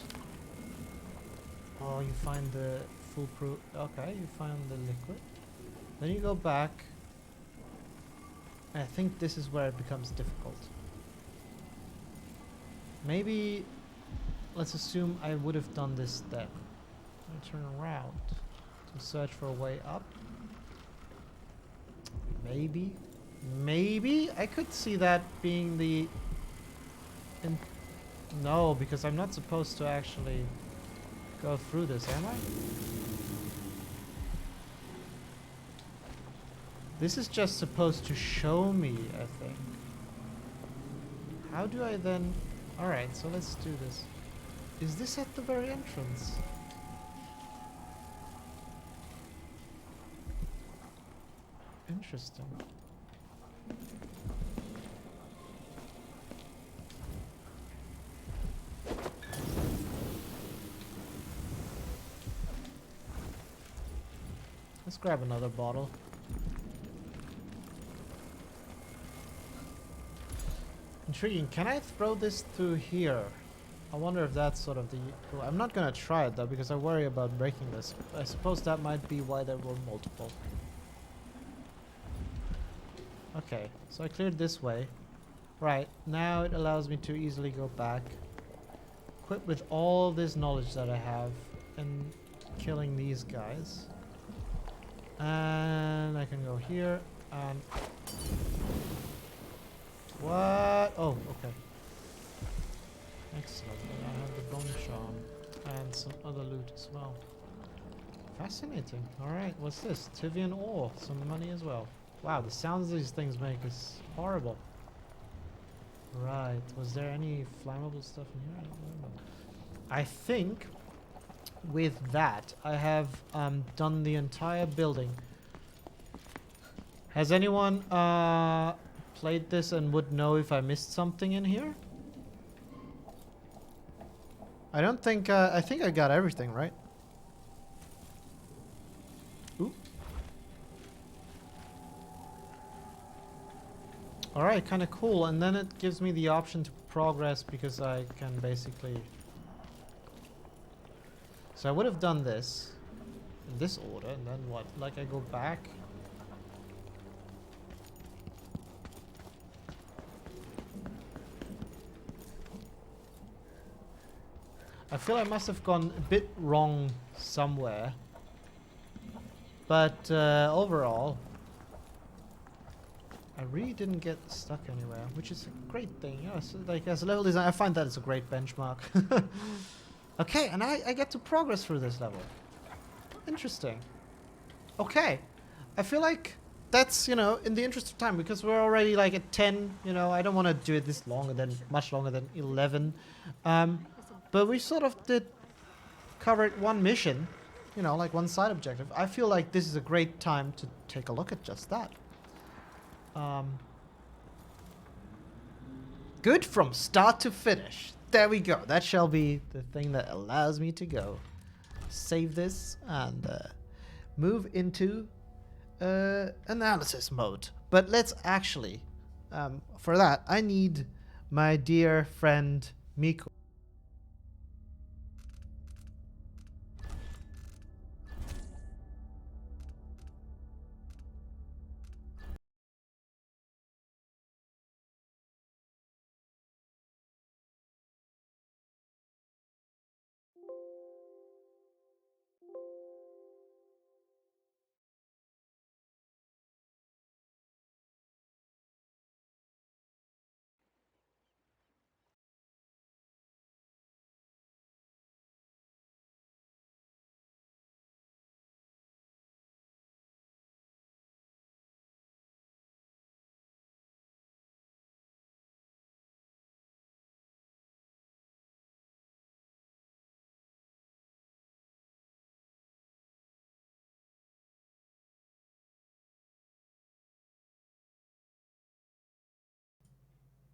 Oh, you find the foolproof... Okay, you find the liquid. Then you go back. I think this is where it becomes difficult. Maybe... Let's assume I would have done this then. I turn around to search for a way up. Maybe. Maybe I could see that being the... No, because I'm not supposed to actually go through this, am I? This is just supposed to show me, I think. How do I then... Alright, so let's do this. Is this at the very entrance? Interesting. Let's grab another bottle. Intriguing. Can I throw this through here? I wonder if that's sort of the... I'm not gonna try it though because I worry about breaking this. I suppose that might be why there were multiple. Okay, so I cleared this way. Right, now it allows me to easily go back. Equipped with all this knowledge that I have in killing these guys. And I can go here and... What? Oh, okay. Excellent. And I have the bone charm and some other loot as well. Fascinating. Alright, what's this? Tivian ore. Some money as well. Wow, the sounds these things make is horrible. Right. Was there any flammable stuff in here? I don't remember. I think with that I have done the entire building. Has anyone played this and would know if I missed something in here? I don't think... I think I got everything, right? Ooh. Alright, kind of cool. And then it gives me the option to progress because I can basically So I would have done this in this order, and then what? Like I go back. I feel I must have gone a bit wrong somewhere. But overall, I really didn't get stuck anywhere, which is a great thing. You know, so like as a level designer, I find that it's a great benchmark. Okay, and I get to progress through this level. Interesting. Okay, I feel like that's, you know, in the interest of time, because we're already like at 10, you know, I don't want to do it this longer than, much longer than 11. But we sort of did covered one mission, you know, like one side objective. I feel like this is a great time to take a look at just that. Good from start to finish. There we go. That shall be the thing that allows me to go. Save this and move into analysis mode. But let's actually, for that, I need my dear friend Miko.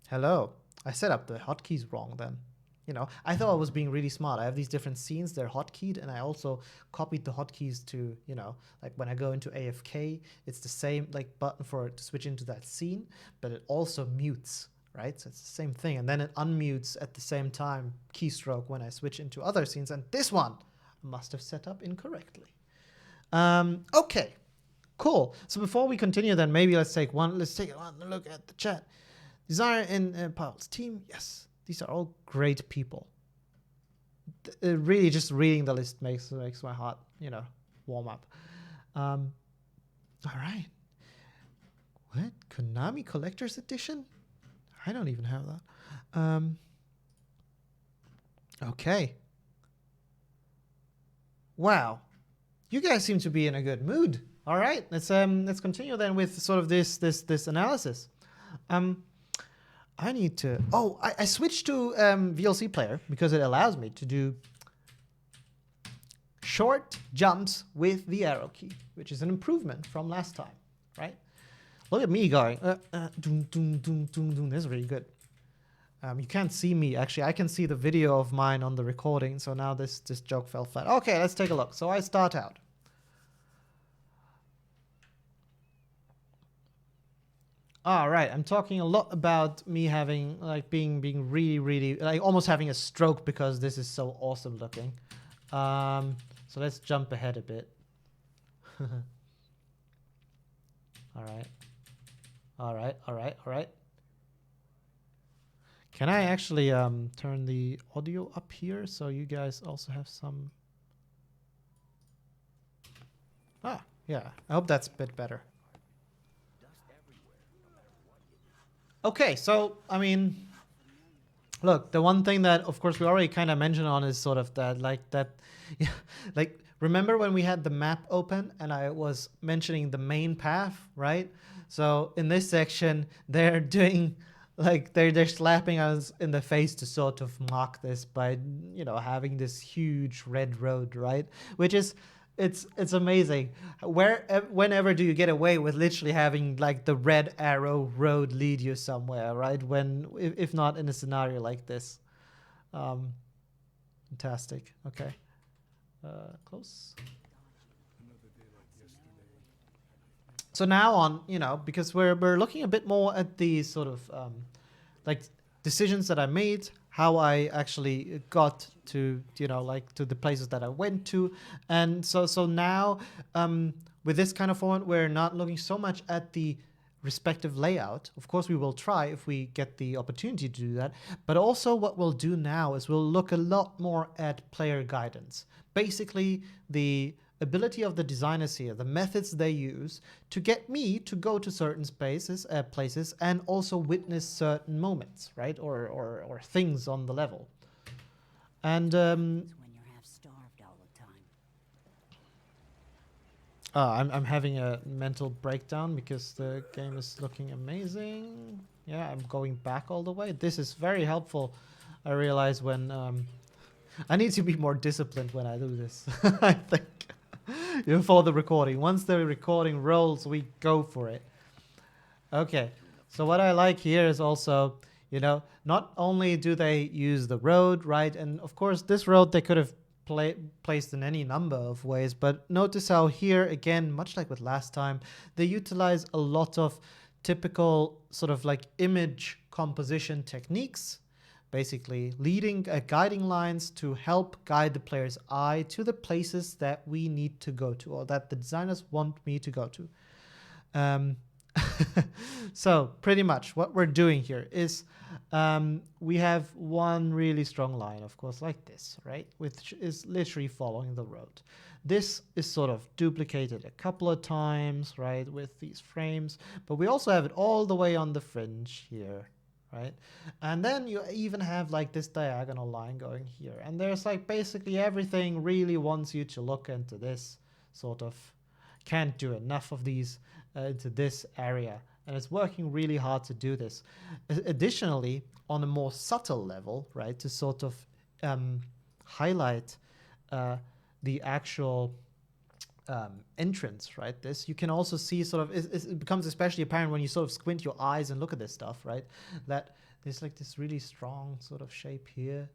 Hello. I set up the hotkeys wrong then. You know, I thought I was being really smart. I have these different scenes, they're hotkeyed, and I also copied the hotkeys to, you know, like when I go into AFK, it's the same like button for to switch into that scene, but it also mutes, right? So it's the same thing. And then it unmutes at the same time, keystroke, when I switch into other scenes. And this one I must have set up incorrectly. Okay, cool. So before we continue, then maybe let's take one look at the chat. Desire and Paul's team, yes, these are all great people. Really, just reading the list makes my heart, you know, warm up. All right. What? Konami Collector's Edition? I don't even have that. Okay. Wow, you guys seem to be in a good mood. All right, let's continue then with sort of this analysis. I need to... Oh, I switched to VLC player because it allows me to do short jumps with the arrow key, which is an improvement from last time, right? Look at me going. Doom, doom, doom, doom, doom. This is really good. You can't see me, actually. I can see the video of mine on the recording, so now this joke fell flat. Okay, let's take a look. So I start out. All right, I'm talking a lot about me having, like, being really, like, almost having a stroke because this is so awesome looking. So let's jump ahead a bit. All right. Can I actually turn the audio up here so you guys also have some... Ah, yeah, I hope that's a bit better. Okay, so, I mean, look, the one thing that, of course, we already kind of mentioned on is sort of that, yeah, like, remember when we had the map open and I was mentioning the main path, right? So in this section, they're doing, like, they're slapping us in the face to sort of mock this by, you know, having this huge red road, right? Which is... It's amazing. Whenever do you get away with literally having like the red arrow road lead you somewhere, right? If not in a scenario like this. Fantastic. Okay. Close. So now on, you know, because we're looking a bit more at the sort of like decisions that I made, how I actually got to, you know, like to the places that I went to. And so now with this kind of format, we're not looking so much at the respective layout. Of course, we will try if we get the opportunity to do that. But also what we'll do now is we'll look a lot more at player guidance. Basically, the ability of the designers here, the methods they use to get me to go to certain places and also witness certain moments, right? Or things on the level. And It's when you're half starved all the time. I'm having a mental breakdown because the game is looking amazing. Yeah, I'm going back all the way. This is very helpful. I realize when I need to be more disciplined when I do this. I think. For the recording. Once the recording rolls, we go for it. Okay. So what I like here is also, you know, not only do they use the road, right? And of course, this road they could have placed in any number of ways. But notice how here, again, much like with last time, they utilize a lot of typical sort of like image composition techniques. Basically leading guiding lines to help guide the player's eye to the places that we need to go to, or that the designers want me to go to. So pretty much what we're doing here is we have one really strong line, of course, like this, right? Which is literally following the road. This is sort of duplicated a couple of times, right, with these frames, but we also have it all the way on the fringe here. Right, and then you even have like this diagonal line going here, and there's like basically everything really wants you to look into this sort of, can't do enough of these into this area, and it's working really hard to do this. Additionally, on a more subtle level, right, to sort of highlight the actual entrance, right? This you can also see sort of it becomes especially apparent when you sort of squint your eyes and look at this stuff, right? That there's like this really strong sort of shape here,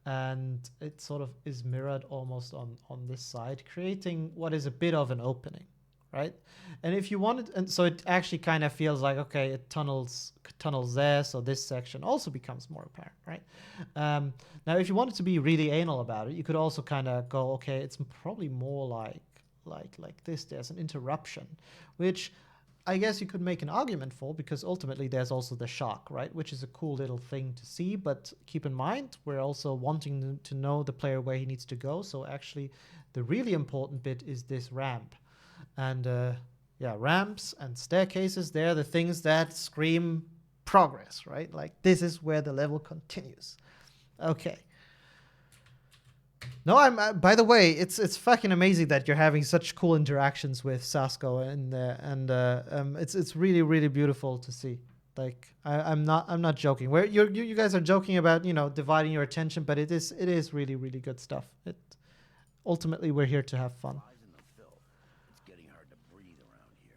and it sort of is mirrored almost on this side, creating what is a bit of an opening, right? And if you wanted, and so it actually kind of feels like, okay, it tunnels there, so this section also becomes more apparent, right? Now if you wanted to be really anal about it, you could also kind of go, okay, it's probably more like this. There's an interruption, which I guess you could make an argument for, because ultimately there's also the shock, right, which is a cool little thing to see. But keep in mind, we're also wanting to know the player where he needs to go. So actually the really important bit is this ramp, and yeah, ramps and staircases, they're the things that scream progress, right? Like this is where the level continues. Okay. No, by the way, it's fucking amazing that you're having such cool interactions with Sasko in there, and it's really, really beautiful to see. Like I'm not joking. Where you guys are joking about, you know, dividing your attention, but it is really, really good stuff. Ultimately we're here to have fun. It's getting hard to breathe around here.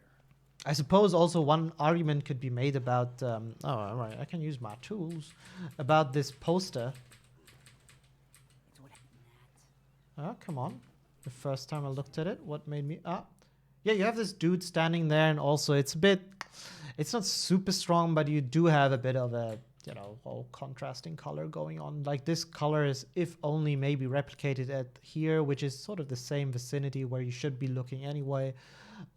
I suppose also one argument could be made about oh, all right, I can use my tools, about this poster. Oh, come on. The first time I looked at it, what made me... yeah, you have this dude standing there, and also it's a bit... It's not super strong, but you do have a bit of a, you know, whole contrasting color going on. Like this color is, if only maybe replicated at here, which is sort of the same vicinity where you should be looking anyway.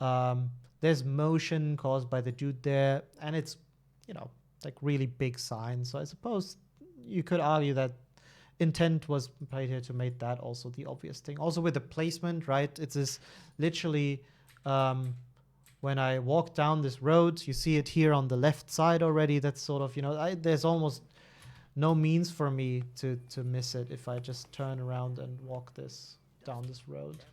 There's motion caused by the dude there, and it's, you know, like really big signs. So I suppose you could argue that intent was played here to make that also the obvious thing. Also with the placement, right? It's this literally when I walk down this road, you see it here on the left side already. That's sort of, you know, there's almost no means for me to miss it if I just turn around and walk down this road.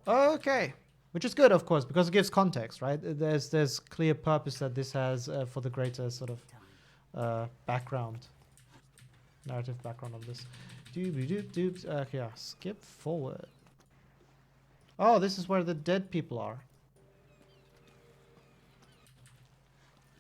Okay, which is good, of course, because it gives context, right? There's clear purpose that this has for the greater sort of background. Narrative background of this. Yeah, skip forward. Oh, this is where the dead people are.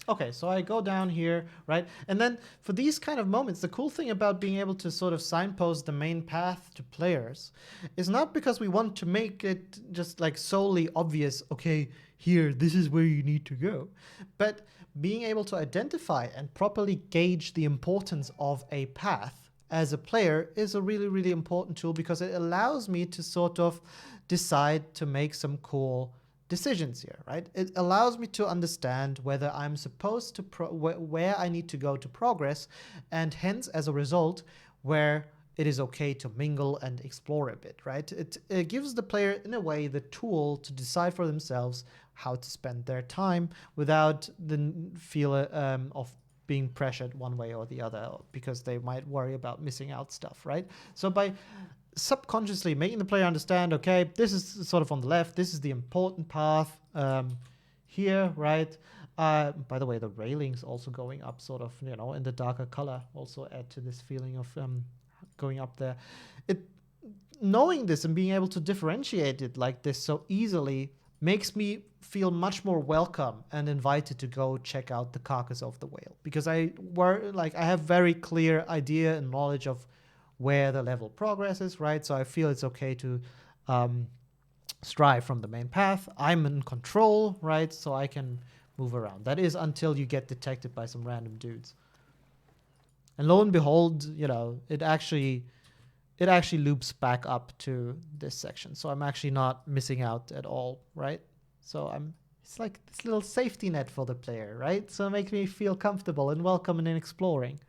Okay, so I go down here, right? And then for these kind of moments, the cool thing about being able to sort of signpost the main path to players is not because we want to make it just like solely obvious, okay, here, this is where you need to go. But being able to identify and properly gauge the importance of a path as a player is a really, really important tool, because it allows me to sort of decide to make some cool decisions here, right? It allows me to understand whether I'm supposed to, where I need to go to progress, and hence, as a result, where it is okay to mingle and explore a bit, right? It gives the player, in a way, the tool to decide for themselves how to spend their time without the feel of being pressured one way or the other, because they might worry about missing out stuff, right? So by subconsciously making the player understand, okay, this is sort of on the left, this is the important path here, right? By the way, the railings also going up sort of, you know, in the darker color also add to this feeling of going up there. Knowing this and being able to differentiate it like this so easily makes me feel much more welcome and invited to go check out the carcass of the whale, because I have very clear idea and knowledge of where the level progresses, right? So I feel it's okay to strive from the main path. I'm in control, right? So I can move around. That is until you get detected by some random dudes. And lo and behold, you know, it actually loops back up to this section. So I'm actually not missing out at all, right? So it's like this little safety net for the player, right? So it makes me feel comfortable and welcome in exploring.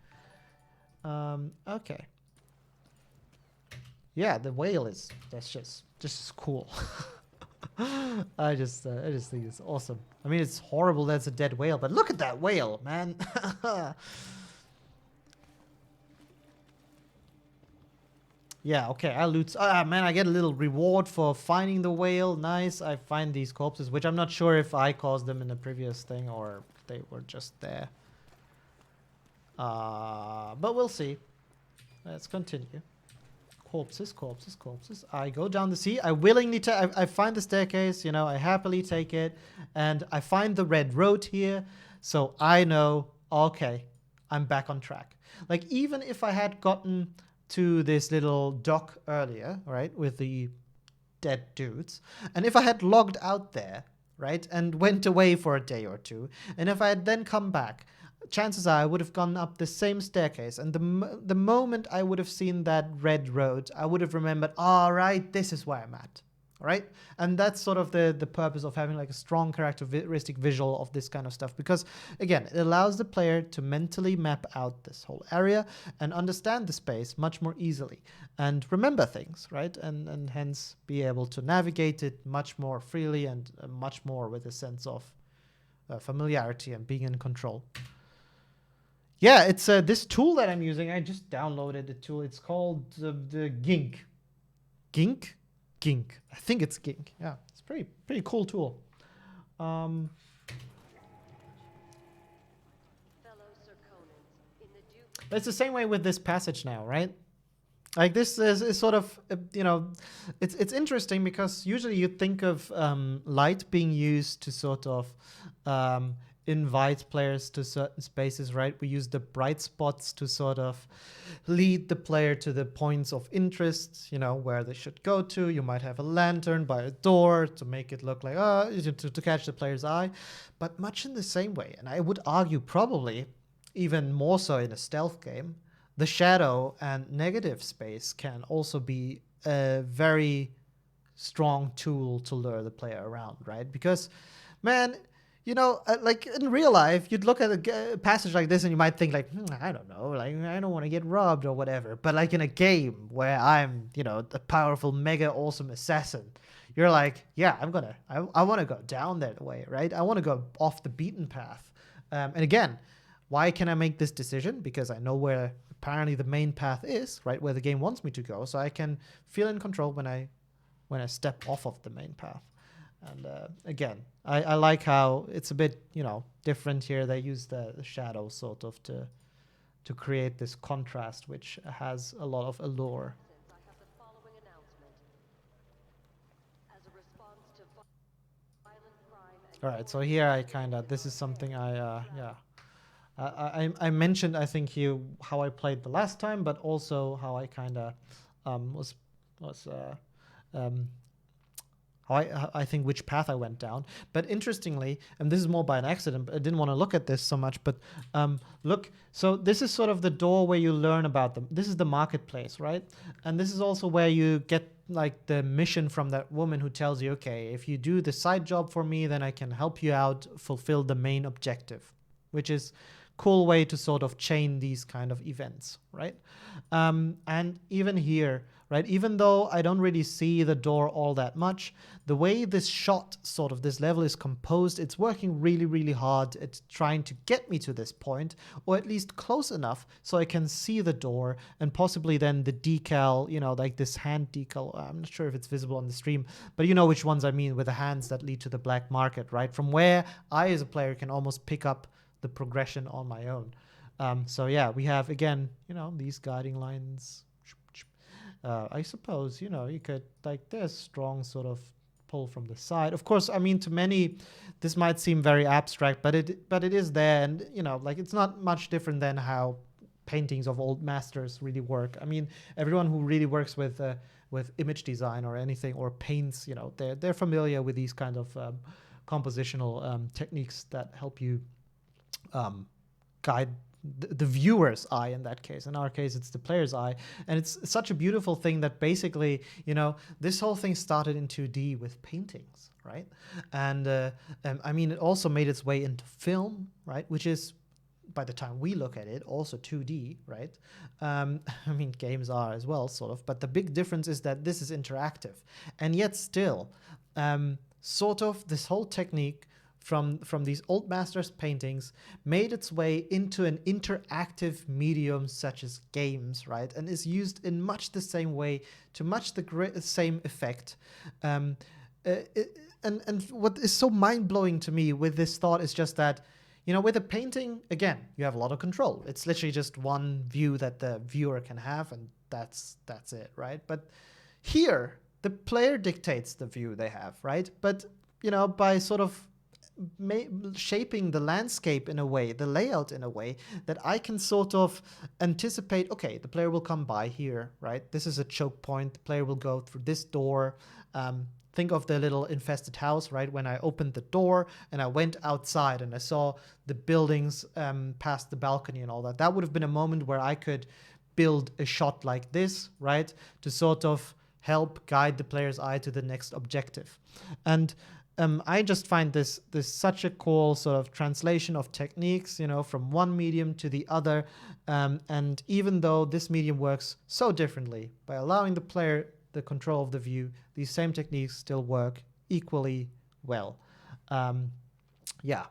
Okay. Yeah, the whale that's just cool. I just think it's awesome. I mean, it's horrible that's a dead whale, but look at that whale, man. Yeah, okay, I loot. Man, I get a little reward for finding the whale. Nice. I find these corpses, which I'm not sure if I caused them in the previous thing or they were just there. But we'll see. Let's continue. Corpses, corpses, corpses. I go down the sea. I willingly I find the staircase, you know, I happily take it. And I find the red road here. So I know, okay, I'm back on track. Like, even if I had gotten to this little dock earlier, right, with the dead dudes, and if I had logged out there, right, and went away for a day or two, and if I had then come back, chances are I would have gone up the same staircase, and the moment I would have seen that red road, I would have remembered, all right, this is where I'm at, right? And that's sort of the purpose of having like a strong characteristic visual of this kind of stuff, because again, it allows the player to mentally map out this whole area and understand the space much more easily and remember things, right? And hence be able to navigate it much more freely and much more with a sense of familiarity and being in control. Yeah, it's this tool that I'm using. I just downloaded the tool. It's called the Gink. Gink? Gink. I think it's Gink. Yeah, it's pretty cool tool. But it's the same way with this passage now, right? Like this is sort of, you know, it's interesting because usually you think of light being used to sort of invite players to certain spaces, right? We use the bright spots to sort of lead the player to the points of interest, you know, where they should go to. You might have a lantern by a door to make it look like, to catch the player's eye. But much in the same way, and I would argue probably even more so in a stealth game, the shadow and negative space can also be a very strong tool to lure the player around, right? Because, man, you know, like in real life, you'd look at a passage like this and you might think like, I don't know, like I don't want to get robbed or whatever. But like in a game where I'm, you know, a powerful, mega awesome assassin, you're like, yeah, I want to go down that way, right? I want to go off the beaten path. And again, why can I make this decision? Because I know where apparently the main path is, right? Where the game wants me to go. So I can feel in control when I step off of the main path. And again, I like how it's a bit, you know, different here. They use the shadow sort of to create this contrast, which has a lot of allure. All right, so here I this is something I mentioned, I think, here how I played the last time, but also how I was how I think which path I went down. But interestingly, and this is more by an accident, I didn't want to look at this so much, but look, so this is sort of the door where you learn about them. This is the marketplace, right? And this is also where you get like the mission from that woman who tells you, okay, if you do the side job for me, then I can help you out fulfill the main objective, which is cool way to sort of chain these kind of events, right? And even here, right, even though I don't really see the door all that much, the way this shot, sort of this level is composed, it's working really, really hard. It's trying to get me to this point, or at least close enough so I can see the door and possibly then the decal, you know, like this hand decal. I'm not sure if it's visible on the stream, but you know which ones I mean, with the hands that lead to the black market, right? From where I, as a player, can almost pick up the progression on my own. So yeah, we have, again, you know, these guiding lines. I suppose, you know, you could, like this strong sort of pull from the side. Of course, I mean, to many, this might seem very abstract, but it is there. And, you know, like, it's not much different than how paintings of old masters really work. I mean, everyone who really works with image design or anything, or paints, you know, they're familiar with these kind of compositional techniques that help you guide the viewer's eye in that case. In our case, it's the player's eye. And it's such a beautiful thing that basically, you know, this whole thing started in 2D with paintings, right? And I mean, it also made its way into film, right? Which is, by the time we look at it, also 2D, right? I mean, games are as well, sort of. But the big difference is that this is interactive. And yet still, sort of this whole technique from these old masters paintings made its way into an interactive medium such as games, right? And is used in much the same way to much the same effect. And what is so mind-blowing to me with this thought is just that, you know, with a painting, again, you have a lot of control. It's literally just one view that the viewer can have, and that's it, right? But here, the player dictates the view they have, right? But, you know, by sort of shaping the landscape in a way, the layout in a way that I can sort of anticipate, okay, the player will come by here, right? This is a choke point. The player will go through this door. Think of the little infested house, right? When I opened the door and I went outside and I saw the buildings past the balcony and all that, that would have been a moment where I could build a shot like this, right? To sort of help guide the player's eye to the next objective. And I just find this such a cool sort of translation of techniques, you know, from one medium to the other. And even though this medium works so differently, by allowing the player the control of the view, these same techniques still work equally well. Yeah.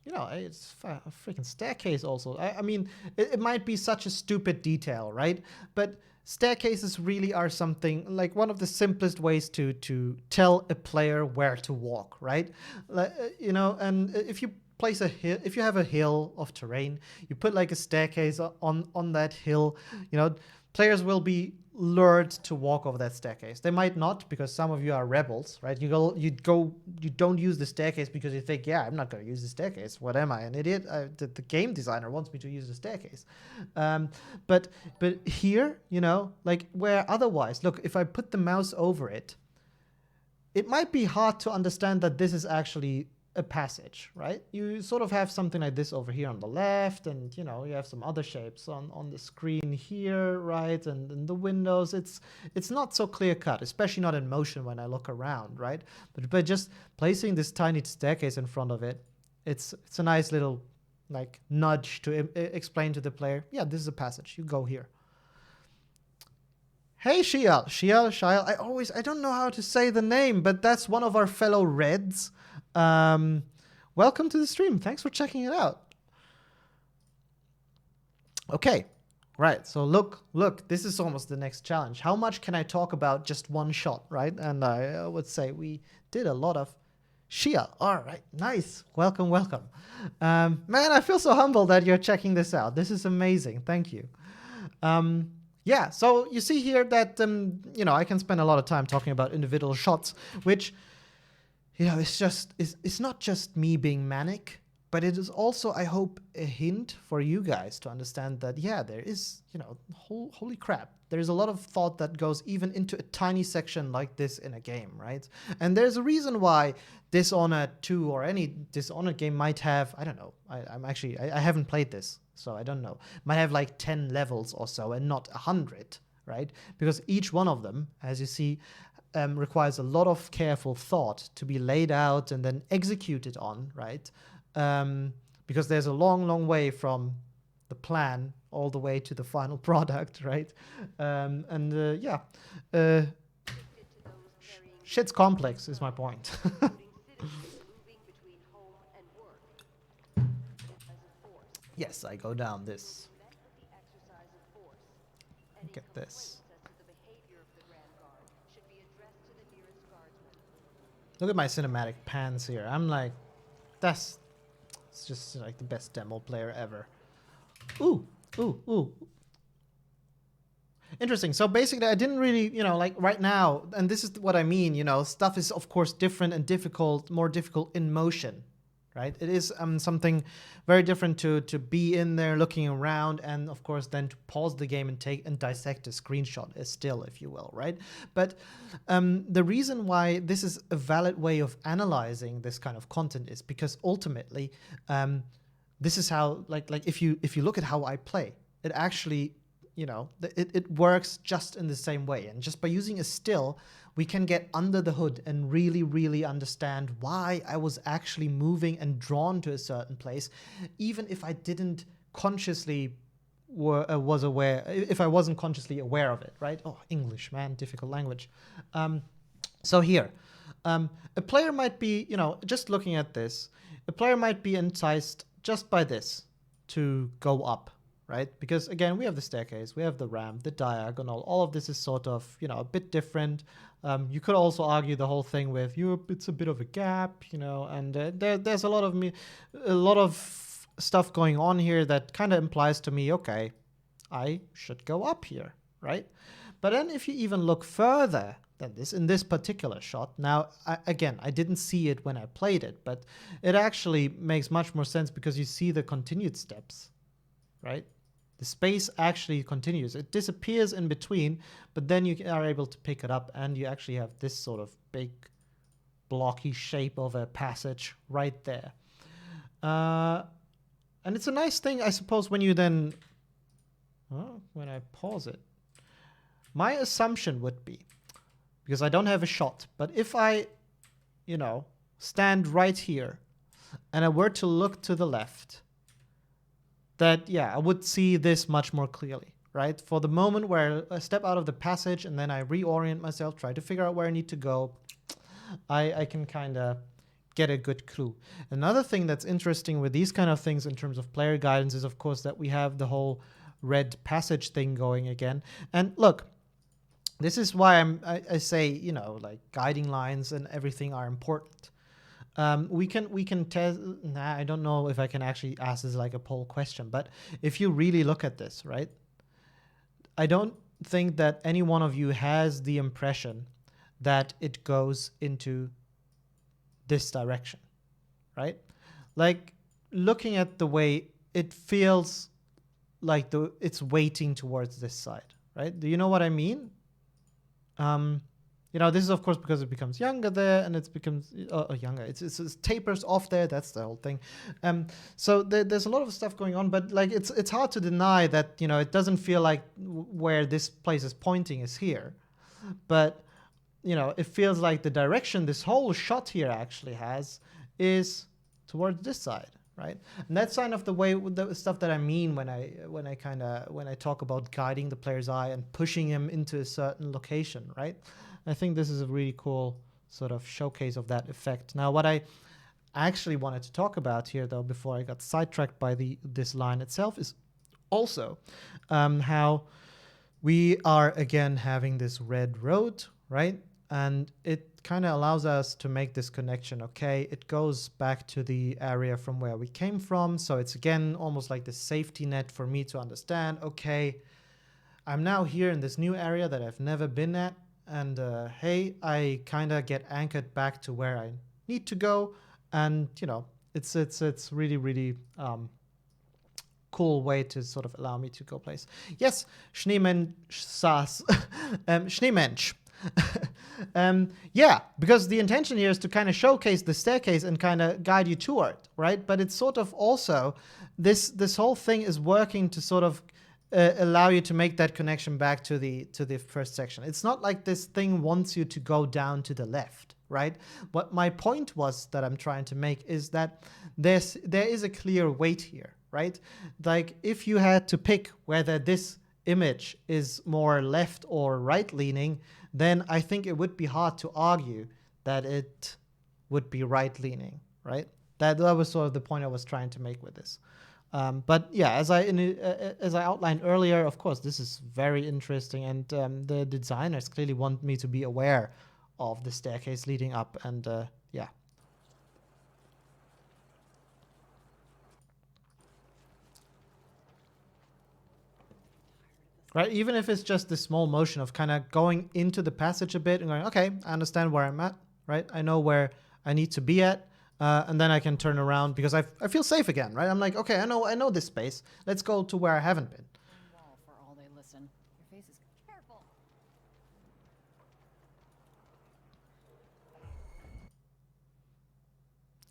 You know, it's a freaking staircase also. I mean, it might be such a stupid detail, right? But staircases really are something like one of the simplest ways to tell a player where to walk, right? You know, and if you place a hill, if you have a hill of terrain, you put like a staircase on that hill, you know, players will be lured to walk over that staircase. They might not, because some of you are rebels, right? You don't use the staircase because you think, yeah, I'm not going to use the staircase. What am I, an idiot? The game designer wants me to use the staircase. But here, you know, like where otherwise, look, if I put the mouse over it, it might be hard to understand that this is actually a passage, right? You sort of have something like this over here on the left, and you know, you have some other shapes on the screen here, right? And in the windows, it's not so clear cut, especially not in motion when I look around, right? But by just placing this tiny staircase in front of it, it's a nice little like nudge to explain to the player, yeah, this is a passage, you go here. Hey, Shial, I don't know how to say the name, but that's one of our fellow Reds. Welcome to the stream. Thanks for checking it out. Okay, right. So look, this is almost the next challenge. How much can I talk about just one shot, right? And I would say we did a lot of Shia. All right, nice. Welcome. Man, I feel so humbled that you're checking this out. This is amazing. Thank you. Yeah, so you see here that, you know, I can spend a lot of time talking about individual shots, which, you know, it's not just me being manic, but it is also, I hope, a hint for you guys to understand that, yeah, there is, you know, holy crap. There's a lot of thought that goes even into a tiny section like this in a game, right? And there's a reason why Dishonored 2 or any Dishonored game might have, I don't know, I haven't played this, so I don't know, might have like 10 levels or so and not 100, right? Because each one of them, as you see, requires a lot of careful thought to be laid out and then executed on, right? Because there's a long way from the plan all the way to the final product, right? Shit's complex is my point. Yes, I go down this. Look at this. Look at my cinematic pans here. I'm like, it's just like the best demo player ever. Ooh. Interesting. So basically, I didn't really, you know, like right now, and this is what I mean, you know, stuff is of course different and difficult, more difficult in motion, right? It is something very different to be in there looking around, and of course then to pause the game and take and dissect a screenshot still, if you will, right? But the reason why this is a valid way of analyzing this kind of content is because ultimately, this is how, like if you look at how I play, it actually, you know, it works just in the same way. And just by using a still, we can get under the hood and really understand why I was actually moving and drawn to a certain place, even if I didn't consciously was aware, if I wasn't consciously aware of it, right? Oh, English, man, difficult language. So here, a player might be, you know, just looking at this, a player might be enticed just by this to go up, right? Because again, we have the staircase, we have the ramp, the diagonal, all of this is sort of, you know, a bit different. You could also argue the whole thing with it's a bit of a gap, you know, and there's a lot of stuff going on here that kind of implies to me, okay, I should go up here, right? But then if you even look further than this, in this particular shot, now, again, I didn't see it when I played it, but it actually makes much more sense because you see the continued steps, right? The space actually continues. It disappears in between, but then you are able to pick it up and you actually have this sort of big blocky shape of a passage right there. And it's a nice thing, I suppose, when you then, when I pause it. My assumption would be, because I don't have a shot, but if I, you know, stand right here and I were to look to the left, that, yeah, I would see this much more clearly, right? For the moment where I step out of the passage and then I reorient myself, try to figure out where I need to go, I can kind of get a good clue. Another thing that's interesting with these kind of things in terms of player guidance is, of course, that we have the whole red passage thing going again. And look, this is why I say, you know, like guiding lines and everything are important. We can test. Nah, I don't know if I can actually ask this like a poll question, but if you really look at this, right, I don't think that any one of you has the impression that it goes into this direction, right? Like looking at the way it feels like it's weighting towards this side, right? Do you know what I mean? You know, this is of course because it becomes younger there, and it becomes younger. It tapers off there. That's the whole thing. So there's a lot of stuff going on, but like it's hard to deny that, you know, it doesn't feel like where this place is pointing is here, but you know, it feels like the direction this whole shot here actually has is towards this side, right? And that's kind of the stuff that I mean when I talk about guiding the player's eye and pushing him into a certain location, right? I think this is a really cool sort of showcase of that effect. Now, what I actually wanted to talk about here, though, before I got sidetracked by this line itself, is also how we are again having this red road, right? And it kind of allows us to make this connection. Okay, it goes back to the area from where we came from. So it's again almost like the safety net for me to understand, okay, I'm now here in this new area that I've never been at. And hey, I kind of get anchored back to where I need to go. And, you know, it's really, really cool way to sort of allow me to go place. Yes, Schneemensch saß. Schneemensch. Yeah, because the intention here is to kind of showcase the staircase and kind of guide you toward, right? But it's sort of also, this whole thing is working to sort of allow you to make that connection back to the first section. It's not like this thing wants you to go down to the left, right? What my point was that I'm trying to make is that there is a clear weight here, right? Like if you had to pick whether this image is more left or right leaning, then I think it would be hard to argue that it would be right leaning, right? That was sort of the point I was trying to make with this. But yeah, as I outlined earlier, of course, this is very interesting, and the designers clearly want me to be aware of the staircase leading up, and yeah. Right, even if it's just this small motion of kind of going into the passage a bit and going, okay, I understand where I'm at, right? I know where I need to be at, and then I can turn around because I feel safe again, right? I'm like, okay, I know this space. Let's go to where I haven't been. Wall for all they listen. Your face is Careful.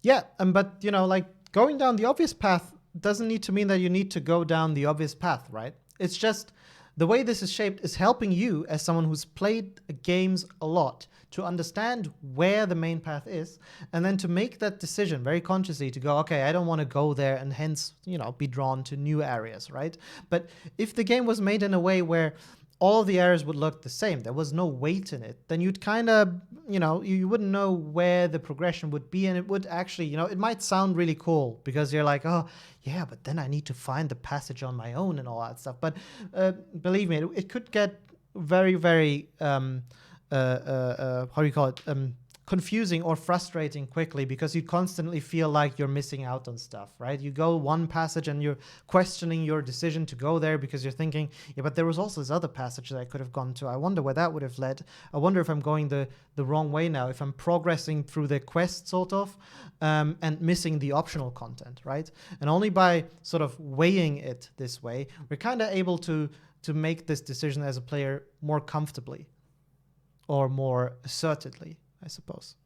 Yeah, but you know, like going down the obvious path doesn't need to mean that you need to go down the obvious path, right? It's just the way this is shaped is helping you as someone who's played games a lot to understand where the main path is, and then to make that decision very consciously to go, okay, I don't want to go there, and hence, you know, be drawn to new areas, right? But if the game was made in a way where all of the areas would look the same, there was no weight in it, then you'd kind of, you know, you wouldn't know where the progression would be, and it would actually, you know, it might sound really cool because you're like, oh, yeah, but then I need to find the passage on my own and all that stuff. But believe me, it could get very, very, how do you call it, confusing or frustrating quickly because you constantly feel like you're missing out on stuff, right? You go one passage and you're questioning your decision to go there because you're thinking, yeah, but there was also this other passage that I could have gone to. I wonder where that would have led. I wonder if I'm going the wrong way now, if I'm progressing through the quest sort of, and missing the optional content, right? And only by sort of weighing it this way, we're kind of able to make this decision as a player more comfortably or more assertedly, I suppose.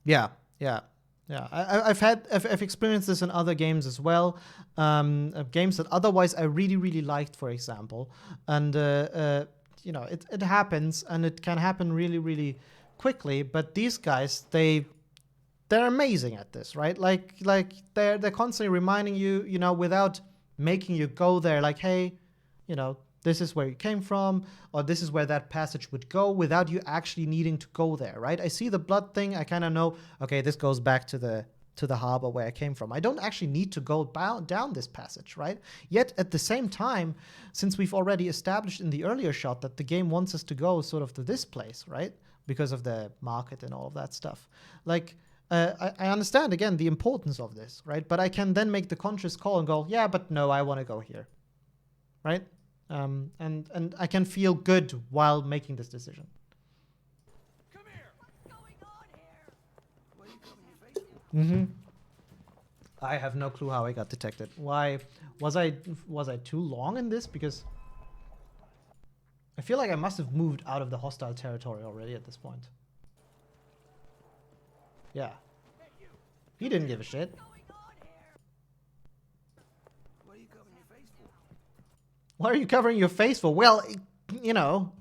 Yeah. I've experienced this in other games as well. Games that otherwise I really liked, for example, and you know, it happens, and it can happen really quickly. But these guys, they're amazing at this, right? Like they're constantly reminding you, you know, without making you go there. Like, hey, you know, this is where you came from, or this is where that passage would go, without you actually needing to go there, right? I see the blood thing, I kind of know, okay, this goes back to the harbor where I came from. I don't actually need to go down this passage, right? Yet at the same time, since we've already established in the earlier shot that the game wants us to go sort of to this place, right? Because of the market and all of that stuff. Like, I understand, again, the importance of this, right? But I can then make the conscious call and go, yeah, but no, I want to go here, right? And I can feel good while making this decision. Come here. What's going on here? I have no clue how I got detected. Why was I too long in this? Because I feel like I must have moved out of the hostile territory already at this point. Yeah. He didn't give a shit. What are you covering your face for? Well, you know.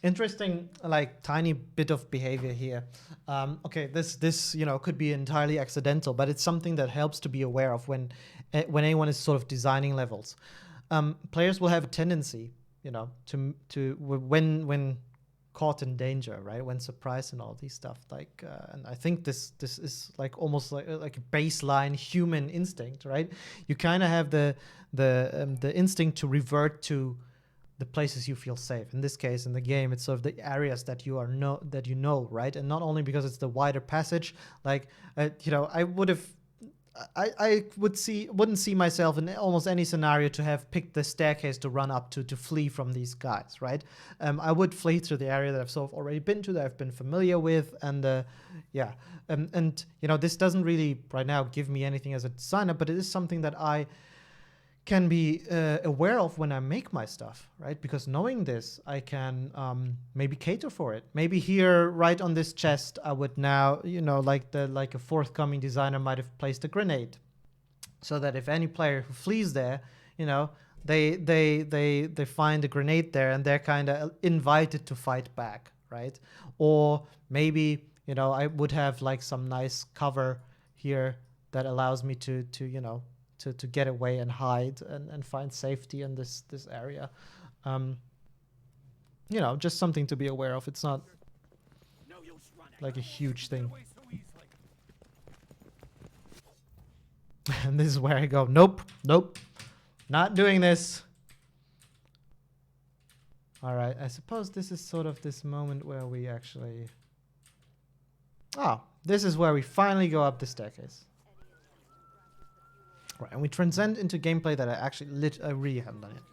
Interesting, like, tiny bit of behavior here. Okay, this you know, could be entirely accidental, but it's something that helps to be aware of when anyone is sort of designing levels. Players will have a tendency, you know, to when caught in danger, right? When surprised and all these stuff, like, and I think this is like almost like a baseline human instinct, right? You kind of have the instinct to revert to the places you feel safe. In this case, in the game, it's sort of the areas that you that you know, right? And not only because it's the wider passage, like, you know, I wouldn't see myself in almost any scenario to have picked the staircase to run up to flee from these guys, right? I would flee through the area that I've sort of already been to, that I've been familiar with, and yeah. And you know, this doesn't really right now give me anything as a designer, but it is something that I can be aware of when I make my stuff, right? Because knowing this, I can maybe cater for it. Maybe here, right on this chest, I would now, you know, like a forthcoming designer might have placed a grenade, so that if any player who flees there, you know, they find a grenade there and they're kind of invited to fight back, right? Or maybe, you know, I would have like some nice cover here that allows me to you know, to get away and hide and find safety in this area. You know, just something to be aware of. It's not like a huge thing. And this is where I go, nope, not doing this. All right, I suppose this is sort of this moment where we actually... Oh, this is where we finally go up the staircase. Right, and we transcend into gameplay that I really haven't done yet.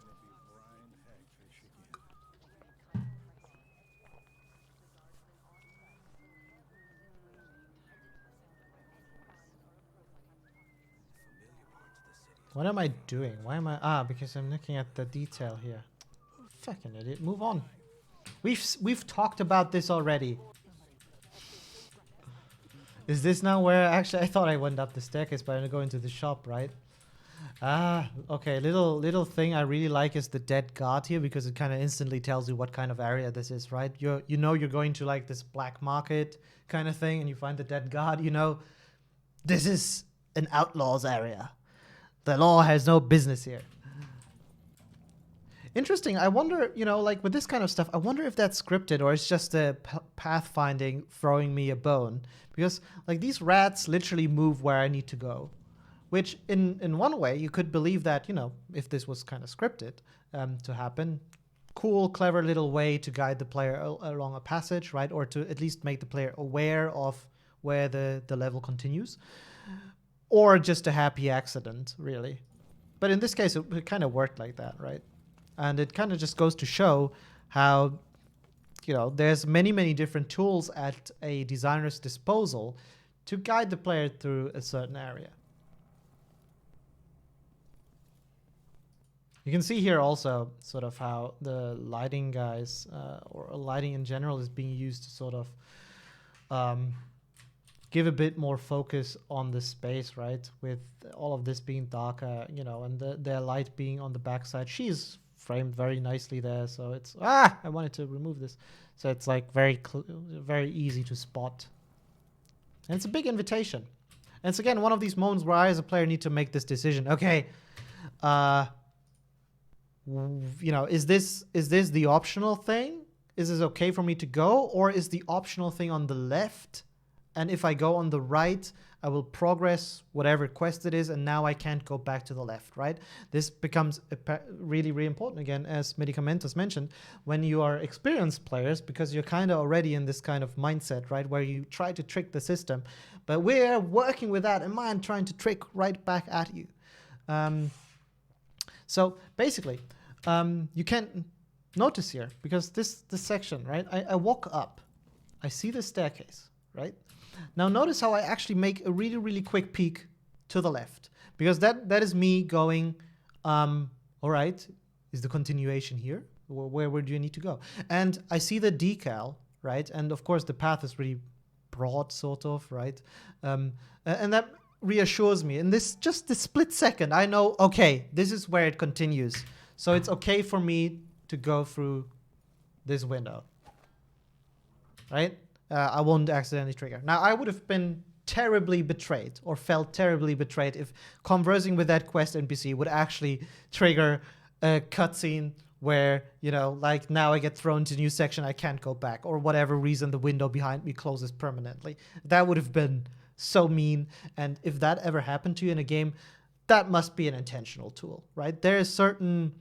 What am I doing? Why am I... Ah, because I'm looking at the detail here. Fucking idiot. Move on. We've talked about this already. Is this now where... Actually, I thought I went up the staircase, but I'm going to the shop, right? Ah, okay. Little thing I really like is the dead guard here, because it kind of instantly tells you what kind of area this is, right? You know you're going to like this black market kind of thing, and you find the dead guard. You know, this is an outlaw's area. The law has no business here. Interesting. I wonder, you know, like with this kind of stuff, I wonder if that's scripted or it's just a pathfinding throwing me a bone. Because like these rats literally move where I need to go. Which in one way you could believe that, you know, if this was kind of scripted to happen, cool, clever little way to guide the player along a passage, right? Or to at least make the player aware of where the level continues. Or just a happy accident, really. But in this case, it kind of worked like that, right? And it kind of just goes to show how, you know, there's many different tools at a designer's disposal to guide the player through a certain area. You can see here also sort of how the lighting guys, or lighting in general, is being used to sort of give a bit more focus on the space, right? With all of this being darker, you know, and their light being on the backside. She's framed very nicely there, so it's... Ah! I wanted to remove this. So it's like very easy to spot. And it's a big invitation. And it's again one of these moments where I as a player need to make this decision. Okay, you know, is this the optional thing? Is this okay for me to go? Or is the optional thing on the left? And if I go on the right, I will progress whatever quest it is, and now I can't go back to the left, right? This becomes really important, again, as Medicamentos mentioned, when you are experienced players, because you're kind of already in this kind of mindset, right, where you try to trick the system. But we're working with that in mind, trying to trick right back at you. So basically, you can notice here, because this section, right, I walk up, I see the staircase, right? Now notice how I actually make a really quick peek to the left, because that is me going, all right, is the continuation here? Where do you need to go? And I see the decal, right? And of course the path is really broad, sort of, right? And that reassures me. In just this split second, I know, okay, this is where it continues. So it's okay for me to go through this window, right? I won't accidentally trigger. Now, I would have been terribly betrayed or felt terribly betrayed if conversing with that quest NPC would actually trigger a cutscene where, you know, like now I get thrown to a new section, I can't go back, or whatever reason the window behind me closes permanently. That would have been so mean. And if that ever happened to you in a game, that must be an intentional tool, right? There is certain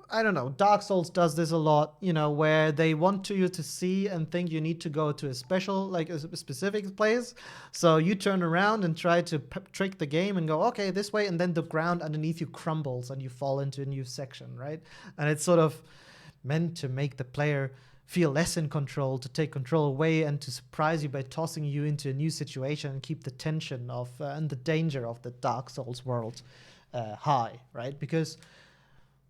I don't know, Dark Souls does this a lot, you know, where they want you to see and think you need to go to a special, like a specific place. So you turn around and try to trick the game and go, okay, this way. And then the ground underneath you crumbles and you fall into a new section, right? And it's sort of meant to make the player feel less in control, to take control away and to surprise you by tossing you into a new situation and keep the tension of and the danger of the Dark Souls world high, right? Because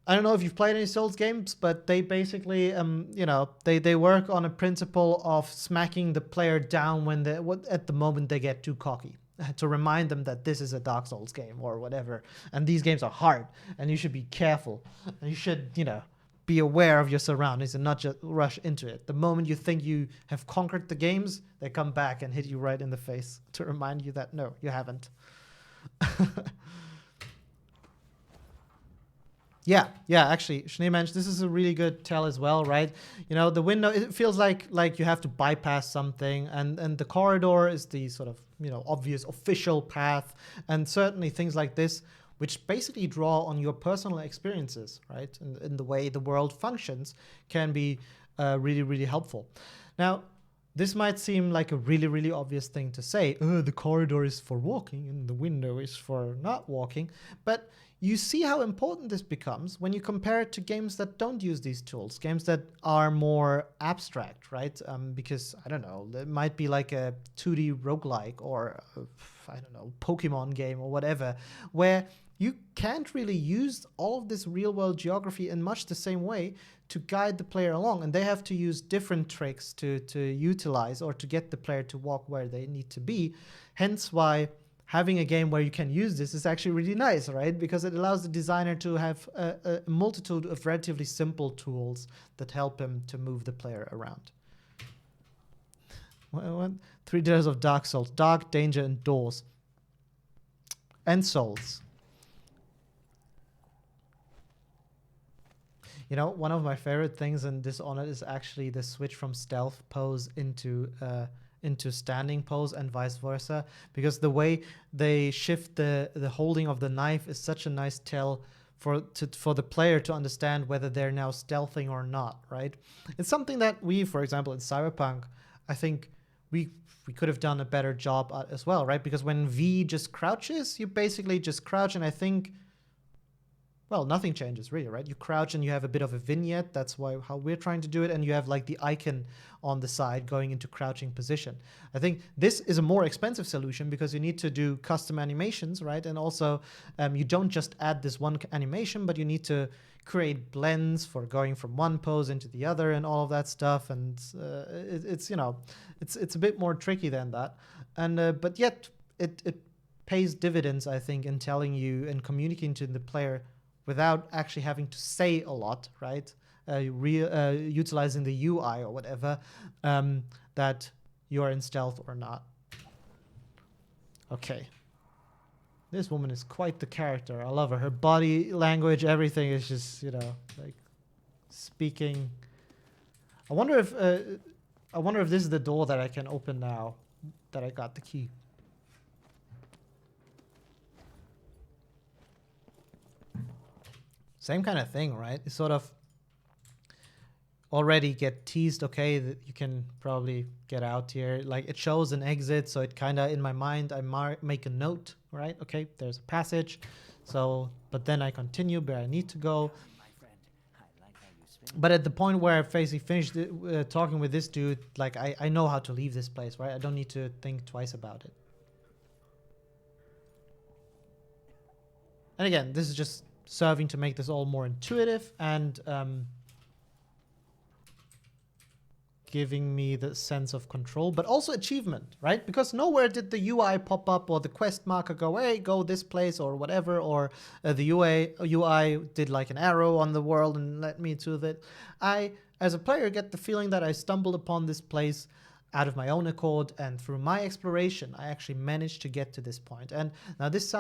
I don't know if you've played any Souls games, but they basically, you know, they work on a principle of smacking the player down when at the moment they get too cocky, to remind them that this is a Dark Souls game or whatever, and these games are hard, and you should be careful, and you should, you know, be aware of your surroundings and not just rush into it. The moment you think you have conquered the games, they come back and hit you right in the face to remind you that no, you haven't. Yeah, actually, Schneemensch, this is a really good tell as well, right? You know, the window, it feels like you have to bypass something, and the corridor is the sort of, you know, obvious official path, and certainly things like this, which basically draw on your personal experiences, right? And in the way the world functions can be really, really helpful. Now, this might seem like a really, really obvious thing to say. The corridor is for walking and the window is for not walking. But you see how important this becomes when you compare it to games that don't use these tools, games that are more abstract, right? Because, I don't know, it might be like a 2D roguelike or, I don't know, Pokemon game or whatever, where you can't really use all of this real-world geography in much the same way to guide the player along, and they have to use different tricks to utilize or to get the player to walk where they need to be. Hence why having a game where you can use this is actually really nice, right? Because it allows the designer to have a multitude of relatively simple tools that help him to move the player around. What? 3 Days of Dark Souls. Dark, danger, and doors. And souls. You know, one of my favorite things in Dishonored is actually the switch from stealth pose into standing pose and vice versa, because the way they shift the holding of the knife is such a nice tell for the player to understand whether they're now stealthing or not, right? It's something that we, for example, in Cyberpunk, I think we could have done a better job at as well, right? Because when V just crouches, you basically just crouch, and I think, well, nothing changes really, right? You crouch and you have a bit of a vignette. That's how we're trying to do it. And you have like the icon on the side going into crouching position. I think this is a more expensive solution because you need to do custom animations, right? And also you don't just add this one animation, but you need to create blends for going from one pose into the other and all of that stuff. And it's, you know, it's a bit more tricky than that. And but yet it pays dividends, I think, in telling you and communicating to the player without actually having to say a lot, right? Utilizing the UI or whatever, that you are in stealth or not. Okay. This woman is quite the character. I love her. Her body language, everything is just, you know, like speaking. I wonder if this is the door that I can open now that I got the key. Same kind of thing, right? You sort of already get teased, okay, that you can probably get out here. Like, it shows an exit, so it kind of, in my mind, I make a note, right? Okay, there's a passage. So, but then I continue where I need to go. But at the point where I basically finished talking with this dude, like, I know how to leave this place, right? I don't need to think twice about it. And again, this is just serving to make this all more intuitive and giving me the sense of control, but also achievement, right? Because nowhere did the UI pop up or the quest marker go, hey, go this place or whatever, or the UI did like an arrow on the world and led me to it. I, as a player, get the feeling that I stumbled upon this place out of my own accord, and through my exploration, I actually managed to get to this point. And now this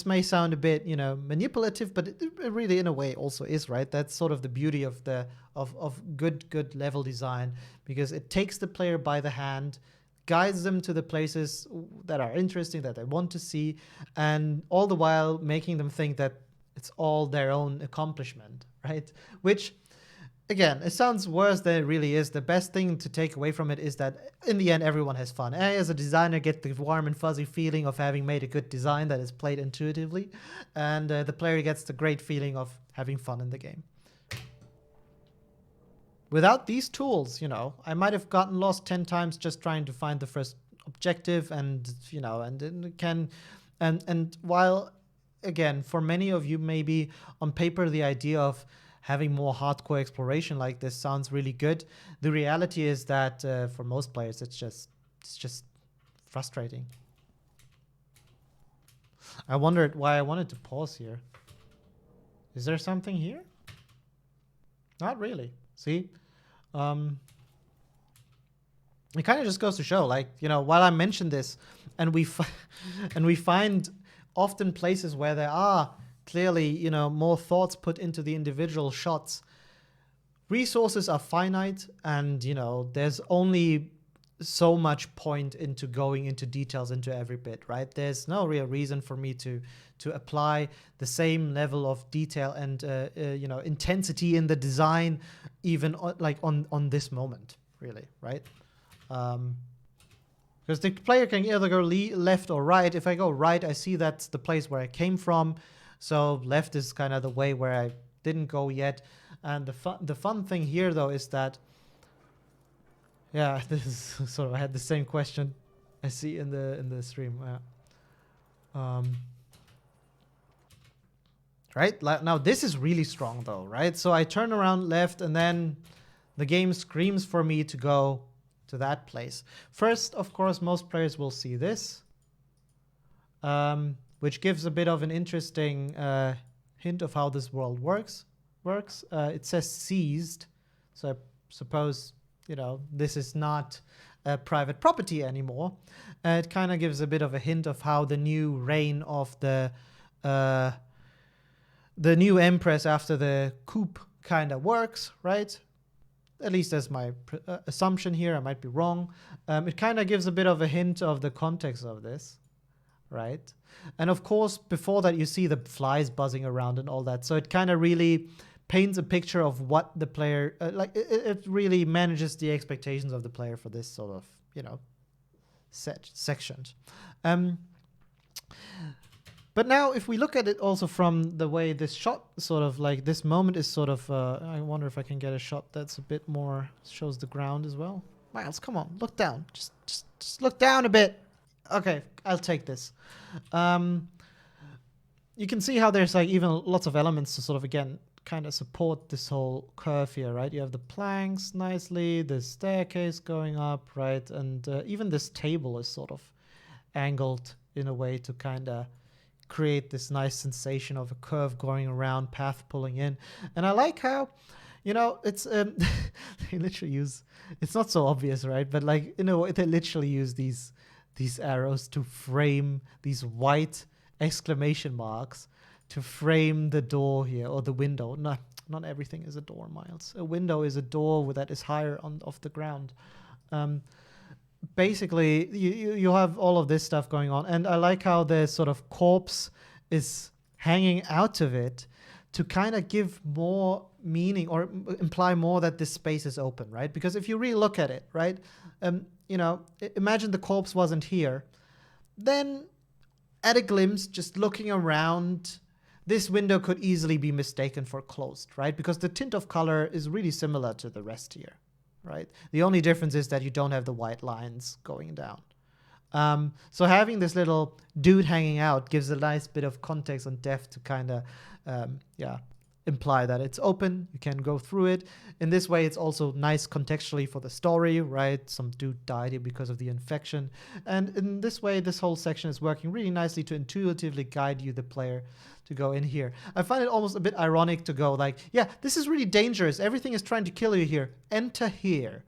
may sound a bit, you know, manipulative, but it really, in a way, also is, right? That's sort of the beauty of good level design, because it takes the player by the hand, guides them to the places that are interesting, that they want to see, and all the while making them think that it's all their own accomplishment, right? Which, again, it sounds worse than it really is. The best thing to take away from it is that in the end, everyone has fun. I, as a designer, get the warm and fuzzy feeling of having made a good design that is played intuitively, and the player gets the great feeling of having fun in the game. Without these tools, you know, I might have gotten lost 10 times just trying to find the first objective, and, you know, and while, again, for many of you, maybe on paper, the idea of having more hardcore exploration like this sounds really good. The reality is that for most players, it's just frustrating. I wondered why I wanted to pause here. Is there something here? Not really. See? It kind of just goes to show, like, you know, while I mentioned this, and we find often places where there are clearly, you know, more thoughts put into the individual shots. Resources are finite, and, you know, there's only so much point into going into details into every bit, right? There's no real reason for me to apply the same level of detail and you know, intensity in the design, even on this moment, really, right? Because the player can either go left or right. If I go right, I see that's the place where I came from. So left is kind of the way where I didn't go yet. And the fun thing here, though, is that, yeah, this is sort of, I had the same question I see in the stream. Right? Now, this is really strong, though, right? So I turn around left, and then the game screams for me to go to that place. First, of course, most players will see this, which gives a bit of an interesting hint of how this world works. It says CEST, so I suppose, you know, this is not private property anymore. It kind of gives a bit of a hint of how the new reign of the new empress after the coup kind of works, right? At least that's my assumption here. I might be wrong. It kind of gives a bit of a hint of the context of this, right? And of course, before that, you see the flies buzzing around and all that. So it kind of really paints a picture of what the player, it really manages the expectations of the player for this sort of, you know, sections. But now, if we look at it also from the way this shot sort of, like, this moment is sort of, I wonder if I can get a shot that's a bit more, shows the ground as well. Miles, come on, look down. Just look down a bit. Okay, I'll take this. You can see how there's, like, even lots of elements to sort of, again, kind of support this whole curve here, right? You have the planks nicely, the staircase going up, right? And even this table is sort of angled in a way to kind of create this nice sensation of a curve going around, path pulling in. And I like how, you know, it's they literally use, it's not so obvious, right? But, like, you know, they literally use these arrows to frame these white exclamation marks to frame the door here, or the window. Not everything is a door, Miles. A window is a door that is higher off the ground. Basically, you have all of this stuff going on, and I like how the sort of corpse is hanging out of it to kind of give more meaning or imply more that this space is open, right? Because if you really look at it, right, you know, imagine the corpse wasn't here, then at a glimpse, just looking around, this window could easily be mistaken for closed, right? Because the tint of color is really similar to the rest here. Right? The only difference is that you don't have the white lines going down. So having this little dude hanging out gives a nice bit of context and depth to kind of, imply that it's open. You can go through it. In this way, it's also nice contextually for the story, right? Some dude died here because of the infection. And in this way, this whole section is working really nicely to intuitively guide you, the player, to go in here. I find it almost a bit ironic to go like, yeah, this is really dangerous. Everything is trying to kill you here. Enter here.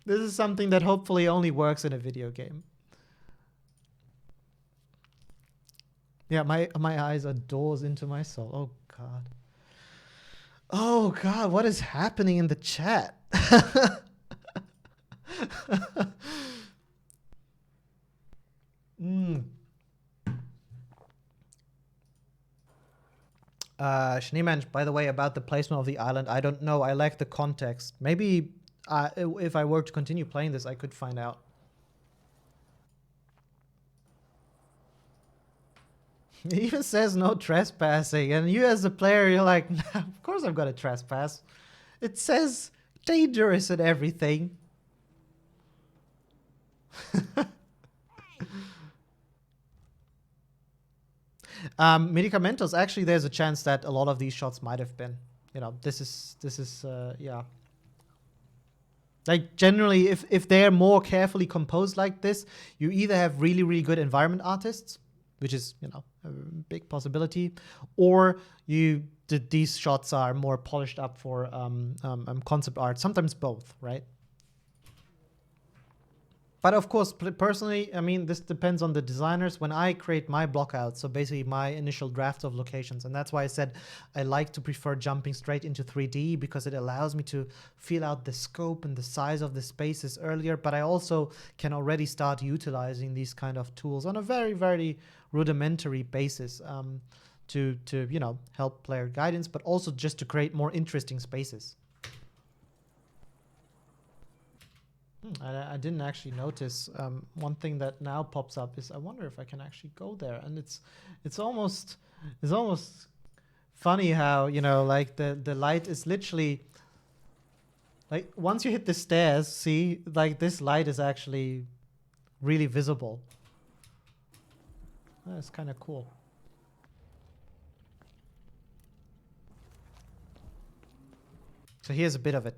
This is something that hopefully only works in a video game. Yeah, my eyes are doors into my soul. Oh, God. Oh, God, what is happening in the chat? Schneemann, by the way, about the placement of the island, I don't know. I lack the context. Maybe if I were to continue playing this, I could find out. It even says no trespassing, and you as a player, you're like, nah, of course I'm gonna trespass. It says dangerous and everything. Medicamentos, actually there's a chance that a lot of these shots might have been, you know, this is yeah. Like generally, if they're more carefully composed like this, you either have really, really good environment artists, which is, you know, a big possibility, or these shots are more polished up for concept art, sometimes both, right? But of course, personally, I mean, this depends on the designers. When I create my blockouts, so basically my initial drafts of locations, and that's why I said I like to prefer jumping straight into 3D, because it allows me to feel out the scope and the size of the spaces earlier, but I also can already start utilizing these kind of tools on a very, very rudimentary basis to you know, help player guidance, but also just to create more interesting spaces. I didn't actually notice. One thing that now pops up is I wonder if I can actually go there, and it's almost funny how, you know, like the light is literally like once you hit the stairs, see, like this light is actually really visible. That's kind of cool. So here's a bit of a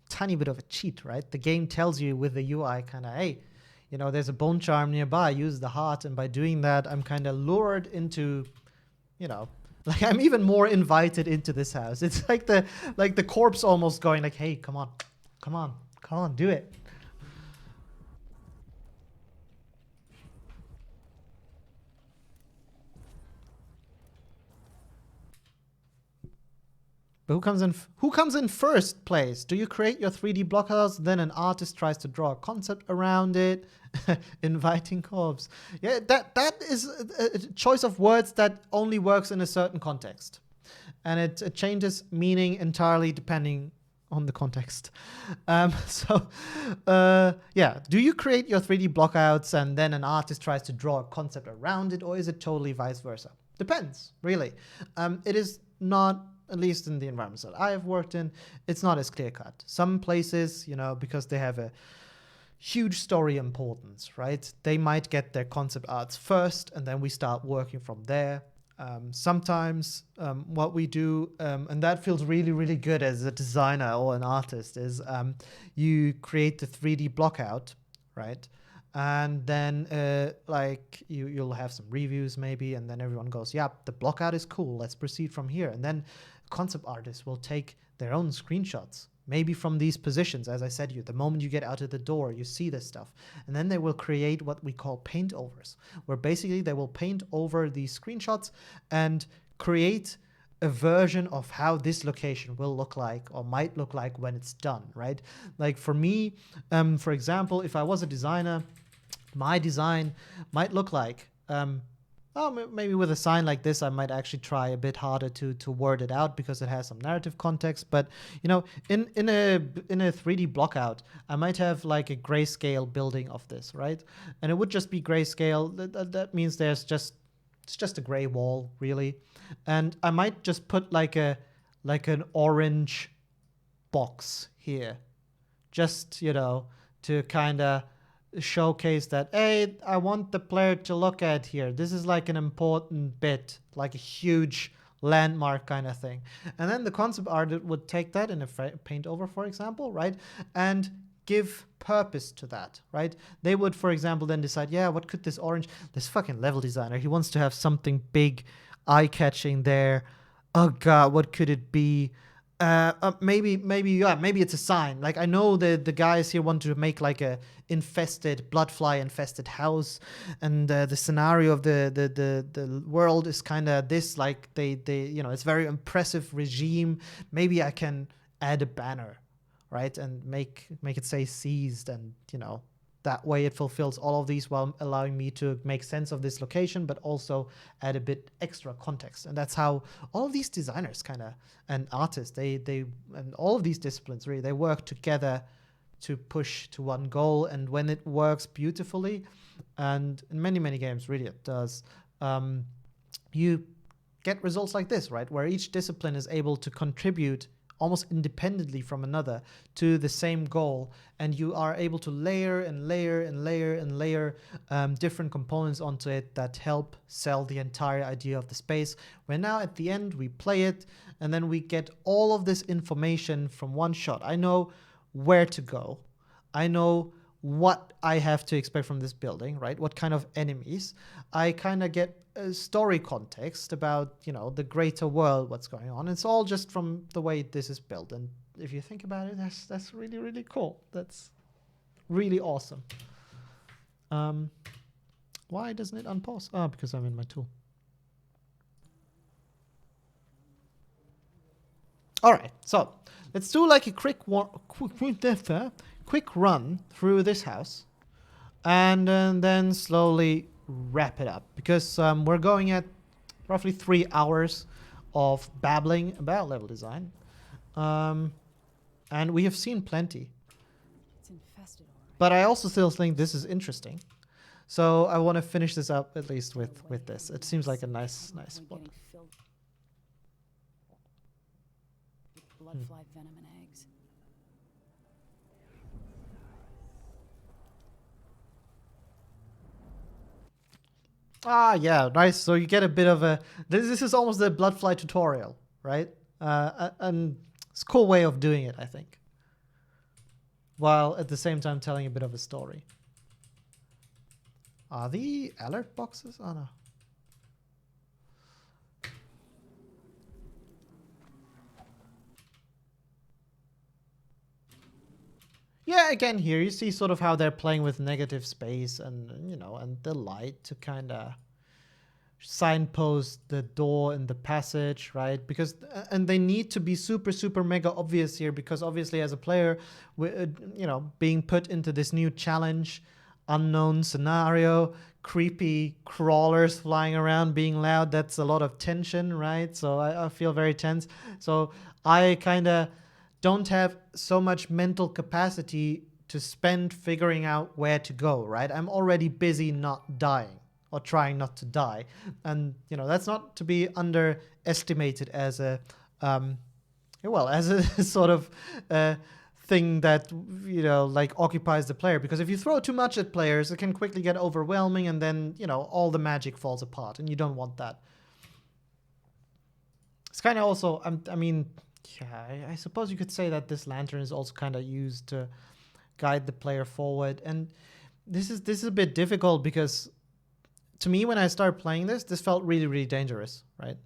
tiny bit of a cheat, right? The game tells you with the UI kind of, hey, you know, there's a bone charm nearby, use the heart, and by doing that, I'm kind of lured into, you know, like I'm even more invited into this house. It's like the corpse almost going like, hey, come on, come on, come on, do it. But who comes in first place? Do you create your 3D blockouts, then an artist tries to draw a concept around it? Inviting corpse. Yeah, that is a choice of words that only works in a certain context. And it changes meaning entirely depending on the context. Yeah, do you create your 3D blockouts and then an artist tries to draw a concept around it, or is it totally vice versa? Depends, really. It is not, at least in the environments that I have worked in, it's not as clear cut. Some places, you know, because they have a huge story importance, right? They might get their concept arts first, and then we start working from there. Sometimes what we do, and that feels really, really good as a designer or an artist, is you create the 3D blockout, right? And then like you'll have some reviews maybe, and then everyone goes, yeah, the blockout is cool, let's proceed from here. And then concept artists will take their own screenshots, maybe from these positions, as I said to you, the moment you get out of the door, you see this stuff. And then they will create what we call paint overs, where basically they will paint over these screenshots and create a version of how this location will look like or might look like when it's done, right? Like for me, for example, if I was a designer, my design might look like, maybe with a sign like this, I might actually try a bit harder to word it out because it has some narrative context. But you know, in a 3D blockout, I might have like a grayscale building of this, right? And it would just be grayscale. That means it's just a gray wall, really. And I might just put like an orange box here, just, you know, to kind of showcase that, hey, I want the player to look at here. This is like an important bit, like a huge landmark kind of thing. And then the concept art would take that in a paint over, for example, right? And give purpose to that, right? They would, for example, then decide, yeah, what could this fucking level designer, he wants to have something big, eye-catching there. Oh God, what could it be? Maybe it's a sign. Like I know the guys here want to make like a bloodfly infested house, and the scenario of the world is kind of this, like they you know, it's very impressive regime. Maybe I can add a banner, right, and make it say seized, and you know, that way it fulfills all of these while allowing me to make sense of this location, but also add a bit extra context. And that's how all of these designers kind of, and artists, they and all of these disciplines really, they work together to push to one goal. And when it works beautifully, and in many games really it does, you get results like this, right? Where each discipline is able to contribute almost independently from another to the same goal, and you are able to layer and layer and layer and layer different components onto it that help sell the entire idea of the space, where now at the end we play it and then we get all of this information from one shot. I know where to go. I know what I have to expect from this building, right? What kind of enemies. I kind of get a story context about, you know, the greater world, what's going on. It's all just from the way this is built. And if you think about it, that's really, really cool. That's really awesome. Why doesn't it unpause? Oh, because I'm in my tool. All right, so let's do like a quick run through this house, and then slowly wrap it up, because we're going at roughly 3 hours of babbling about level design, and we have seen plenty. It's infested already. But I also still think this is interesting, so I want to finish this up at least with this. It seems like a nice spot. Bloodfly venom and eggs. Ah, yeah, nice. So you get a bit of a... This is almost the Bloodfly tutorial, right? And it's a cool way of doing it, I think. While at the same time telling a bit of a story. Are the alert boxes? Oh, no. Yeah, again, here you see sort of how they're playing with negative space and, you know, and the light to kind of signpost the door and the passage, right? Because, and they need to be super mega obvious here, because obviously as a player, you know, being put into this new challenge, unknown scenario, creepy crawlers flying around, being loud, that's a lot of tension, right? So I feel very tense. So I kind of don't have so much mental capacity to spend figuring out where to go, right? I'm already busy not dying or trying not to die. And, you know, that's not to be underestimated as a, well, as a sort of thing that, you know, like occupies the player. Because if you throw too much at players, it can quickly get overwhelming, and then, you know, all the magic falls apart, and you don't want that. It's kind of also, I mean, yeah, I suppose you could say that this lantern is also kind of used to guide the player forward. And this is a bit difficult, because to me, when I started playing this felt really dangerous, right?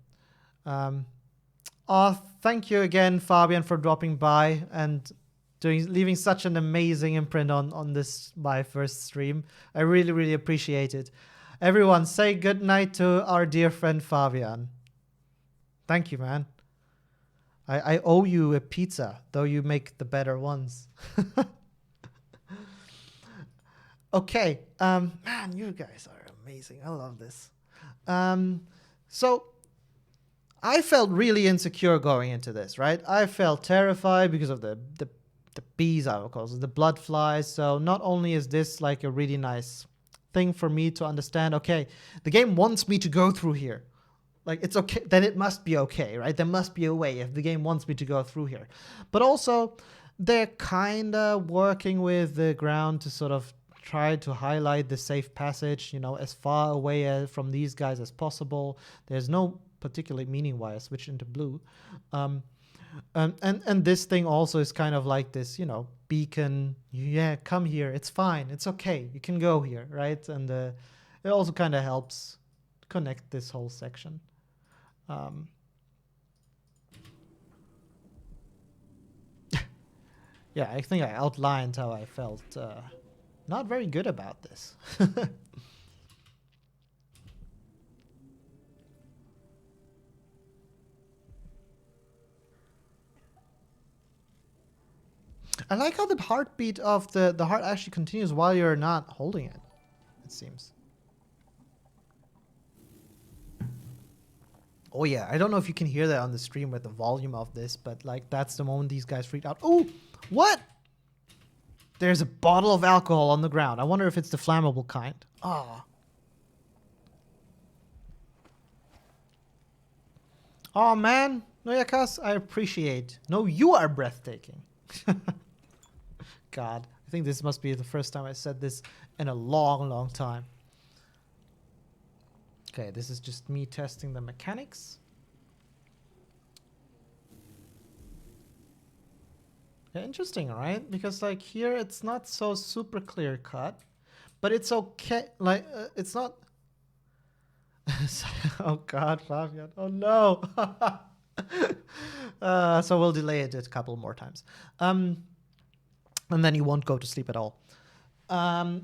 Thank you again, Fabian, for dropping by and leaving such an amazing imprint on this, my first stream. I really appreciate it. Everyone, say good night to our dear friend Fabian. Thank you, man. I owe you a pizza, though you make the better ones. Okay, man, you guys are amazing. I love this. So I felt really insecure going into this, right? I felt terrified because of the bees, I would call it, the blood flies. So not only is this like a really nice thing for me to understand, okay, the game wants me to go through here. Like, it's okay, then it must be okay, right? There must be a way if the game wants me to go through here. But also, they're kind of working with the ground to sort of try to highlight the safe passage, you know, as far away from these guys as possible. There's no particular meaning why I switched into blue. And this thing also is kind of like this, you know, beacon. Yeah, come here. It's fine. It's okay. You can go here, right? And it also kind of helps connect this whole section. Yeah, I think I outlined how I felt not very good about this. I like how the heartbeat of the heart actually continues while you're not holding it, it seems. Oh yeah, I don't know if you can hear that on the stream with the volume of this, but like that's the moment these guys freaked out. Oh, what? There's a bottle of alcohol on the ground. I wonder if it's the flammable kind. Ah. Oh man, Noyakas, I appreciate. No, you are breathtaking. God, I think this must be the first time I said this in a long, long time. Okay, this is just me testing the mechanics. Yeah, interesting, right? Because like here it's not so super clear cut, but it's okay. Like it's not. Oh God, Fabian! Oh no. So we'll delay it a couple more times, and then you won't go to sleep at all.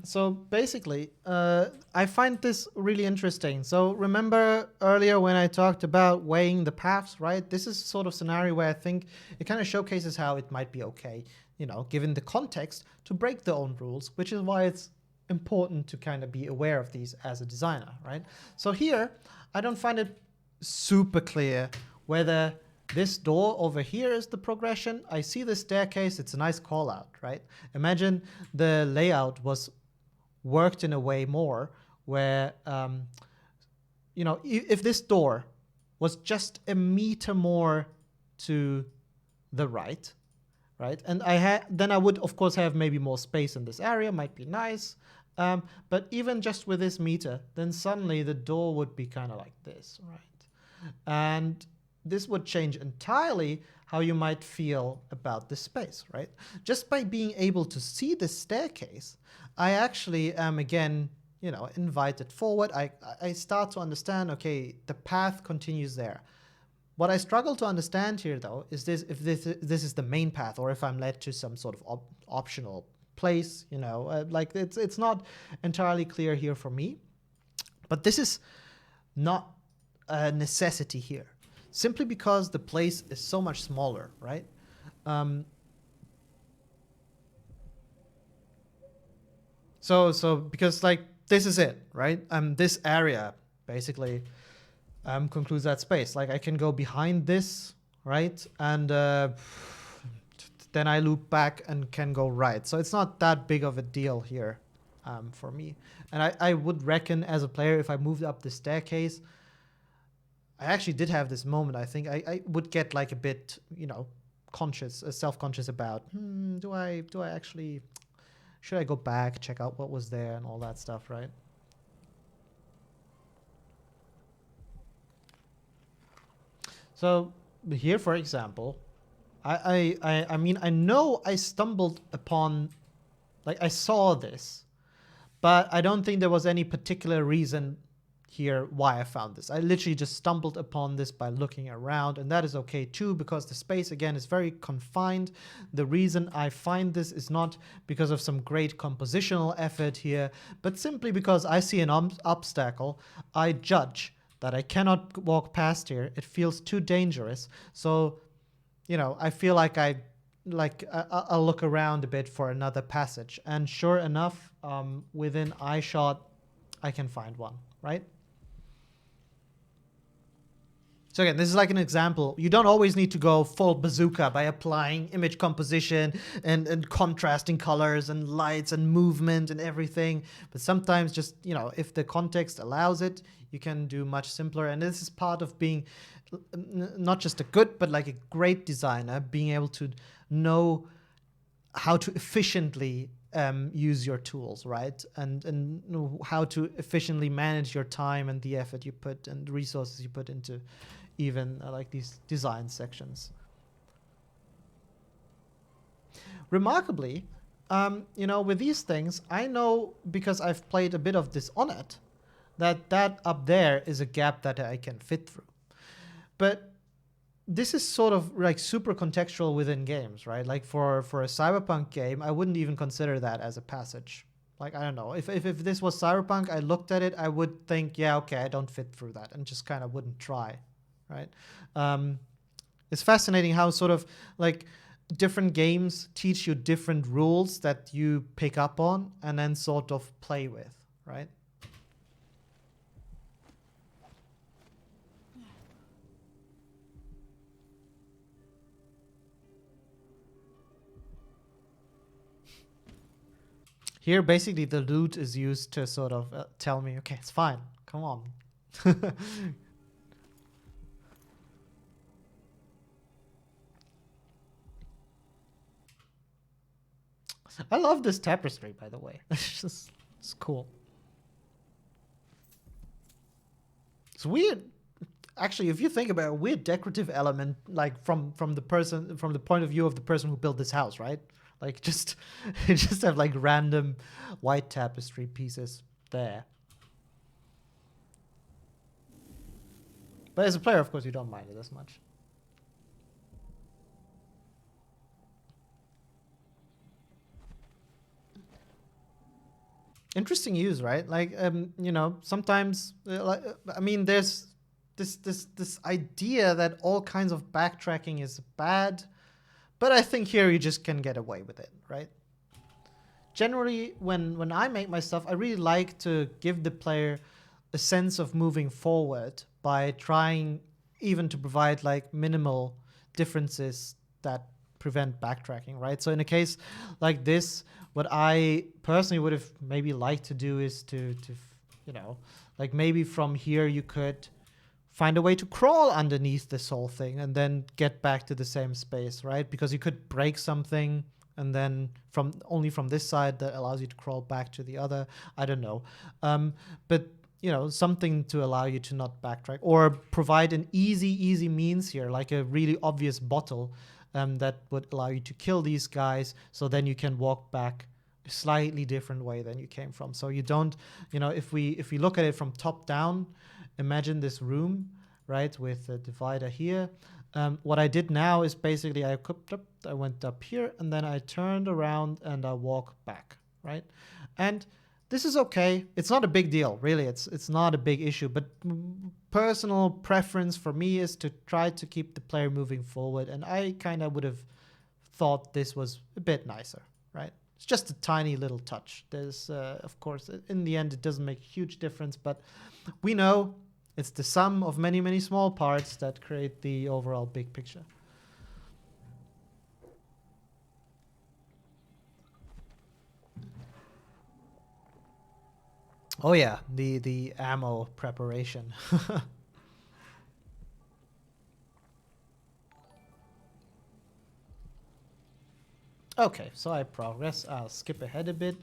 So basically, I find this really interesting. So remember earlier when I talked about weighing the paths, right? This is sort of scenario where I think it kind of showcases how it might be okay, you know, given the context, to break their own rules, which is why it's important to kind of be aware of these as a designer, right? So here, I don't find it super clear whether this door over here is the progression. I see the staircase. It's a nice call out, right? Imagine the layout was worked in a way more where, you know, if this door was just a meter more to the right, right? And then I would, of course, have maybe more space in this area. Might be nice. But even just with this meter, then suddenly the door would be kind of like this, right? And this would change entirely how you might feel about the space, right? Just by being able to see the staircase, I actually am again, you know, invited forward. I start to understand, okay, the path continues there. What I struggle to understand here, though, is if this is the main path, or if I'm led to some sort of optional place, you know, like it's not entirely clear here for me. But this is not a necessity here, simply because the place is so much smaller, right? So because like this is it, right? This area basically concludes that space. Like I can go behind this, right? And then I loop back and can go right. So it's not that big of a deal here for me. And I would reckon as a player, if I moved up the staircase, I actually did have this moment. I think I would get like a bit, you know, conscious, self-conscious about, do I actually, should I go back, check out what was there and all that stuff, right? So here, for example, I mean, I know I stumbled upon, like I saw this, but I don't think there was any particular reason here why I found this. I literally just stumbled upon this by looking around, and that is okay too, because the space again is very confined. The reason I find this is not because of some great compositional effort here, but simply because I see an obstacle, I judge that I cannot walk past here. It feels too dangerous. So, you know, I feel like I'll look around a bit for another passage. And sure enough, within eyeshot, I can find one, right? So again, this is like an example. You don't always need to go full bazooka by applying image composition and contrasting colors and lights and movement and everything. But sometimes just, you know, if the context allows it, you can do much simpler. And this is part of being not just a good, but like a great designer, being able to know how to efficiently use your tools, right? And know how to efficiently manage your time and the effort you put and the resources you put into even like these design sections. Remarkably, you know, with these things, I know because I've played a bit of Dishonored, that up there is a gap that I can fit through. But this is sort of like super contextual within games, right? Like for a cyberpunk game, I wouldn't even consider that as a passage. Like, I don't know, if this was cyberpunk, I looked at it, I would think, yeah, okay, I don't fit through that, and just kind of wouldn't try, right? It's fascinating how sort of like different games teach you different rules that you pick up on and then sort of play with, right? Here, basically, the loot is used to sort of tell me, okay, it's fine. Come on. I love this tapestry, by the way. It's cool. It's weird. Actually, if you think about it, a weird decorative element, like from the point of view of the person who built this house, right? Like just have like random white tapestry pieces there. But as a player, of course, you don't mind it as much. Interesting use, right? Like, you know, sometimes, I mean, there's this idea that all kinds of backtracking is bad, but I think here you just can get away with it, right? Generally, when I make my stuff, I really like to give the player a sense of moving forward by trying even to provide like minimal differences that prevent backtracking, right? So in a case like this, what I personally would have maybe liked to do is to you know, like maybe from here you could find a way to crawl underneath this whole thing and then get back to the same space, right? Because you could break something and then only from this side that allows you to crawl back to the other. I don't know. But you know, something to allow you to not backtrack or provide an easy means here, like a really obvious bottle that would allow you to kill these guys. So then you can walk back a slightly different way than you came from. So you don't, you know, if we look at it from top down, imagine this room, right, with a divider here. What I did now is basically I went up here and then I turned around and I walk back, right? And this is okay. It's not a big deal, really. It's not a big issue. But personal preference for me is to try to keep the player moving forward. And I kind of would have thought this was a bit nicer, right? It's just a tiny little touch. There's, of course, in the end, it doesn't make a huge difference. But we know it's the sum of many, many small parts that create the overall big picture. Oh yeah, the ammo preparation. Okay, so I progress. I'll skip ahead a bit.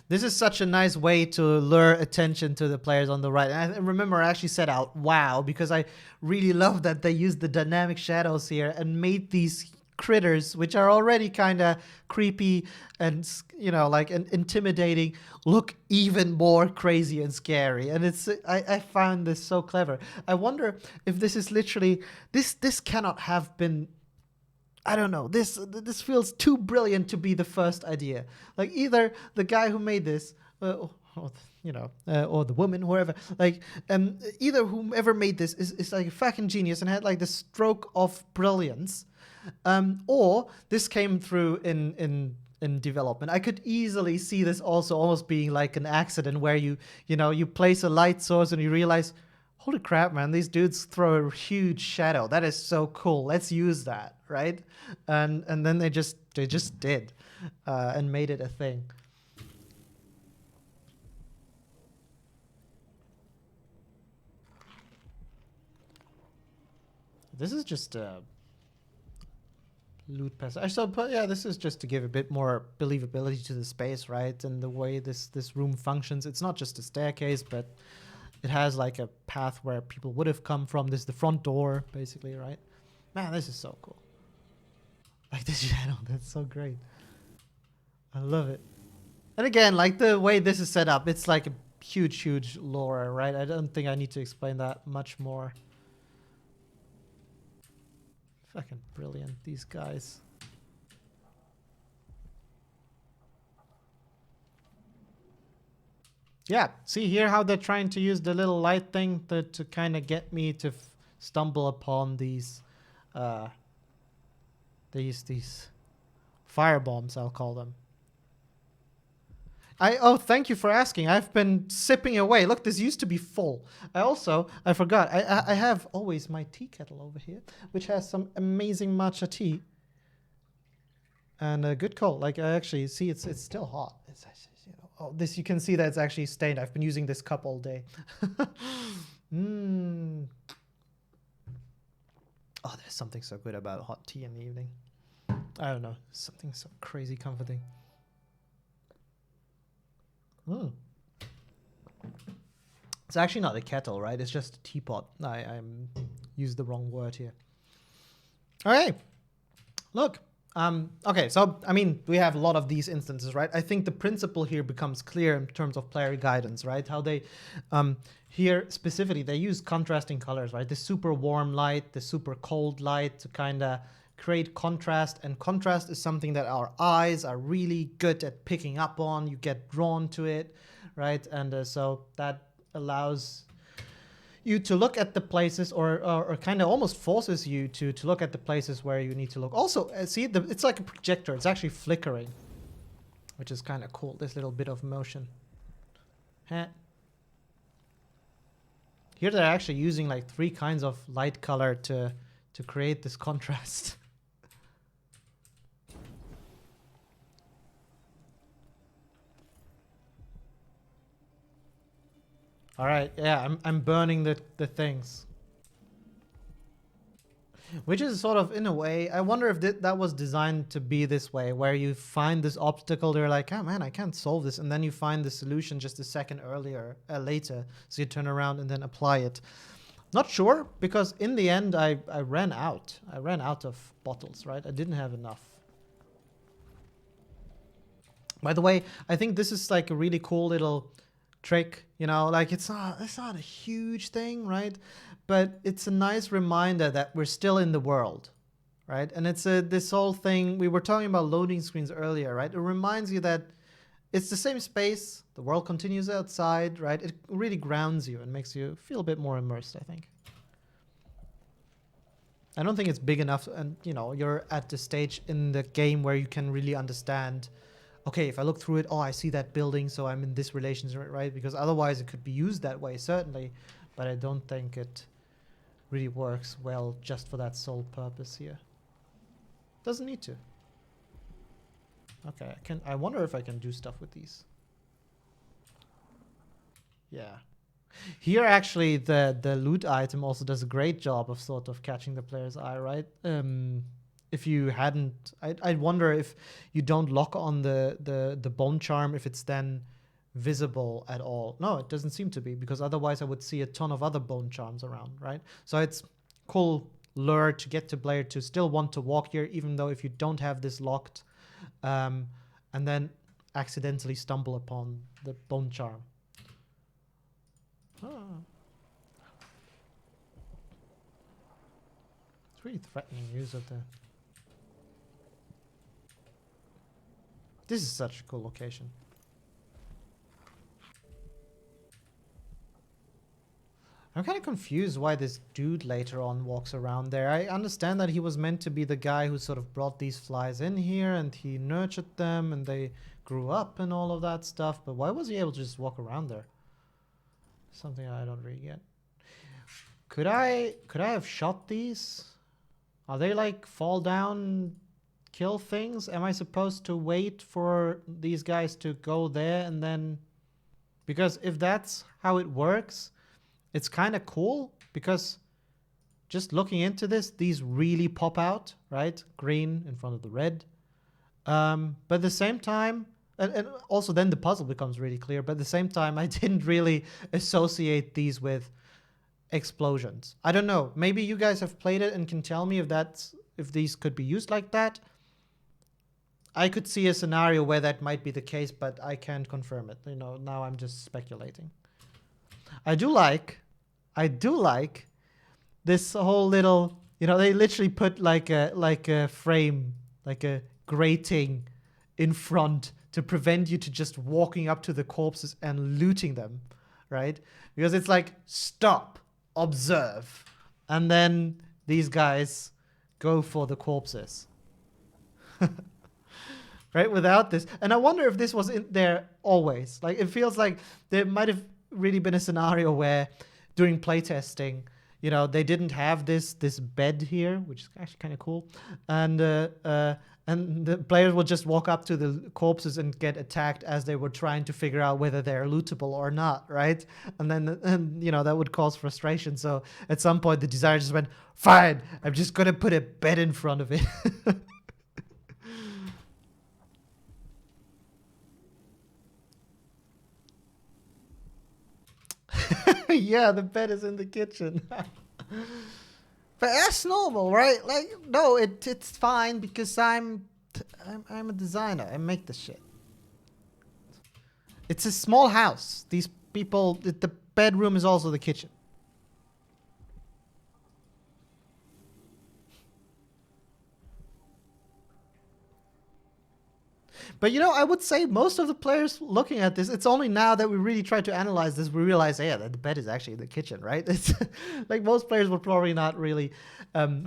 This is such a nice way to lure attention to the players on the right. And I remember I actually said out wow because I really love that they used the dynamic shadows here and made these critters, which are already kind of creepy and, you know, like intimidating, look even more crazy and scary. And it's I found this so clever. I wonder if this is literally this cannot have been, I don't know, this feels too brilliant to be the first idea. Like either the guy who made this or you know, or the woman, whoever, like, either whomever made this is like a fucking genius and had like the stroke of brilliance. Or this came through in development. I could easily see this also almost being like an accident where you know, you place a light source and you realize, holy crap, man, these dudes throw a huge shadow. That is so cool. Let's use that, right? And then they just did and made it a thing. This is just loot passage. So, but yeah, this is just to give a bit more believability to the space, right? And the way this room functions. It's not just a staircase, but it has like a path where people would have come from. This is the front door, basically, right? Man, this is so cool. Like this shadow, that's so great. I love it. And again, like the way this is set up, it's like a huge lore, right? I don't think I need to explain that much more. Fucking brilliant, these guys. Yeah, see here how they're trying to use the little light thing to kind of get me to stumble upon these Firebombs, I'll call them. Oh, thank you for asking. I've been sipping away. Look, this used to be full. I forgot. I have always my tea kettle over here, which has some amazing matcha tea. And a good call. Like, I actually see it's still hot. It's actually, oh, this, you can see that it's actually stained. I've been using this cup all day. Oh, there's something so good about hot tea in the evening. I don't know. Something so crazy comforting. It's actually not a kettle, right? It's just a teapot. I used the wrong word here. Okay. Look. Okay, so, I mean, we have a lot of these instances, right? I think the principle here becomes clear in terms of player guidance, right? How they, here specifically, they use contrasting colors, right? The super warm light, the super cold light to kind of create contrast. And contrast is something that our eyes are really good at picking up on. You get drawn to it, right? And so that allows you to look at the places, or kind of almost forces you to look at the places where you need to look. Also, see, it's like a projector. It's actually flickering, which is kind of cool, this little bit of motion. Huh. Here they're actually using like 3 kinds of light color to create this contrast. All right, yeah, I'm burning the things. Which is sort of, in a way, I wonder if that was designed to be this way, where you find this obstacle, they're like, oh man, I can't solve this, and then you find the solution just a second later, so you turn around and then apply it. Not sure, because in the end, I ran out. I ran out of bottles, right? I didn't have enough. By the way, I think this is like a really cool little trick, you know, like it's not a huge thing, right? But it's a nice reminder that we're still in the world, right? And it's this whole thing, we were talking about loading screens earlier, right? It reminds you that it's the same space, the world continues outside, right? It really grounds you and makes you feel a bit more immersed, I think. I don't think it's big enough, and you know, you're at the stage in the game where you can really understand, okay, if I look through it, oh, I see that building, so I'm in this relationship, right? Because otherwise it could be used that way, certainly, but I don't think it really works well just for that sole purpose here. Doesn't need to. Okay, I wonder if I can do stuff with these. Yeah. Here, actually, the loot item also does a great job of sort of catching the player's eye, right? If you hadn't, I'd wonder if you don't lock on the bone charm, if it's then visible at all. No, it doesn't seem to be, because otherwise I would see a ton of other bone charms around, right? So it's cool lure to get the player to still want to walk here, even though if you don't have this locked, and then accidentally stumble upon the bone charm. Oh. It's really threatening use of the... This is such a cool location. I'm kind of confused why this dude later on walks around there. I understand that he was meant to be the guy who sort of brought these flies in here and he nurtured them and they grew up and all of that stuff, but why was he able to just walk around there? Something I don't really get. Could I have shot these? Are they like fall down, kill things? Am I supposed to wait for these guys to go there and then... Because if that's how it works, it's kind of cool, because just looking into this, these really pop out, right? Green in front of the red. But at the same time, and also then the puzzle becomes really clear, but at the same time, I didn't really associate these with explosions. I don't know. Maybe you guys have played it and can tell me if these could be used like that. I could see a scenario where that might be the case, but I can't confirm it. You know, now I'm just speculating. I do like this whole little, you know, they literally put like a frame, like a grating in front to prevent you to just walking up to the corpses and looting them, right? Because it's like, stop, observe, and then these guys go for the corpses. right? Without this. And I wonder if this was in there always. Like, it feels like there might have really been a scenario where during playtesting, you know, they didn't have this bed here, which is actually kind of cool. And the players would just walk up to the corpses and get attacked as they were trying to figure out whether they're lootable or not, right? And you know, that would cause frustration. So at some point, the designer just went, fine, I'm just going to put a bed in front of it. Yeah, the bed is in the kitchen. But that's normal, right? Like, no, it's fine because I'm a designer. I make this shit. It's a small house. These people, the bedroom is also the kitchen. But you know, I would say most of the players looking at this, it's only now that we really try to analyze this, we realize, yeah, that the bed is actually in the kitchen, right? It's like most players will probably not really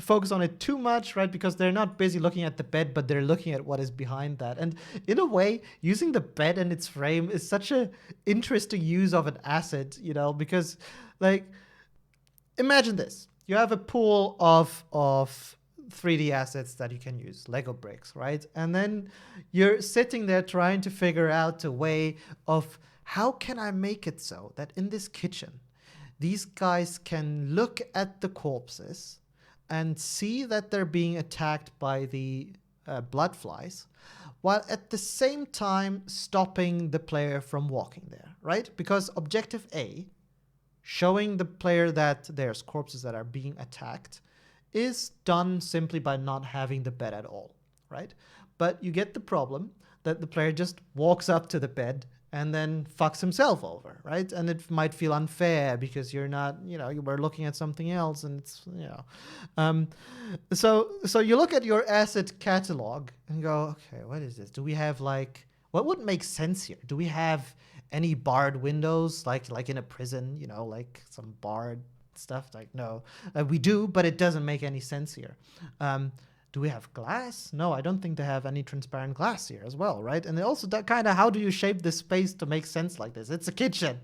focus on it too much, right? Because they're not busy looking at the bed, but they're looking at what is behind that. And in a way, using the bed and its frame is such an interesting use of an asset, you know, because like, imagine this. You have a pool of 3D assets that you can use, Lego bricks, right? And then you're sitting there trying to figure out a way of how can I make it so that in this kitchen, these guys can look at the corpses and see that they're being attacked by the blood flies, while at the same time stopping the player from walking there, right? Because objective A, showing the player that there's corpses that are being attacked, is done simply by not having the bed at all, right? But you get the problem that the player just walks up to the bed and then fucks himself over, right? And it might feel unfair because you're not, you know, you were looking at something else and it's, you know. So you look at your asset catalog and go, okay, what is this? Do we have like, what would make sense here? Do we have any barred windows like in a prison, you know, like some barred stuff? Like, no, we do, but it doesn't make any sense here. Do we have glass? No, I don't think they have any transparent glass here as well, right? And also that kind of, how do you shape this space to make sense like this? It's a kitchen.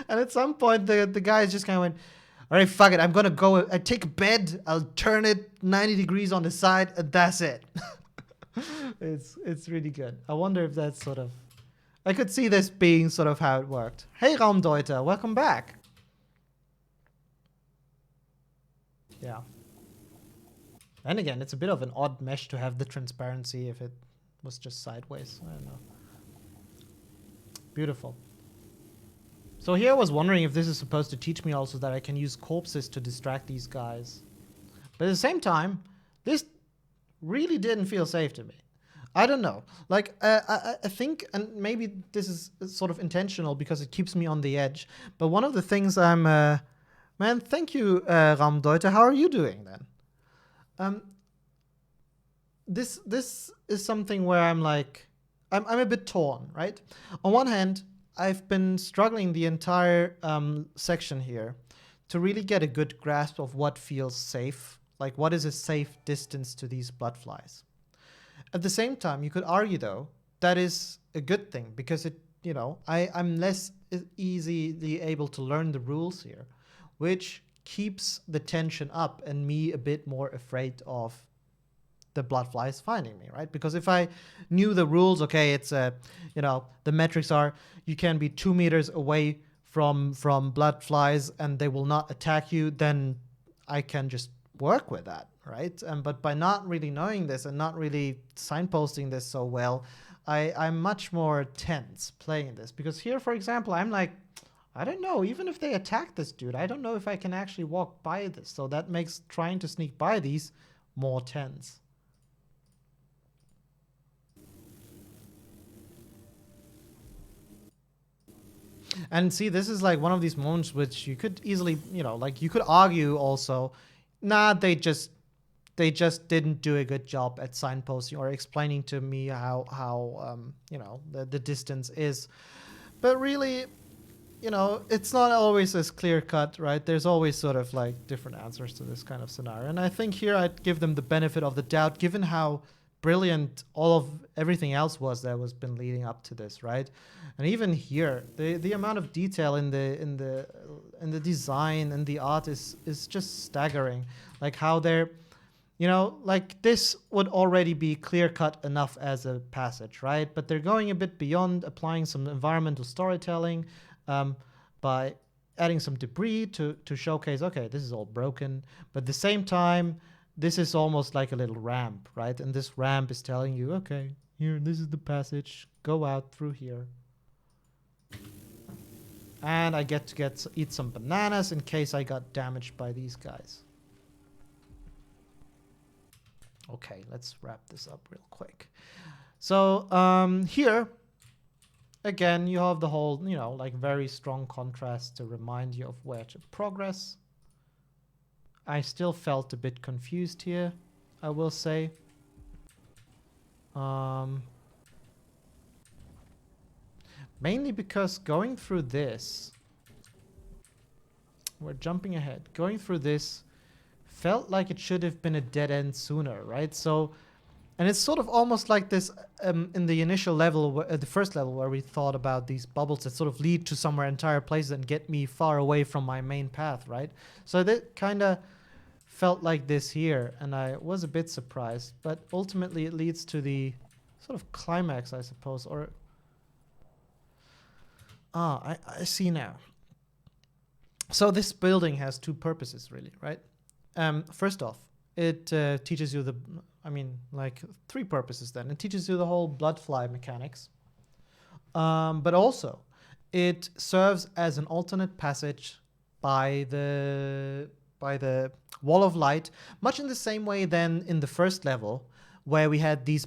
And at some point the guys just kind of went, all right, fuck it, I'm gonna go, I take a bed, I'll turn it 90 degrees on the side, and that's it. It's really good. I wonder if that's sort of, I could see this being sort of how it worked. Hey Raumdeuter, welcome back. Yeah. And again, it's a bit of an odd mesh to have the transparency if it was just sideways. I don't know. Beautiful. So here I was wondering if this is supposed to teach me also that I can use corpses to distract these guys. But at the same time, this really didn't feel safe to me. I don't know. Like, I think, and maybe this is sort of intentional because it keeps me on the edge, but one of the things I'm... man, thank you, Raumdeuter. How are you doing then? This is something where I'm like, I'm a bit torn, right? On one hand, I've been struggling the entire section here to really get a good grasp of what feels safe, like what is a safe distance to these blood flies. At the same time, you could argue though that is a good thing because it, you know, I'm less easily able to learn the rules here, which keeps the tension up and me a bit more afraid of the blood flies finding me, right? Because if I knew the rules, okay, it's you know, the metrics are you can be 2 meters away from blood flies and they will not attack you, then I can just work with that, right? But by not really knowing this and not really signposting this so well, I'm much more tense playing this. Because here, for example, I'm like, I don't know, even if they attack this dude, I don't know if I can actually walk by this. So that makes trying to sneak by these more tense. And see, this is like one of these moments which you could easily, you know, like you could argue also, nah, they just didn't do a good job at signposting or explaining to me how you know, the distance is. But really, you know, it's not always as clear cut, right? There's always sort of like different answers to this kind of scenario. And I think here I'd give them the benefit of the doubt, given how brilliant everything else was that was been leading up to this, right? And even here, the amount of detail in the design and the art is just staggering. Like how they're, you know, like this would already be clear-cut enough as a passage, right? But they're going a bit beyond, applying some environmental storytelling by adding some debris to showcase, okay, this is all broken. But at the same time, this is almost like a little ramp, right? And this ramp is telling you, okay, here, this is the passage. Go out through here. And I get to eat some bananas in case I got damaged by these guys. Okay, let's wrap this up real quick. So here, again, you have the whole, you know, like very strong contrast to remind you of where to progress. I still felt a bit confused here, I will say. Mainly because going through this, we're jumping ahead. Going through this felt like it should have been a dead end sooner, right? So, and it's sort of almost like this in the initial level, the first level, where we thought about these bubbles that sort of lead to somewhere entire places and get me far away from my main path, right? So that kind of felt like this here, and I was a bit surprised, but ultimately it leads to the sort of climax, I suppose, or I see now. So this building has two purposes, really, right? First off, it teaches you like three purposes then. It teaches you the whole bloodfly mechanics. But also, it serves as an alternate passage by the wall of light, much in the same way than in the first level, where we had these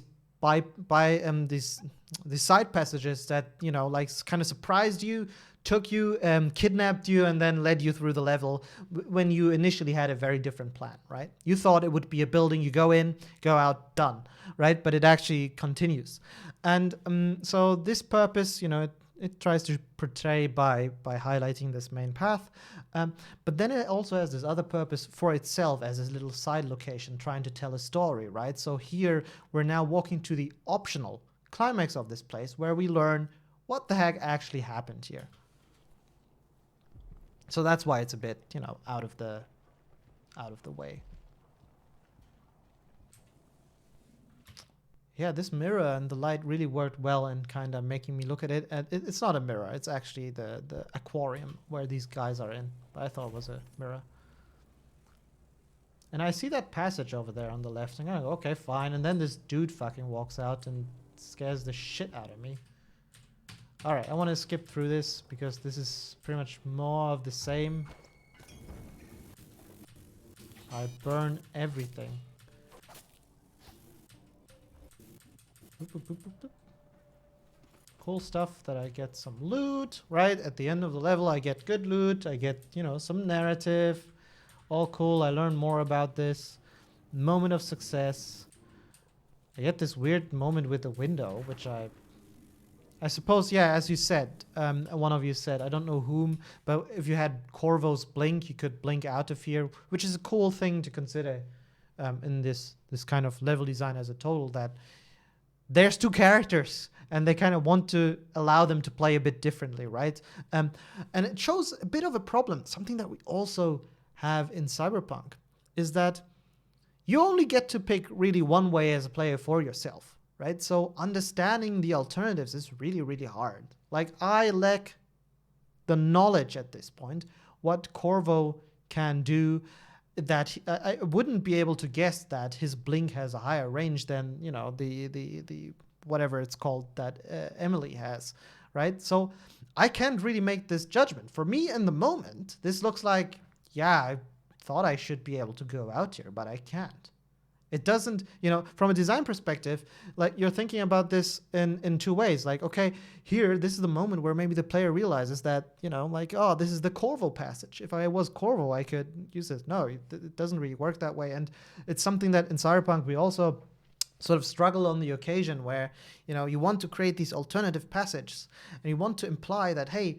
these side passages that, you know, like kind of surprised you, took you, kidnapped you, and then led you through the level when you initially had a very different plan, right? You thought it would be a building, you go in, go out, done, right? But it actually continues. And so this purpose, you know, it tries to portray by highlighting this main path. But then it also has this other purpose for itself as a little side location, trying to tell a story, right? So here we're now walking to the optional climax of this place, where we learn what the heck actually happened here. So that's why it's a bit, you know, out of the way. Yeah, this mirror and the light really worked well in kind of making me look at it. And it's not a mirror. It's actually the aquarium where these guys are in. But I thought it was a mirror. And I see that passage over there on the left. And I go, okay, fine. And then this dude fucking walks out and scares the shit out of me. All right, I want to skip through this because this is pretty much more of the same. I burn everything. Cool stuff that I get some loot, right? At the end of the level, I get good loot. I get, you know, some narrative. All cool. I learn more about this. Moment of success. I get this weird moment with the window, which I suppose, yeah, as you said, one of you said, I don't know whom, but if you had Corvo's blink, you could blink out of here, which is a cool thing to consider in this kind of level design as a total, that there's two characters and they kind of want to allow them to play a bit differently, right? And it shows a bit of a problem. Something that we also have in Cyberpunk is that you only get to pick really one way as a player for yourself, right? So understanding the alternatives is really, really hard. Like, I lack the knowledge at this point, what Corvo can do, that I wouldn't be able to guess that his blink has a higher range than, you know, the whatever it's called that Emily has, right? So I can't really make this judgment. For me in the moment, this looks like, yeah, I thought I should be able to go out here, but I can't. It doesn't, you know, from a design perspective, like, you're thinking about this in two ways. Like, okay, here, this is the moment where maybe the player realizes that, you know, like, oh, this is the Corvo passage. If I was Corvo, I could use this. No, it doesn't really work that way. And it's something that in Cyberpunk we also sort of struggle on the occasion where, you know, you want to create these alternative passages and you want to imply that, hey,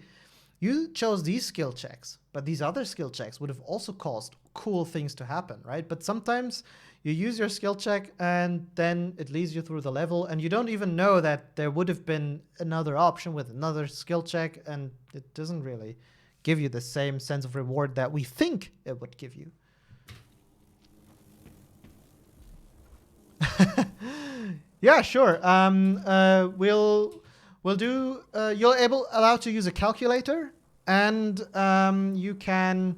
you chose these skill checks, but these other skill checks would have also caused cool things to happen, right? But sometimes you use your skill check and then it leads you through the level and you don't even know that there would have been another option with another skill check, and it doesn't really give you the same sense of reward that we think it would give you. Yeah, sure. We'll do. You're allowed to use a calculator, and you can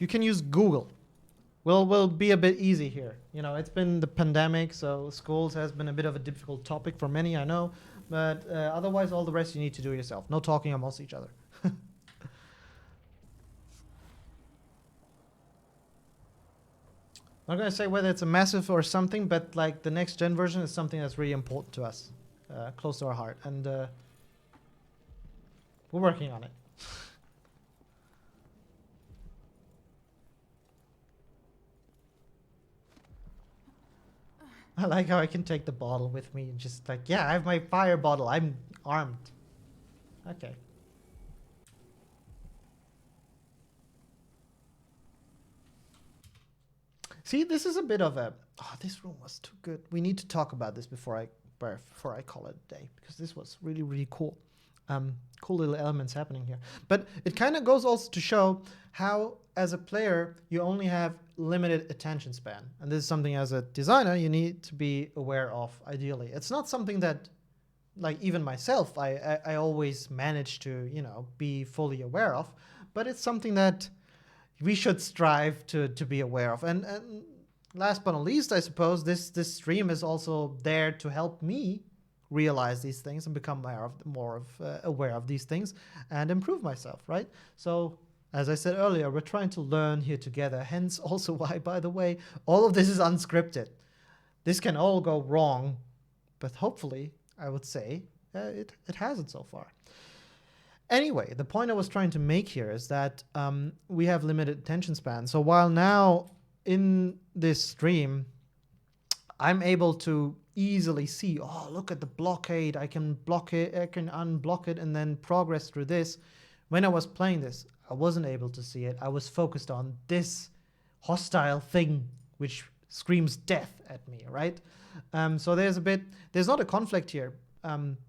use Google. We'll be a bit easy here. You know, it's been the pandemic, so schools has been a bit of a difficult topic for many, I know. But otherwise, all the rest you need to do yourself. No talking amongst each other. I'm not going to say whether it's a massive or something, but like the next gen version is something that's really important to us, close to our heart, and we're working on it. I like how I can take the bottle with me and just like, yeah, I have my fire bottle. I'm armed. Okay. See, this is a bit of a... Oh, this room was too good. We need to talk about this before I call it a day, because this was really, really cool. Cool little elements happening here. But it kind of goes also to show how, as a player, you only have limited attention span. And this is something as a designer you need to be aware of, ideally. It's not something that, like, even myself, I always manage to, you know, be fully aware of. But it's something that we should strive to be aware of. And last but not least, I suppose this stream is also there to help me realize these things and become more aware of these things and improve myself, right? So, as I said earlier, we're trying to learn here together. Hence, also why, by the way, all of this is unscripted. This can all go wrong, but hopefully, I would say, it hasn't so far. Anyway, the point I was trying to make here is that we have limited attention span. So while now in this stream, I'm able to easily see, oh, look at the blockade. I can block it, I can unblock it, and then progress through this. When I was playing this, I wasn't able to see it. I was focused on this hostile thing, which screams death at me, right? So there's not a conflict here.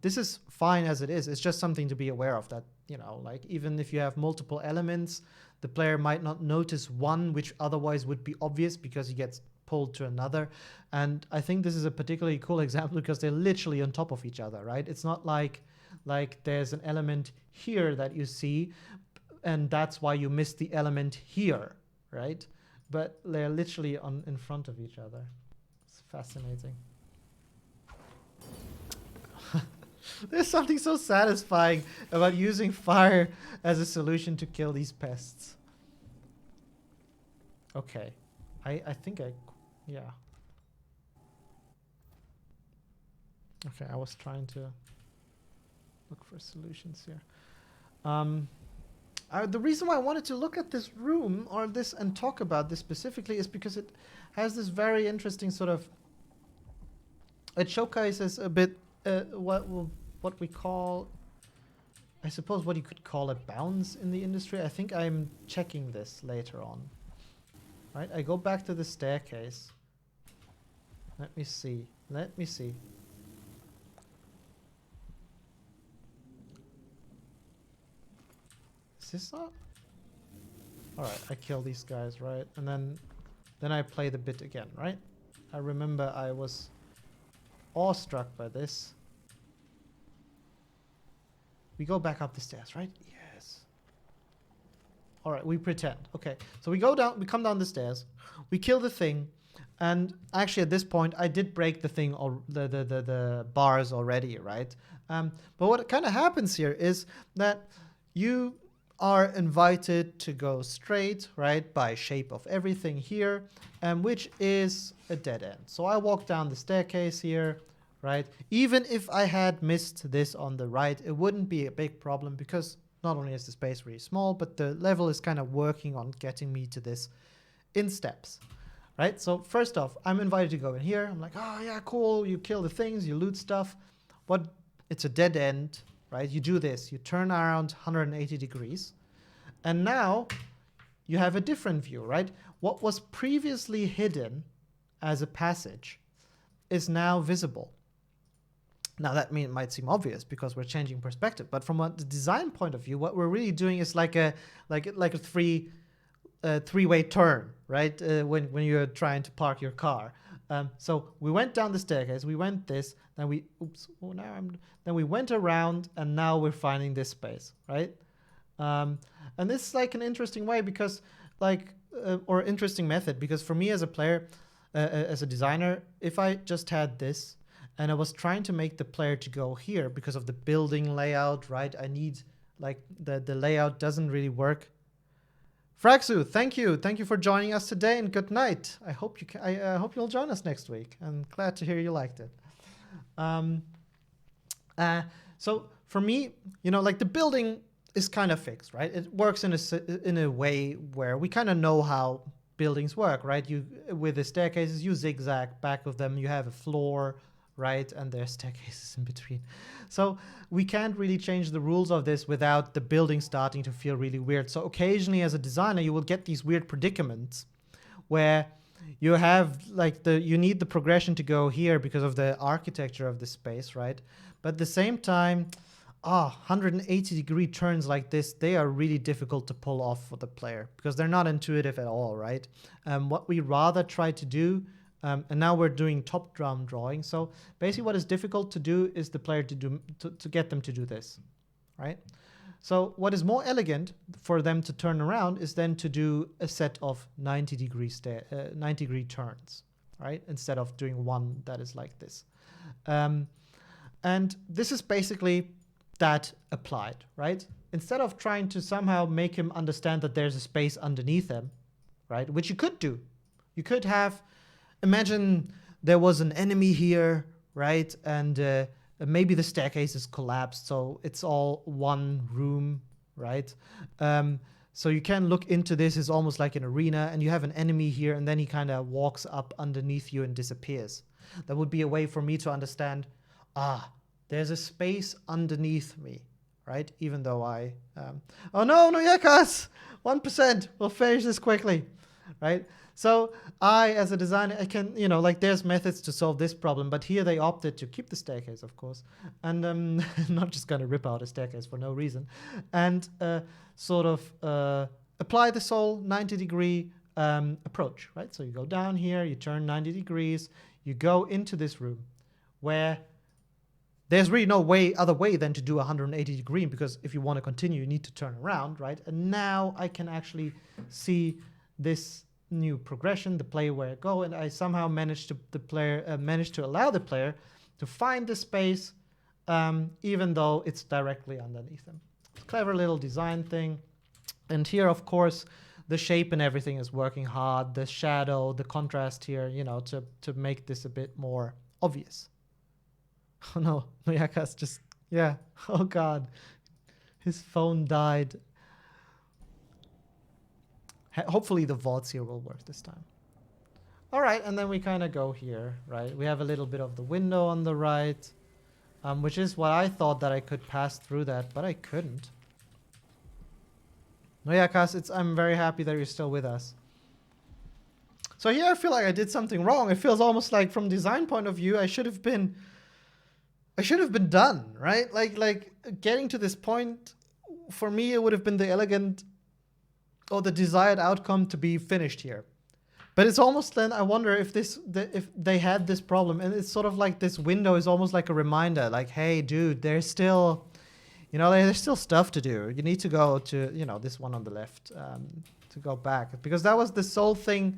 This is fine as it is. It's just something to be aware of, that, you know, like, even if you have multiple elements, the player might not notice one which otherwise would be obvious because he gets pulled to another. And I think this is a particularly cool example because they're literally on top of each other, right? It's not like there's an element here that you see and that's why you missed the element here, right? But they're literally in front of each other. It's fascinating. There's something so satisfying about using fire as a solution to kill these pests. Okay. I think yeah. Okay, I was trying to look for solutions here. The reason why I wanted to look at this room or this and talk about this specifically is because it has this very interesting sort of... It showcases a bit what we call, I suppose, what you could call a bounce in the industry. I think I'm checking this later on. Right, I go back to the staircase. Let me see. Is this not? Alright, I kill these guys, right? And then I play the bit again, right? I remember I was awestruck by this. We go back up the stairs, right? Yes. All right, we pretend. Okay, so we go down, we come down the stairs, we kill the thing, and actually at this point I did break the thing, or the bars already, right? But what kind of happens here is that you are invited to go straight, right, by shape of everything here, which is a dead end. So I walk down the staircase here, right? Even if I had missed this on the right, it wouldn't be a big problem because not only is the space really small, but the level is kind of working on getting me to this in steps, right? So first off, I'm invited to go in here. I'm like, oh yeah, cool. You kill the things, you loot stuff. But it's a dead end, right? You do this, you turn around 180 degrees. And now you have a different view, right? What was previously hidden as a passage is now visible. Now that might seem obvious because we're changing perspective, but from a design point of view, what we're really doing is like a three-way turn, right? When you're trying to park your car. So we went down the staircase, we went this, then then we went around, and now we're finding this space, right? And this is like an interesting way because, or interesting method, because for me as a player, as a designer, if I just had this and I was trying to make the player to go here because of the building layout, right? I need like the layout doesn't really work. Fraxu, thank you for joining us today, and good night. I hope you'll join us next week. I'm glad to hear you liked it. So for me, like the building is kind of fixed, right? It works in a way where we kind of know how buildings work, right? With the staircases, you zigzag back of them. You have a floor, right? And there's staircases in between. So we can't really change the rules of this without the building starting to feel really weird. So occasionally as a designer, you will get these weird predicaments where you have you need the progression to go here because of the architecture of the space, right? But at the same time, 180-degree turns like this, they are really difficult to pull off for the player because they're not intuitive at all, right? What we rather try to do, and now we're doing top-down drawing. So basically what is difficult to do is the player to get them to do this, right? So what is more elegant for them to turn around is then to do a set of 90-degree turns, right? Instead of doing one that is like this. And this is basically that applied, right? Instead of trying to somehow make him understand that there's a space underneath him, right? Which you could do. You could have, imagine there was an enemy here, right? And maybe the staircase is collapsed, so it's all one room, right? So you can look into this as almost like an arena, and you have an enemy here, and then he kind of walks up underneath you and disappears. That would be a way for me to understand, there's a space underneath me, right? Even though oh no, Yakas! 1%, we'll finish this quickly, right? So I, as a designer, I can, there's methods to solve this problem, but here they opted to keep the staircase, of course, and not just going to rip out a staircase for no reason, and sort of apply this whole 90-degree approach, right? So you go down here, you turn 90 degrees, you go into this room where there's really no other way than to do 180-degree, because if you want to continue, you need to turn around, right? And now I can actually see this new progression, the player where I go, and I somehow managed to allow the player to find the space, even though it's directly underneath them. Clever little design thing. And here, of course, the shape and everything is working hard. The shadow, the contrast here, to make this a bit more obvious. Oh no, Noyaka's just, yeah. Oh God, his phone died. Hopefully the VODs here will work this time. All right, and then we kind of go here, right? We have a little bit of the window on the right, which is what I thought that I could pass through that, but I couldn't. Noyakas, I'm very happy that you're still with us. So here I feel like I did something wrong. It feels almost like from design point of view, I should have been done, right? Like getting to this point, for me, it would have been the elegant or the desired outcome to be finished here. But it's almost then I wonder if they had this problem, and it's sort of like this window is almost like a reminder, like, hey, dude, there's still, there's still stuff to do. You need to go to, this one on the left, to go back, because that was the sole thing.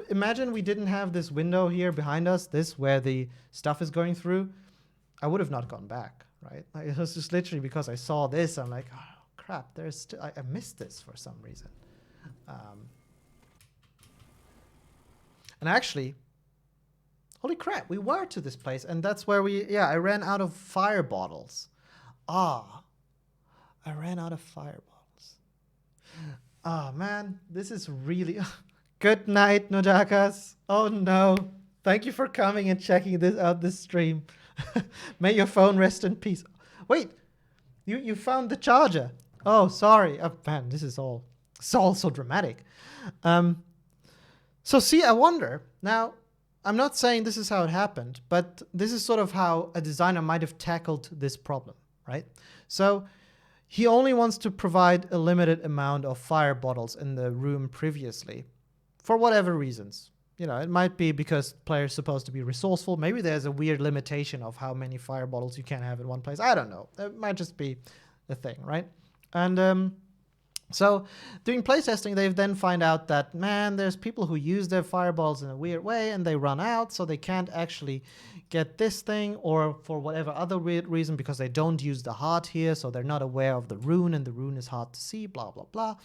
Imagine we didn't have this window here behind us, this where the stuff is going through. I would have not gone back, right? Like, it was just literally because I saw this, I'm like, oh crap, I missed this for some reason. And actually, holy crap, we were to this place, and that's where I ran out of fire bottles. I ran out of fire bottles. Man, this is really... Good night, Nojakas. Oh no. Thank you for coming and checking this stream. May your phone rest in peace. Wait, you found the charger. Oh, sorry. Oh, man, this is all It's all so dramatic. So see, I wonder. Now, I'm not saying this is how it happened, but this is sort of how a designer might have tackled this problem, right? So he only wants to provide a limited amount of fire bottles in the room previously, for whatever reasons. You know, it might be because players supposed to be resourceful. Maybe there's a weird limitation of how many fire bottles you can have in one place. I don't know. It might just be a thing, right? And so doing playtesting, they've then find out that, man, there's people who use their fireballs in a weird way and they run out, so they can't actually get this thing, or for whatever other weird reason, because they don't use the heart here, so they're not aware of the rune, and the rune is hard to see, blah, blah, blah.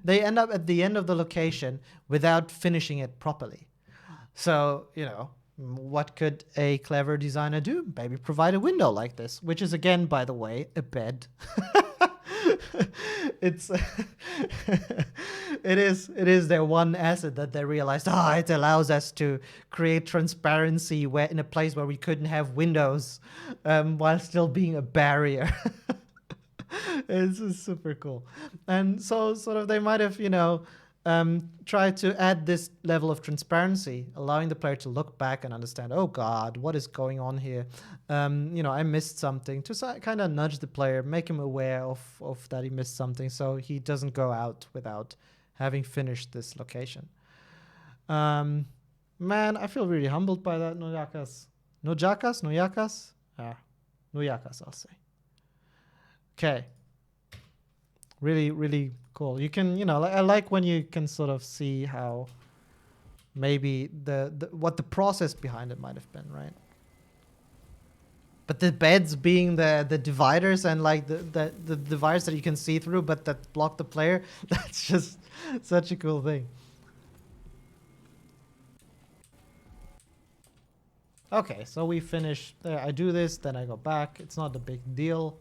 They end up at the end of the location without finishing it properly. So, you know, what could a clever designer do? Maybe provide a window like this, which is, again, by the way, a bed. It's it is their one asset that they realized. It allows us to create transparency where in a place where we couldn't have windows, while still being a barrier. It's super cool. And so sort of they might have, you know, try to add this level of transparency, allowing the player to look back and understand, oh God, what is going on here? You know, I missed something, to kind of nudge the player, make him aware of that he missed something, so he doesn't go out without having finished this location. Man, I feel really humbled by that, Noyakas. Noyakas? Ah, Noyakas, I'll say. Okay. Really, really cool. You can, you know, I like when you can sort of see how maybe what the process behind it might have been, right? But the beds being the dividers and like the dividers that you can see through, but that block the player, that's just such a cool thing. Okay, so we finish there. I do this, then I go back. It's not a big deal.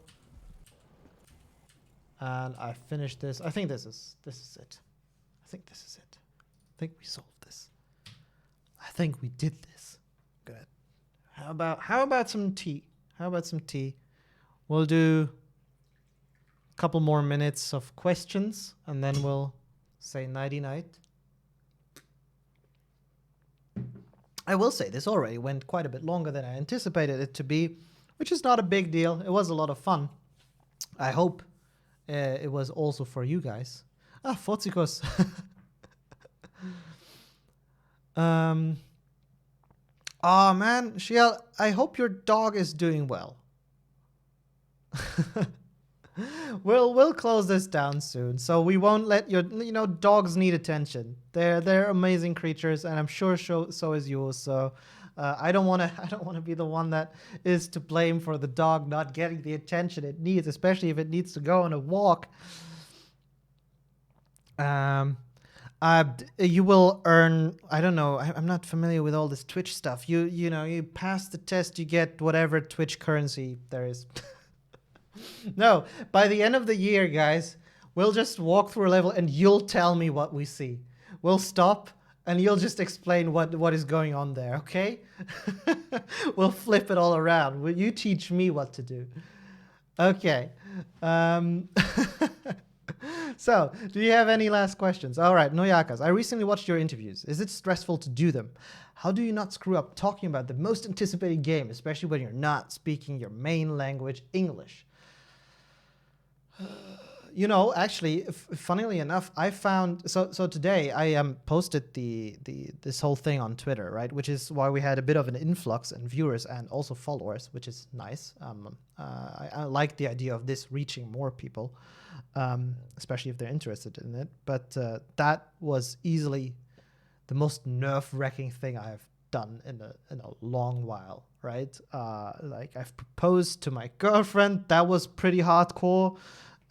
And I finished this. I think this is it. I think this is it. I think we solved this. I think we did this. Good. How about some tea? How about some tea? We'll do a couple more minutes of questions, and then we'll say nighty night. I will say this already went quite a bit longer than I anticipated it to be, which is not a big deal. It was a lot of fun. I hope it was also for you guys. Fotsikos. Oh man, Shiel, I hope your dog is doing well. We'll close this down soon, so we won't let your, you know, dogs need attention. They're amazing creatures, and I'm sure so is yours. So I don't want to be the one that is to blame for the dog not getting the attention it needs, especially if it needs to go on a walk. You will earn, I don't know, I'm not familiar with all this Twitch stuff. You know, you pass the test, you get whatever Twitch currency there is. No, by the end of the year, guys, we'll just walk through a level and you'll tell me what we see. We'll stop and you'll just explain what is going on there, okay? We'll flip it all around. Will you teach me what to do? Okay. So, do you have any last questions? All right, Noyakas, I recently watched your interviews. Is it stressful to do them? How do you not screw up talking about the most anticipated game, especially when you're not speaking your main language, English? You know, actually, funnily enough, I found so today I posted this whole thing on Twitter, right? Which is why we had a bit of an influx in viewers and also followers, which is nice. I like the idea of this reaching more people, especially if they're interested in it. But that was easily the most nerve-wracking thing I've done in a long while, right? Like I've proposed to my girlfriend. That was pretty hardcore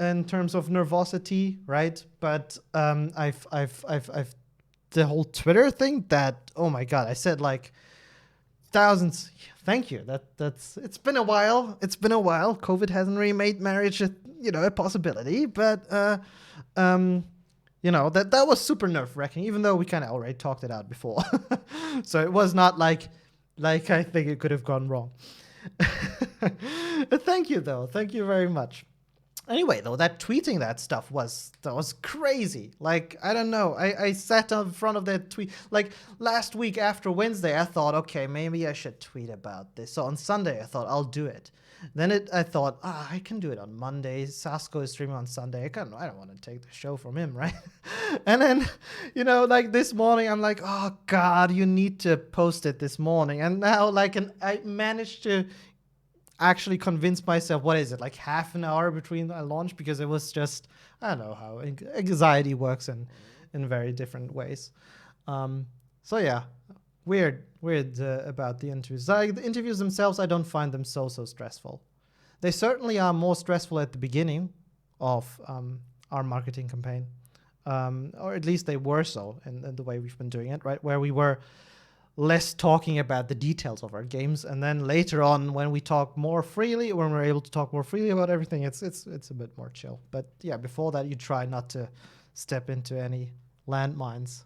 in terms of nervosity, right? But I've the whole Twitter thing, that, oh my God, I said like thousands. Thank you. That's it's been a while. COVID hasn't really made marriage a possibility, but that was super nerve-wracking, even though we kind of already talked it out before. So it was not like I think it could have gone wrong. Thank you, though. Thank you very much. Anyway, though, that tweeting that stuff was crazy. Like, I don't know. I sat in front of that tweet. Like, last week after Wednesday, I thought, okay, maybe I should tweet about this. So on Sunday, I thought, I'll do it. Then I thought, I can do it on Monday. Sasko is streaming on Sunday. I don't want to take the show from him, right? And then, like this morning, I'm like, oh, God, you need to post it this morning. And now, like, I managed to actually convince myself, what is it, like half an hour between I launch, because it was just, I don't know how anxiety works in very different ways. So yeah, weird about the interviews. Like, the interviews themselves, I don't find them so stressful. They certainly are more stressful at the beginning of our marketing campaign, or at least they were so in the way we've been doing it, right, where we were less talking about the details of our games, and then later on, when we're able to talk more freely about everything, it's a bit more chill. But yeah, before that, you try not to step into any landmines.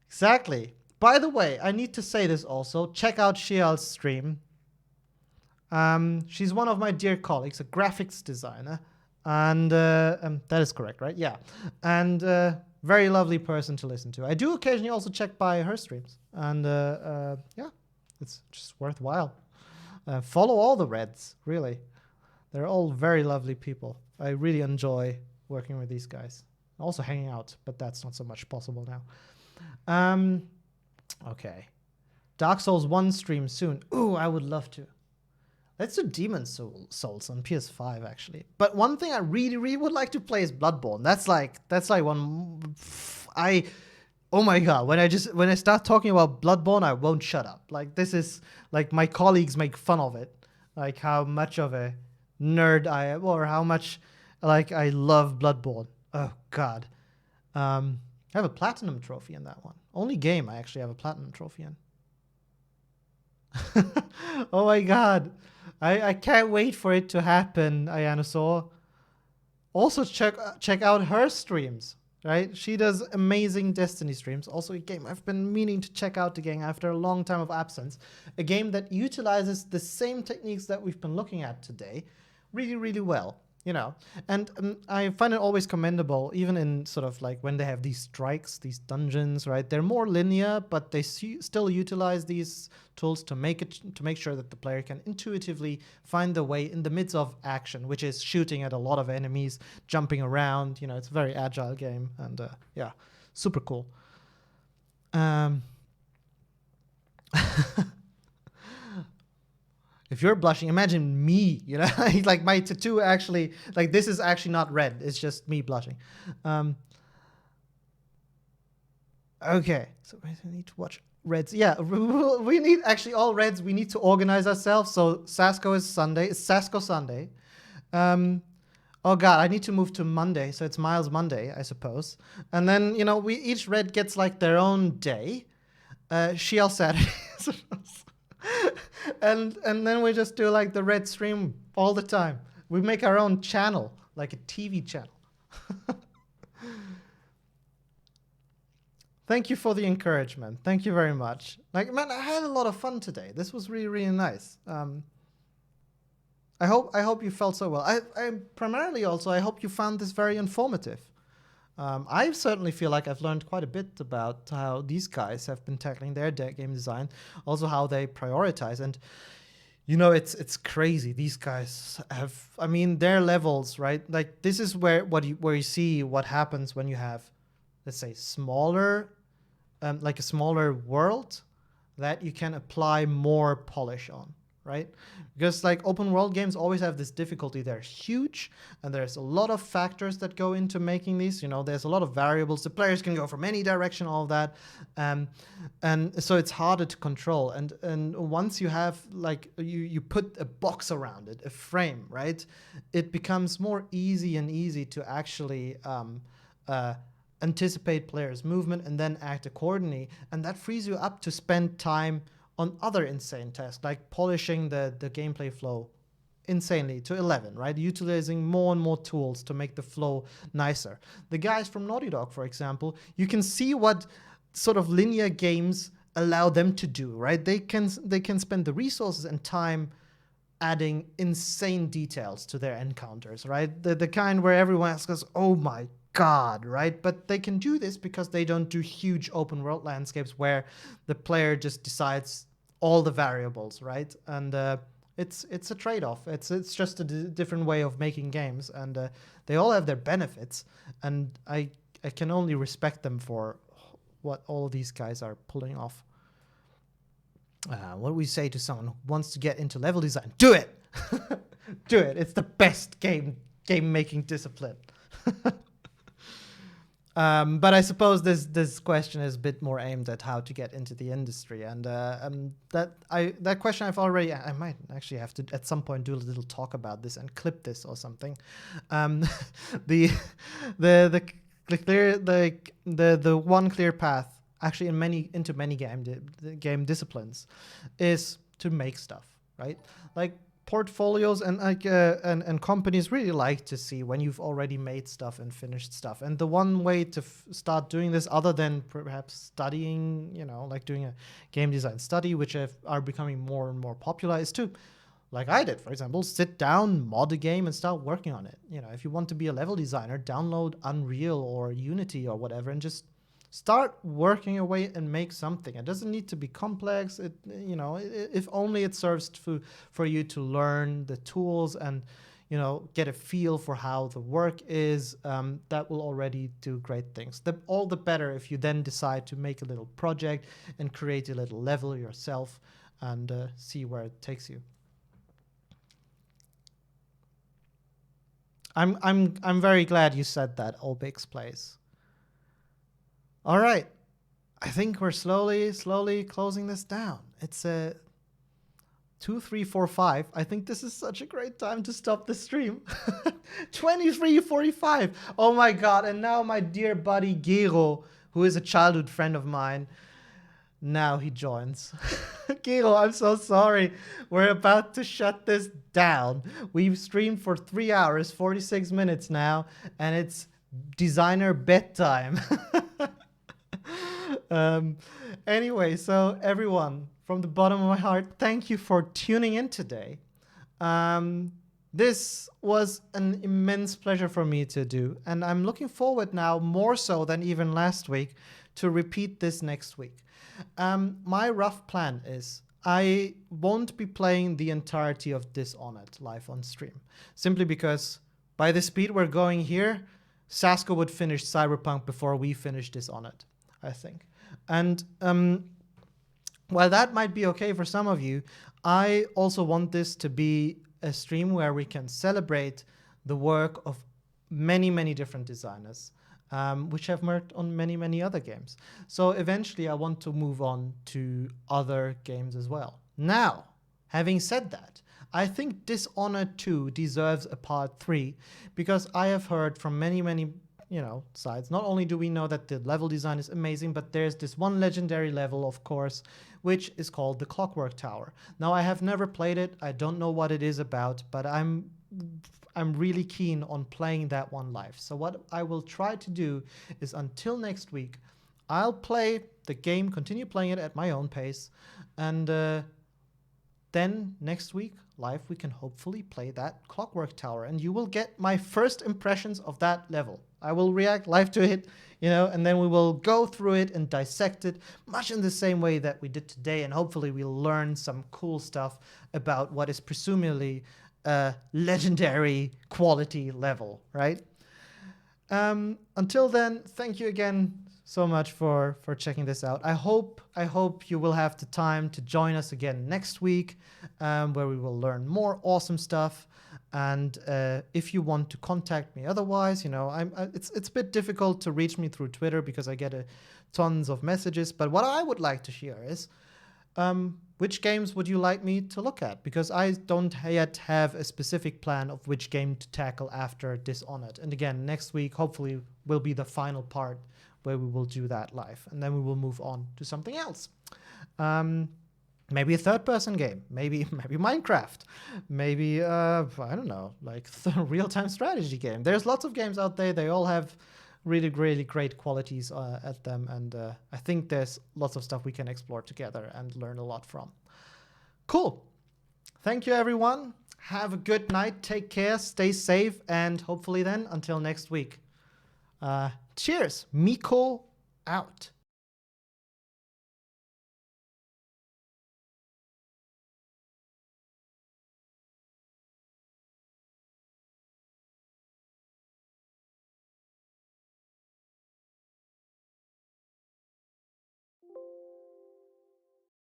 Exactly. By the way, I need to say this also. Check out Shial's stream. She's one of my dear colleagues, a graphics designer, and that is correct, right? Yeah, and very lovely person to listen to. I do occasionally also check by her streams, and yeah, it's just worthwhile. Follow all the Reds, really. They're all very lovely people. I really enjoy working with these guys. Also hanging out, but that's not so much possible now. Okay. Dark Souls 1 stream soon. Ooh, I would love to. Let's do Demon's Souls on PS5, actually. But one thing I really, really would like to play is Bloodborne. That's like one. Oh my god! When I start talking about Bloodborne, I won't shut up. Like, this is like, my colleagues make fun of it, like how much of a nerd I am, or how much like I love Bloodborne. Oh god. I have a platinum trophy in that one. Only game I actually have a platinum trophy in. Oh my god. I can't wait for it to happen, Ayanosaur. Also check out her streams, right? She does amazing Destiny streams. Also a game I've been meaning to check out again after a long time of absence. A game that utilizes the same techniques that we've been looking at today really, really well. And I find it always commendable, even in sort of like when they have these strikes, these dungeons, right? They're more linear, but they still utilize these tools to make sure that the player can intuitively find the way in the midst of action, which is shooting at a lot of enemies, jumping around. It's a very agile game, and yeah, super cool. If you're blushing, imagine me, like my tattoo actually, like this is actually not red. It's just me blushing. Okay, so we need to watch Reds. Yeah, we need actually all Reds. We need to organize ourselves. So Sasko is Sunday. It's Sasko Sunday. Oh God, I need to move to Monday. So it's Miles Monday, I suppose. And then, each Red gets like their own day. Shiel Saturday. And then we just do like the Red stream all the time. We make our own channel, like a TV channel. Thank you for the encouragement. Thank you very much. Like, man, I had a lot of fun today. This was really, really nice. I hope you felt so well. I primarily also, I hope you found this very informative. I certainly feel like I've learned quite a bit about how these guys have been tackling their game design, also how they prioritize. And, it's crazy. These guys have, their levels, right? Like, this is where you see what happens when you have, let's say, smaller, like a smaller world that you can apply more polish on. Right? Because like open world games always have this difficulty. They're huge, and there's a lot of factors that go into making these. There's a lot of variables. The players can go from any direction, all of that, and so it's harder to control. And once you have like you put a box around it, a frame, right? It becomes more easy to actually anticipate players' movement and then act accordingly, and that frees you up to spend time on other insane tasks, like polishing the gameplay flow insanely to 11, right? Utilizing more and more tools to make the flow nicer. The guys from Naughty Dog, for example, you can see what sort of linear games allow them to do, right? They can spend the resources and time adding insane details to their encounters, right? The kind where everyone else goes, oh my god, right? But they can do this because they don't do huge open world landscapes where the player just decides all the variables, right? And it's a trade-off. It's just a different way of making games, and they all have their benefits, and I can only respect them for what all of these guys are pulling off. What do we say to someone who wants to get into level design? Do it! Do it. It's the best game making discipline. But I suppose this question is a bit more aimed at how to get into the industry, and that question I might actually have to at some point do a little talk about this and clip this or something. The one clear path actually into many game disciplines is to make stuff, right? Like portfolios and and companies really like to see when you've already made stuff and finished stuff. And the one way to start doing this, other than perhaps studying, like doing a game design study, which are becoming more and more popular, is to, like I did, for example, sit down, mod a game, and start working on it. If you want to be a level designer, download Unreal or Unity or whatever, and just start working away and make something. It doesn't need to be complex. If only it serves for you to learn the tools and, get a feel for how the work is, that will already do great things. All the better if you then decide to make a little project and create a little level yourself and see where it takes you. I'm very glad you said that, Obix Plays. All right, I think we're slowly closing this down. It's 2, 3, 4, 5. I think this is such a great time to stop the stream. 23:45. Oh my god! And now my dear buddy Gero, who is a childhood friend of mine, now he joins. Gero, I'm so sorry. We're about to shut this down. We've streamed for 3 hours, 46 minutes now, and it's designer bedtime. Anyway, so everyone, from the bottom of my heart, thank you for tuning in today. This was an immense pleasure for me to do, and I'm looking forward now, more so than even last week, to repeat this next week. My rough plan is I won't be playing the entirety of Dishonored live on stream, simply because by the speed we're going here, Sasko would finish Cyberpunk before we finish Dishonored, I think. And while that might be okay for some of you, I also want this to be a stream where we can celebrate the work of many, many different designers, which have worked on many, many other games. So eventually I want to move on to other games as well. Now, having said that, I think Dishonored 2 deserves a part 3 because I have heard from many, many sides. Not only do we know that the level design is amazing, but there's this one legendary level, of course, which is called the Clockwork Tower. Now, I have never played it. I don't know what it is about, but I'm really keen on playing that one live. So what I will try to do is until next week, I'll play the game, continue playing it at my own pace, and then next week live we can hopefully play that Clockwork Tower, and you will get my first impressions of that level. I will react live to it, and then we will go through it and dissect it much in the same way that we did today, and hopefully we'll learn some cool stuff about what is presumably a legendary quality level, right? Until then, thank you again so much for checking this out. I hope you will have the time to join us again next week, where we will learn more awesome stuff. And if you want to contact me otherwise, it's a bit difficult to reach me through Twitter because I get tons of messages. But what I would like to hear is which games would you like me to look at? Because I don't yet have a specific plan of which game to tackle after Dishonored. And again, next week hopefully will be the final part where we will do that live, and then we will move on to something else. Maybe a third-person game, maybe Minecraft, maybe I don't know, like real-time strategy game. There's lots of games out there. They all have really, really great qualities at them, and I think there's lots of stuff we can explore together and learn a lot from. Cool. thank you, everyone. Have a good night. Take care. Stay safe. And hopefully then, until next week. Cheers. Miko out.